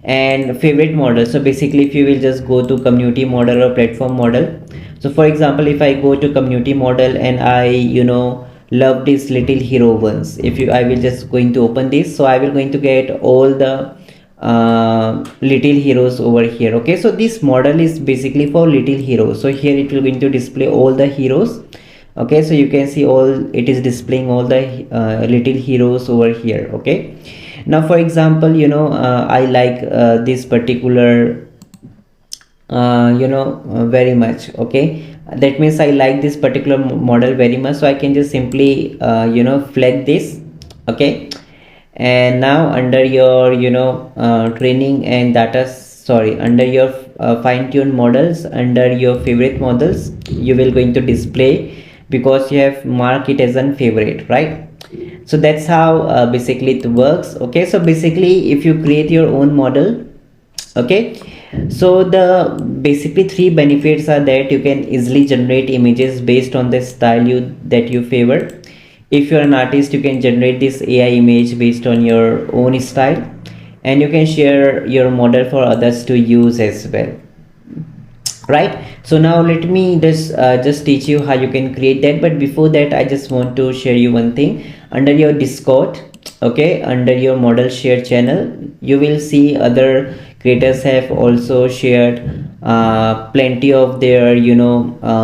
and favorite model. So basically if you will just go to community model or platform model, so for example if I go to community model and I love this little hero ones, if you I will just going to open this, so I will going to get all the little heroes over here. Okay, so this model is basically for little heroes. So here it will going to display all the heroes. Okay, so you can see all, it is displaying all the little heroes over here. Okay, now for example I like this particular very much. Okay, that means I like this particular model very much, so I can just simply flag this. Okay, and now under your training and data, sorry, under your fine-tuned models, under your favorite models, you will going to display, because you have marked it as a favorite, right? So that's how basically it works. Okay, so basically if you create your own model, okay, so the basically 3 benefits are that you can easily generate images based on the style that you favor. If you're an artist, you can generate this AI image based on your own style, and you can share your model for others to use as well, right? So now let me just teach you how you can create that. But before that, I just want to share you one thing. Under your Discord, okay, under your model share channel, you will see other creators have also shared plenty of their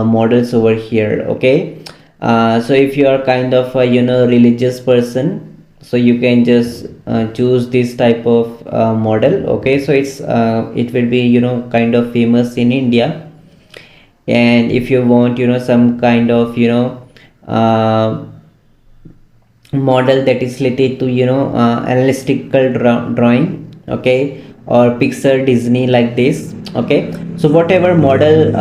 models over here. Okay, so if you are kind of a religious person, so you can just choose this type of model. Okay, so it will be kind of famous in India. And if you want some kind of model that is related to analytical drawing, okay, or Pixar, Disney, like this. Okay, so whatever model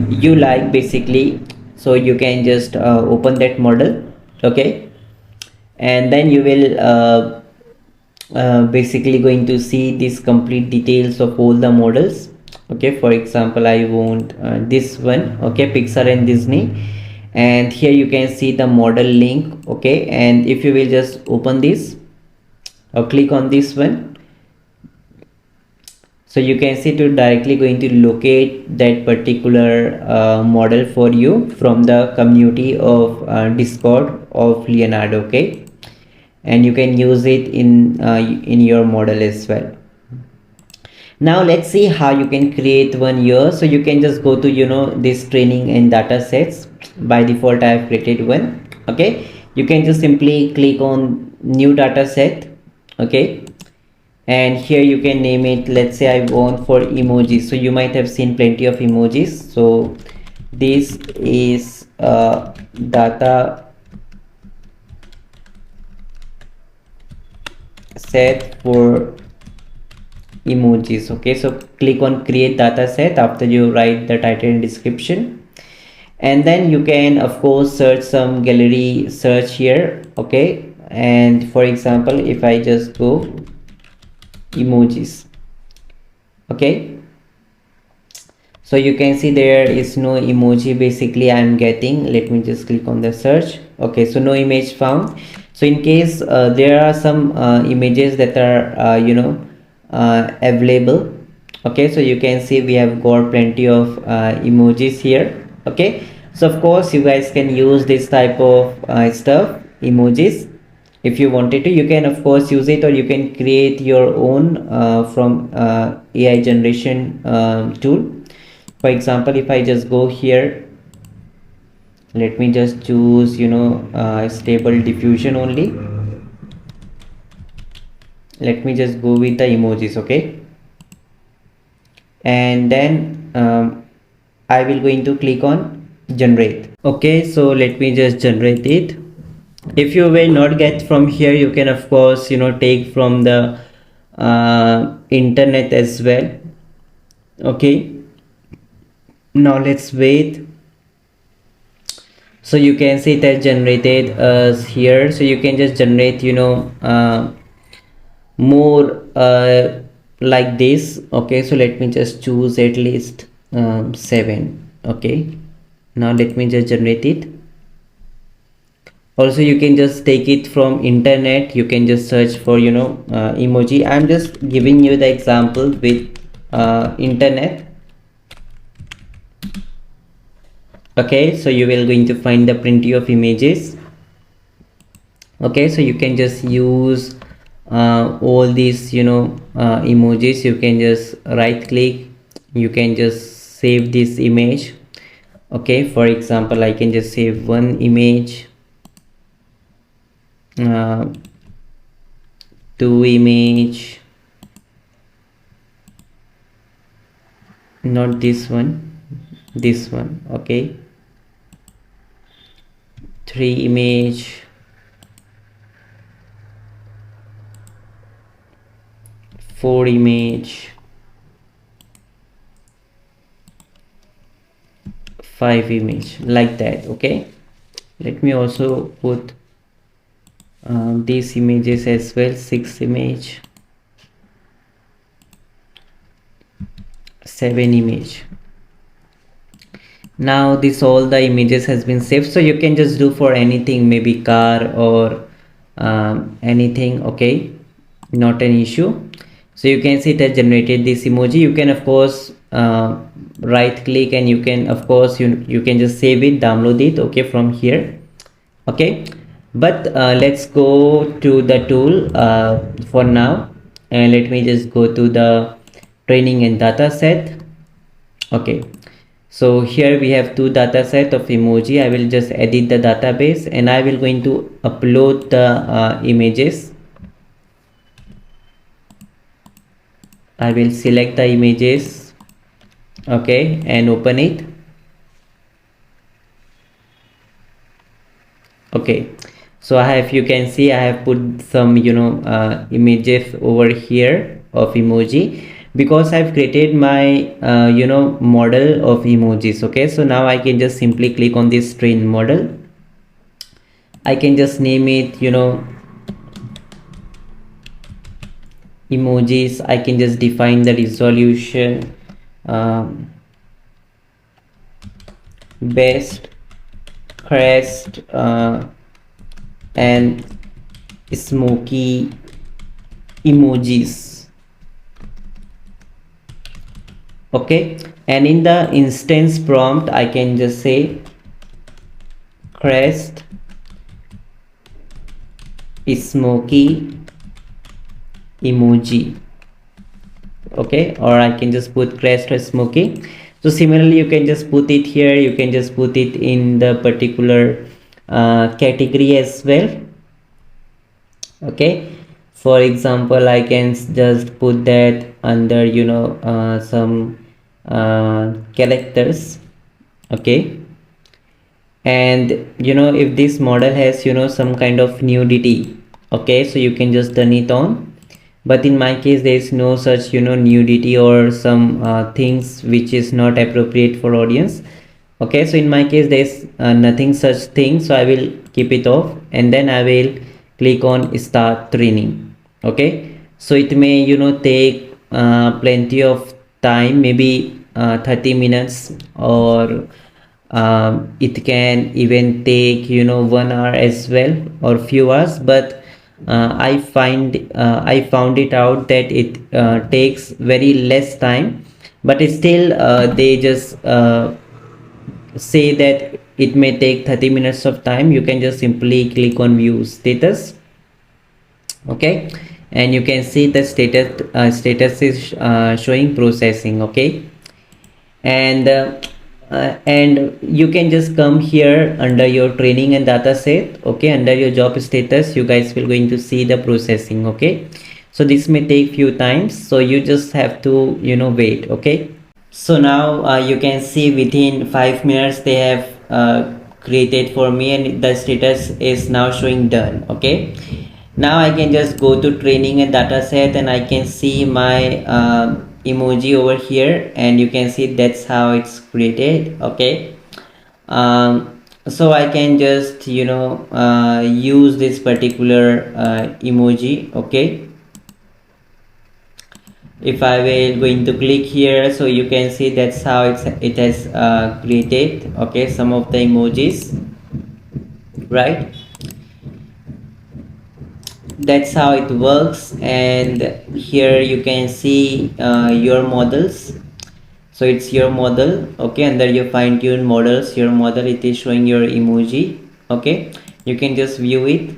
you like basically, so you can just open that model. Okay, and then you will basically going to see these complete details of all the models. Okay, for example I want this one, okay, Pixar and Disney, and here you can see the model link. Okay, and if you will just open this or click on this one, so you can see to directly going to locate that particular model for you from the community of Discord of Leonardo. Okay, and you can use it in your model as well. Now let's see how you can create one here. So you can just go to this training and data sets. By default I have created one. Okay, you can just simply click on new data set. Okay, and here you can name it, let's say I want for emojis. So you might have seen plenty of emojis, so this is data set for emojis. Okay, so click on create data set after you write the title and description, and then you can of course search some gallery search here. Okay, and for example, if I just go emojis, okay, so you can see there is no emoji basically I'm getting. Let me just click on the search. Okay, so no image found. So in case there are some images that are available, okay, so you can see we have got plenty of emojis here. Okay, so of course you guys can use this type of stuff, emojis. If you wanted to, you can of course use it, or you can create your own from AI generation tool. For example, if I just go here, let me just choose stable diffusion only. Let me just go with the emojis. Okay, and then I will going to click on generate. Okay, so let me just generate it. If you will not get from here, you can of course take from the internet as well. Okay, now let's wait. So you can see that generated here, so you can just generate more like this. Okay, so let me just choose at least 7. Okay, now let me just generate it. Also you can just take it from internet. You can just search for emoji. I'm just giving you the example with internet. Okay, so you will going to find the plenty of images. Okay, so you can just use all these emojis. You can just right click, you can just save this image. Okay, for example, I can just save one image, 2 image, not this one, this one. Okay, 3 image, 4 image, 5 image, like that. Okay, let me also put these images as well. 6 image, 7 image. Now this all the images has been saved, so you can just do for anything, maybe car or anything. Okay, not an issue. So you can see that generated this emoji. You can of course right click, and you can of course you can just save it, download it. Okay, from here. Okay, but let's go to the tool for now, and let me just go to the training and data set. Okay, so here we have 2 data set of emoji. I will just edit the database, and I will going to upload the images. I will select the images. Okay, and open it. Okay, so I have, you can see I have put some images over here of emoji, because I've created my model of emojis. Okay, so now I can just simply click on this train model. I can just name it emojis. I can just define the resolution, best, crest, and smoky emojis. Okay, and in the instance prompt I can just say crest, smoky emoji. Okay, or I can just put crest or smoky. So similarly you can just put it here. You can just put it in the particular category as well. Okay, for example, I can just put that under some characters. Okay, And if this model has some kind of nudity, okay, so you can just turn it on. But in my case there is no such nudity or some things which is not appropriate for audience. Okay, so in my case there is nothing such thing, so I will keep it off, and then I will click on start training. Okay, so it may take plenty of time, maybe 30 minutes, or it can even take 1 hour as well, or few hours. But I found it out that it takes very less time, but it's still they just say that it may take 30 minutes of time. You can just simply click on view status. Okay, and you can see the status is showing processing. Okay, and you can just come here under your training and data set. Okay, under your job status you guys will going to see the processing. Okay, so this may take few times, so you just have to wait. Okay, so now you can see within 5 minutes they have created for me, and the status is now showing done. Okay, now I can just go to training and data set, and I can see my emoji over here, and you can see that's how it's created. Okay, so I can just use this particular emoji. Okay, if I will going to click here, so you can see that's how it has created. Okay, some of the emojis, right? That's how it works. And here you can see your models. So it's your model. Okay, under your fine-tuned models, your model, it is showing your emoji. Okay, you can just view it.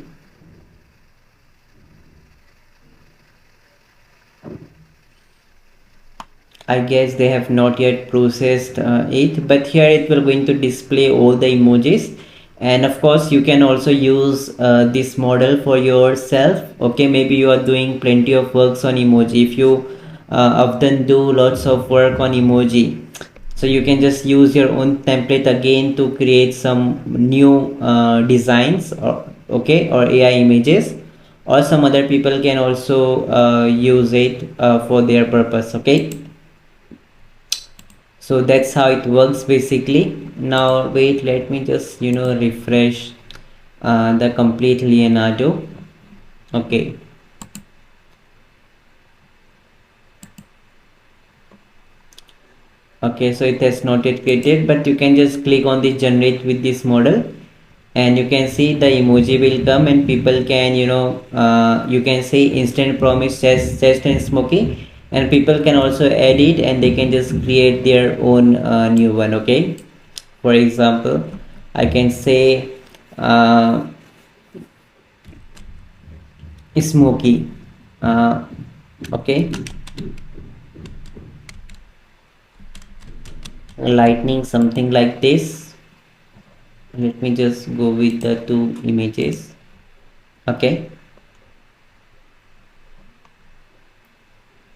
I guess they have not yet processed it, but here it will going to display all the emojis. And of course you can also use this model for yourself. Okay, maybe you are doing plenty of works on emoji. If you often do lots of work on emoji, so you can just use your own template again to create some new designs, or okay, or AI images, or some other people can also use it for their purpose. Okay, so that's how it works basically. Now wait, let me just refresh the complete Leonardo. Okay, okay, so it has not yet created, but you can just click on the generate with this model, and you can see the emoji will come, and people can you can say instant promise chest and smoky, and people can also edit, and they can just create their own new one. Okay, for example, I can say smoky. Okay, lightning, something like this. Let me just go with the two images. Okay,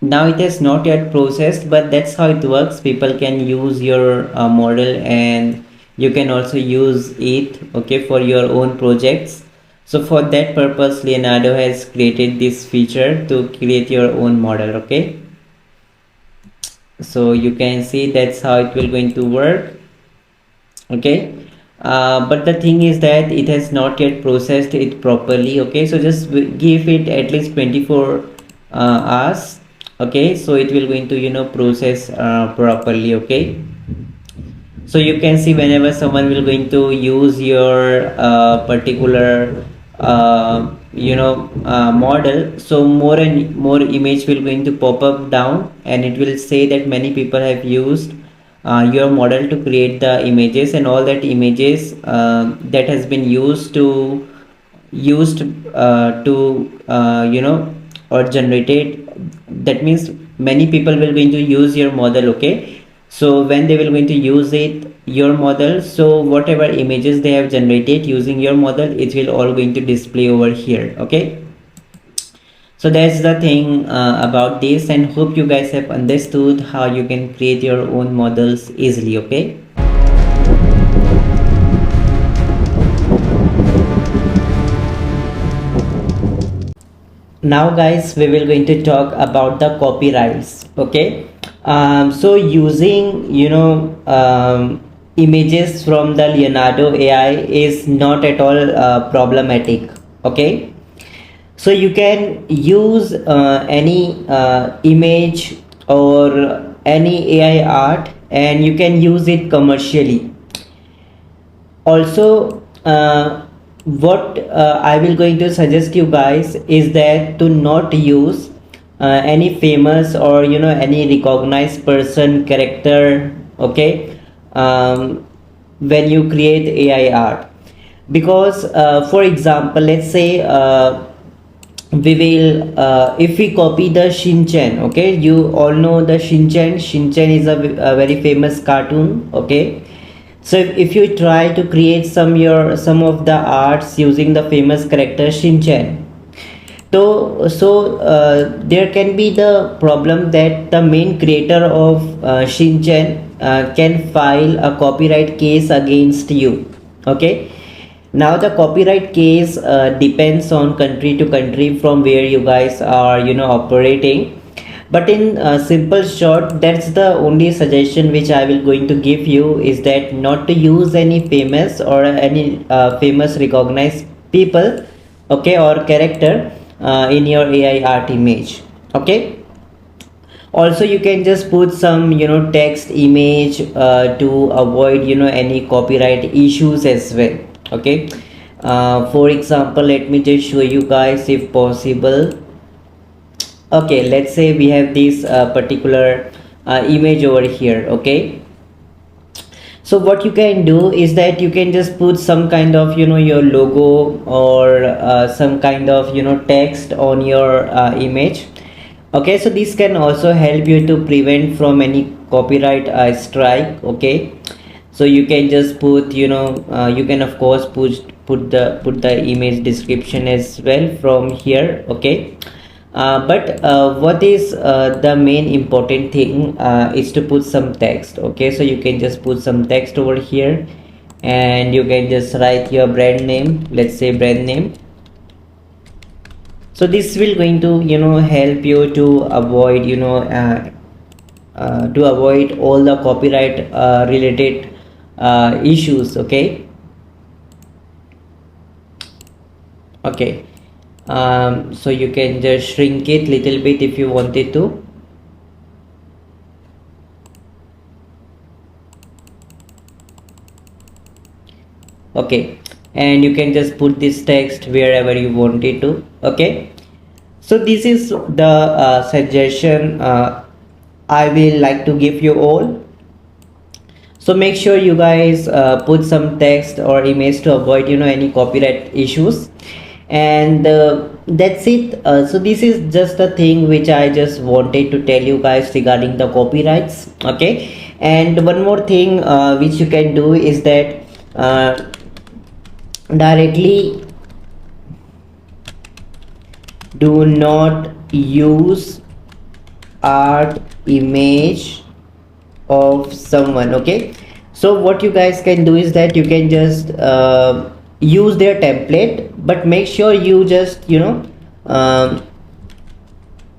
now it has not yet processed, but that's how it works. People can use your model, and you can also use it, okay, for your own projects. So for that purpose, Leonardo has created this feature to create your own model. Okay, so you can see that's how it will going to work. Okay, but the thing is that it has not yet processed it properly. Okay, so just give it at least 24 hours. Okay, so it will going to process properly. Okay, so you can see whenever someone will going to use your particular model, so more and more image will going to pop up down, and it will say that many people have used your model to create the images, and all that images that has been used to or generated. That means many people will going to use your model. Okay, so when they will going to use it, your model, so whatever images they have generated using your model, it will all going to display over here. Okay, so that's the thing about this, and hope you guys have understood how you can create your own models easily. Okay, now guys we will going to talk about the copyrights. Okay, so using images from the Leonardo AI is not at all problematic. Okay, so you can use any image or any AI art and you can use it commercially. Also what I will going to suggest you guys is that to not use any famous or any recognized person character. Okay, when you create AI art, because for example let's say we will if we copy the Shinchan. Okay, you all know the Shinchan is a very famous cartoon. Okay, so if you try to create some of the arts using the famous character Shinchan, there can be the problem that the main creator of Shinchan can file a copyright case against you. Okay, now the copyright case depends on country to country from where you guys are operating, but in simple short, that's the only suggestion which I will going to give you, is that not to use any famous or any famous recognized people, okay, or character in your AI art image. Okay, also you can just put some text image to avoid any copyright issues as well. Okay, for example let me just show you guys if possible. Okay, let's say we have this particular image over here. Okay, so what you can do is that you can just put some kind of your logo or some kind of text on your image. Okay, so this can also help you to prevent from any copyright strike. Okay, so you can just put you can of course put the image description as well from here. Okay, but what is the main important thing is to put some text. Okay, so you can just put some text over here and you can just write your brand name, let's say brand name. So this will going to help you to avoid all the copyright related issues. Okay, so you can just shrink it little bit if you wanted to. Okay, and you can just put this text wherever you want it to. Okay, so this is the suggestion I will like to give you all. So make sure you guys put some text or image to avoid any copyright issues, and that's it. So this is just the thing which I just wanted to tell you guys regarding the copyrights. Okay, and one more thing which you can do is that directly do not use art image of someone. Okay, so what you guys can do is that you can just use their template, but make sure you just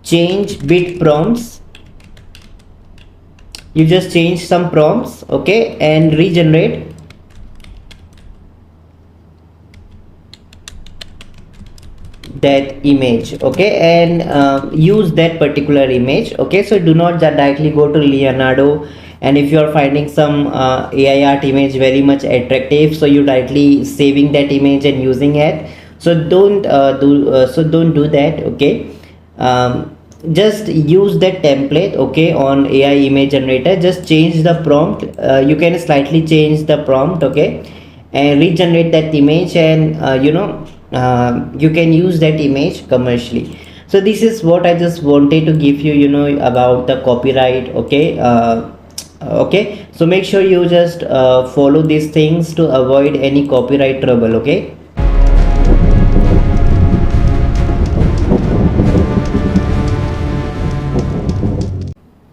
change bit prompts. You just change some prompts, okay, and regenerate that image. Okay, and use that particular image. Okay, so do not directly go to Leonardo, and if you are finding some AI art image very much attractive, so you directly saving that image and using it. So don't do that. Okay, just use that template, okay, on AI image generator. Just change the prompt. You can slightly change the prompt, okay, and regenerate that image, and you can use that image commercially. So this is what I just wanted to give you about the copyright. Okay, okay, so make sure you just follow these things to avoid any copyright trouble. Okay,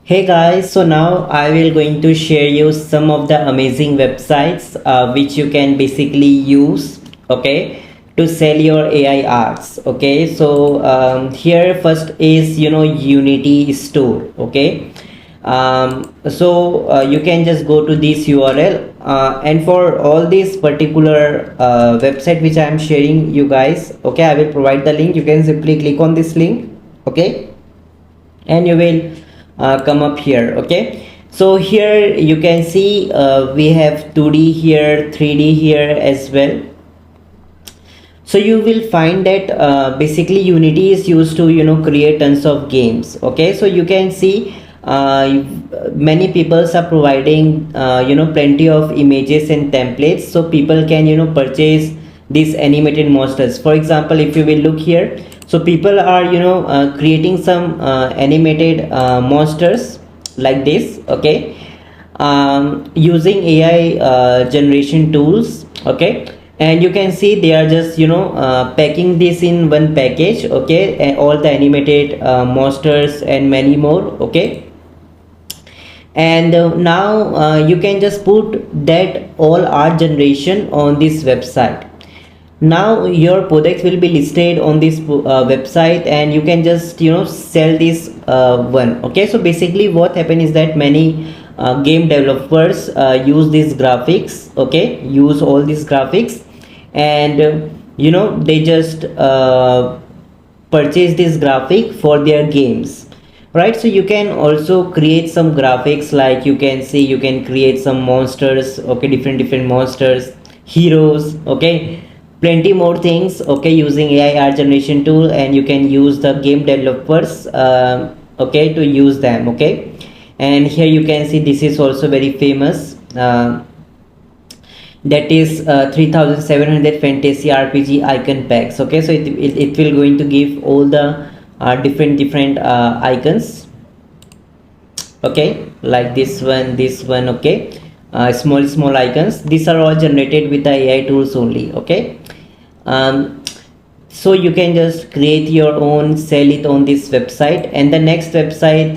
hey guys, so now I will going to share you some of the amazing websites which you can basically use, okay, to sell your AI arts. Okay, so here first is Unity store. Okay, so you can just go to this URL, and for all this particular website which I am sharing you guys, okay, I will provide the link. You can simply click on this link, okay, and you will come up here. Okay, so here you can see we have 2D here, 3D here as well. So you will find that basically Unity is used to create tons of games. Okay, so you can see many people are providing plenty of images and templates, so people can purchase these animated monsters. For example, if you will look here, so people are creating some animated monsters like this. Okay, using AI generation tools. Okay, and you can see they are just packing this in one package. Okay, and all the animated monsters and many more. Okay, and now you can just put that all art generation on this website. Now your products will be listed on this website, and you can just sell this one. Okay, so basically what happened is that many game developers use these graphics. Okay, use all these graphics, and they just purchase this graphic for their games, right? So you can also create some graphics, like you can see you can create some monsters. Okay, different monsters, heroes. Okay, plenty more things. Okay, using AI art generation tool, and you can use the game developers okay, to use them. Okay, and here you can see this is also very famous, that is 3700 fantasy RPG icon packs. Okay, so it will going to give all the different icons. Okay, like this one. Okay, small icons. These are all generated with the AI tools only. Okay, so you can just create your own, sell it on this website. And the next website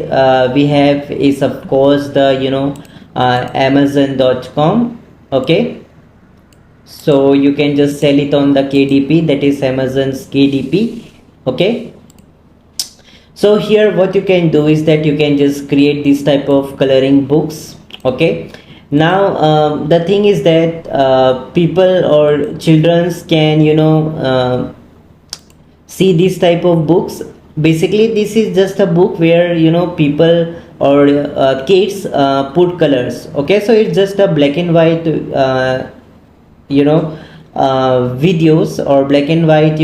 we have is of course the Amazon.com. Okay, so you can just sell it on the KDP, that is Amazon's KDP. Okay, so here what you can do is that you can just create this type of coloring books. Okay, now the thing is that people or childrens can see this type of books. Basically this is just a book where people or kids put colors. Okay, so it's just a black and white videos, or black and white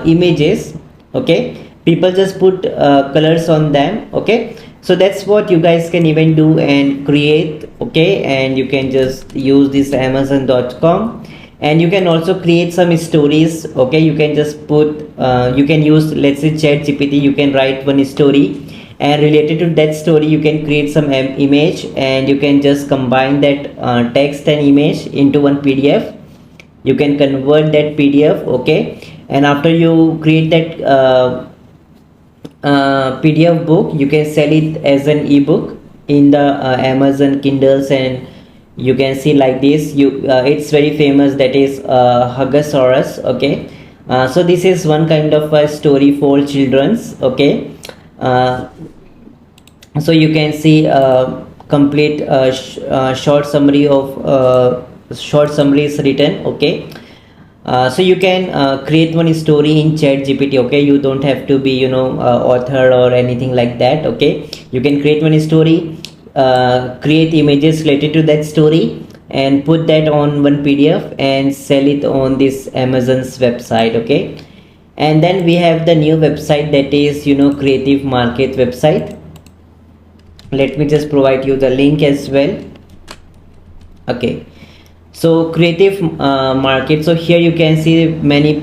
images. Okay, people just put colors on them. Okay, so that's what you guys can even do and create. Okay, and you can just use this Amazon.com, and you can also create some stories. Okay, you can just put you can use, let's say, ChatGPT. You can write one story, and related to that story you can create some image, and you can just combine that text and image into one PDF. You can convert that PDF. Okay, and after you create that PDF book, you can sell it as an ebook in the Amazon Kindles, and you can see like this. It's very famous, that is Huggosaurus. Okay, so this is one kind of a story for children's. Okay, so you can see complete short summary of short summary is written. Okay, so you can create one story in ChatGPT. Okay, you don't have to be author or anything like that. Okay, you can create one story, create images related to that story, and put that on one PDF and sell it on this Amazon's website. Okay, and then we have the new website, that is Creative Market website. Let me just provide you the link as well. Okay, so Creative Market. So here you can see many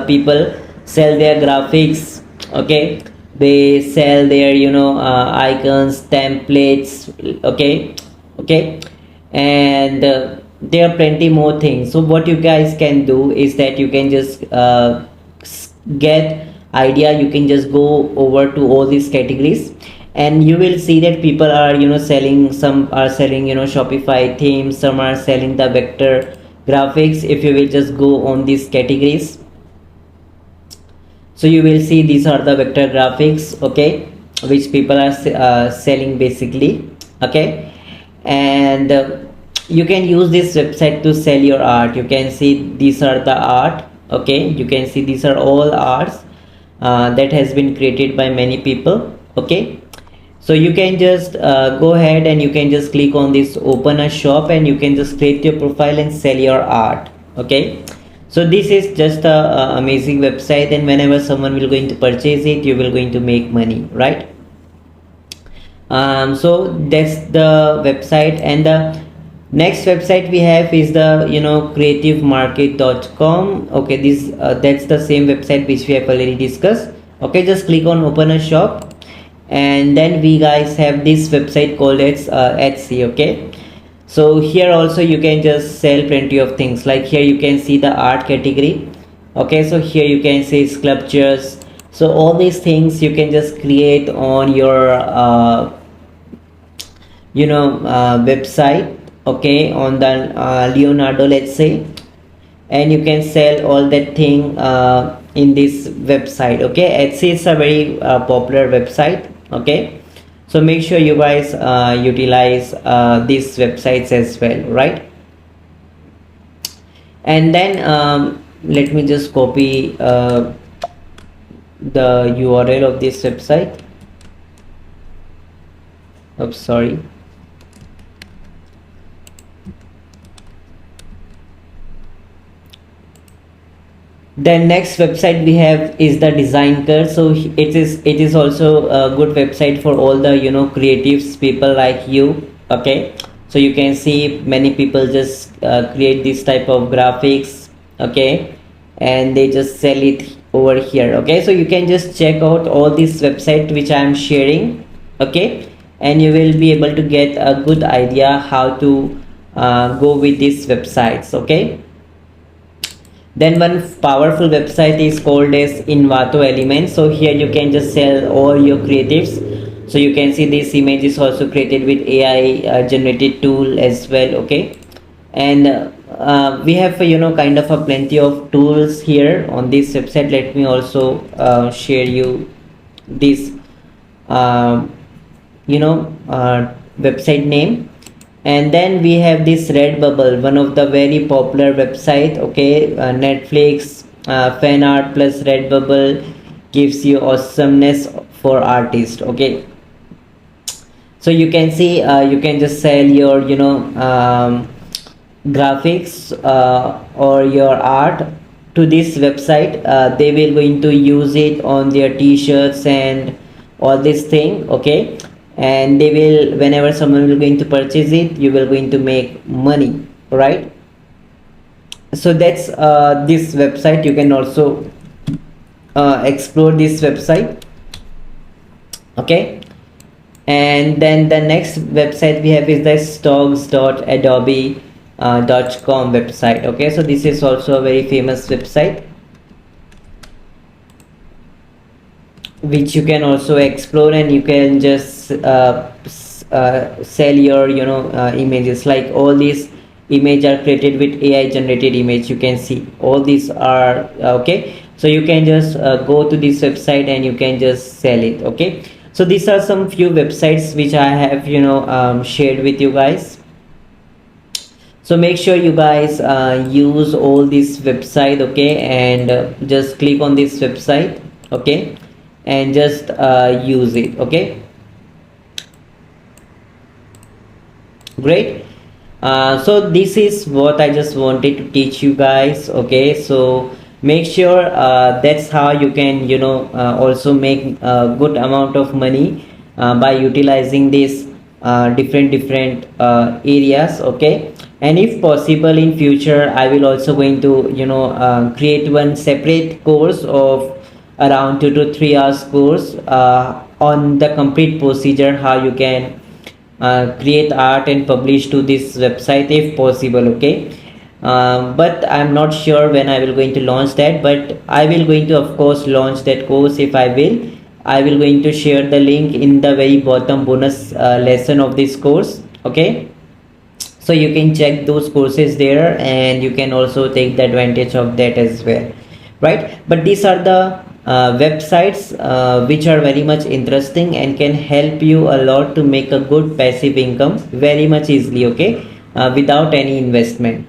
people sell their graphics. Okay, they sell their icons, templates. Okay, and there are plenty more things. So what you guys can do is that you can just get idea. You can just go over to all these categories, and you will see that people are selling, some are selling Shopify themes, some are selling the vector graphics. If you will just go on these categories, So you will see these are the vector graphics, okay, which people are selling basically, okay. And you can use this website to sell your art. You can see these are the art, okay. You can see these are all arts that has been created by many people, okay. So you can just go ahead and you can just click on this open a shop, and you can just create your profile and sell your art, okay. So this is just a amazing website, and whenever someone will going to purchase it, you will going to make money, right? So that's the website. And the next website we have is the creativemarket.com, okay. This that's the same website which we have already discussed, okay. Just click on open a shop, and then we guys have this website called as Etsy, okay. So here also you can just sell plenty of things. Like here you can see the art category, okay. So here you can see sculptures. So all these things you can just create on your website, okay, on the Leonardo, let's say, and you can sell all that thing in this website, okay. Etsy is a very popular website, okay. So make sure you guys utilize these websites as well, right? And then let me just copy the URL of this website. Oops, sorry. The next website we have is the Designer. So it is also a good website for all the creatives people like you, okay. So you can see many people just create this type of graphics, okay, and they just sell it over here, okay. So you can just check out all this website which I am sharing, okay, and you will be able to get a good idea how to go with these websites, okay. Then one powerful website is called as Invato Elements. So here you can just sell all your creatives. So you can see this image is also created with AI generated tool as well, okay. And we have kind of a plenty of tools here on this website. Let me also share you this website name. And then we have this Redbubble, one of the very popular website, okay. Netflix, fan art plus Redbubble gives you awesomeness for artists, okay. So you can see you can just sell your graphics or your art to this website. They will going to use it on their t-shirts and all this thing, okay. And they will, whenever someone will going to purchase it, you will going to make money, right? So that's this website. You can also explore this website, okay. And then the next website we have is the stocks.adobe.com website, okay. So this is also a very famous website which you can also explore, and you can just sell your images. Like all these images are created with AI generated image. You can see all these are okay. So you can just go to this website and you can just sell it, okay. So these are some few websites which I have shared with you guys. So make sure you guys use all this website, okay, and just click on this website, okay, and just use it, okay. Great. So this is what I just wanted to teach you guys, okay. So make sure that's how you can also make a good amount of money by utilizing this different areas, okay. And if possible in future, I will also going to create one separate course of around 2 to 3 hours course on the complete procedure how you can create art and publish to this website if possible, okay. But I'm not sure when I will going to launch that, but I will going to of course launch that course. If I will going to share the link in the very bottom bonus lesson of this course, okay. So you can check those courses there and you can also take the advantage of that as well, right? But these are the websites which are very much interesting and can help you a lot to make a good passive income very much easily, okay, without any investment.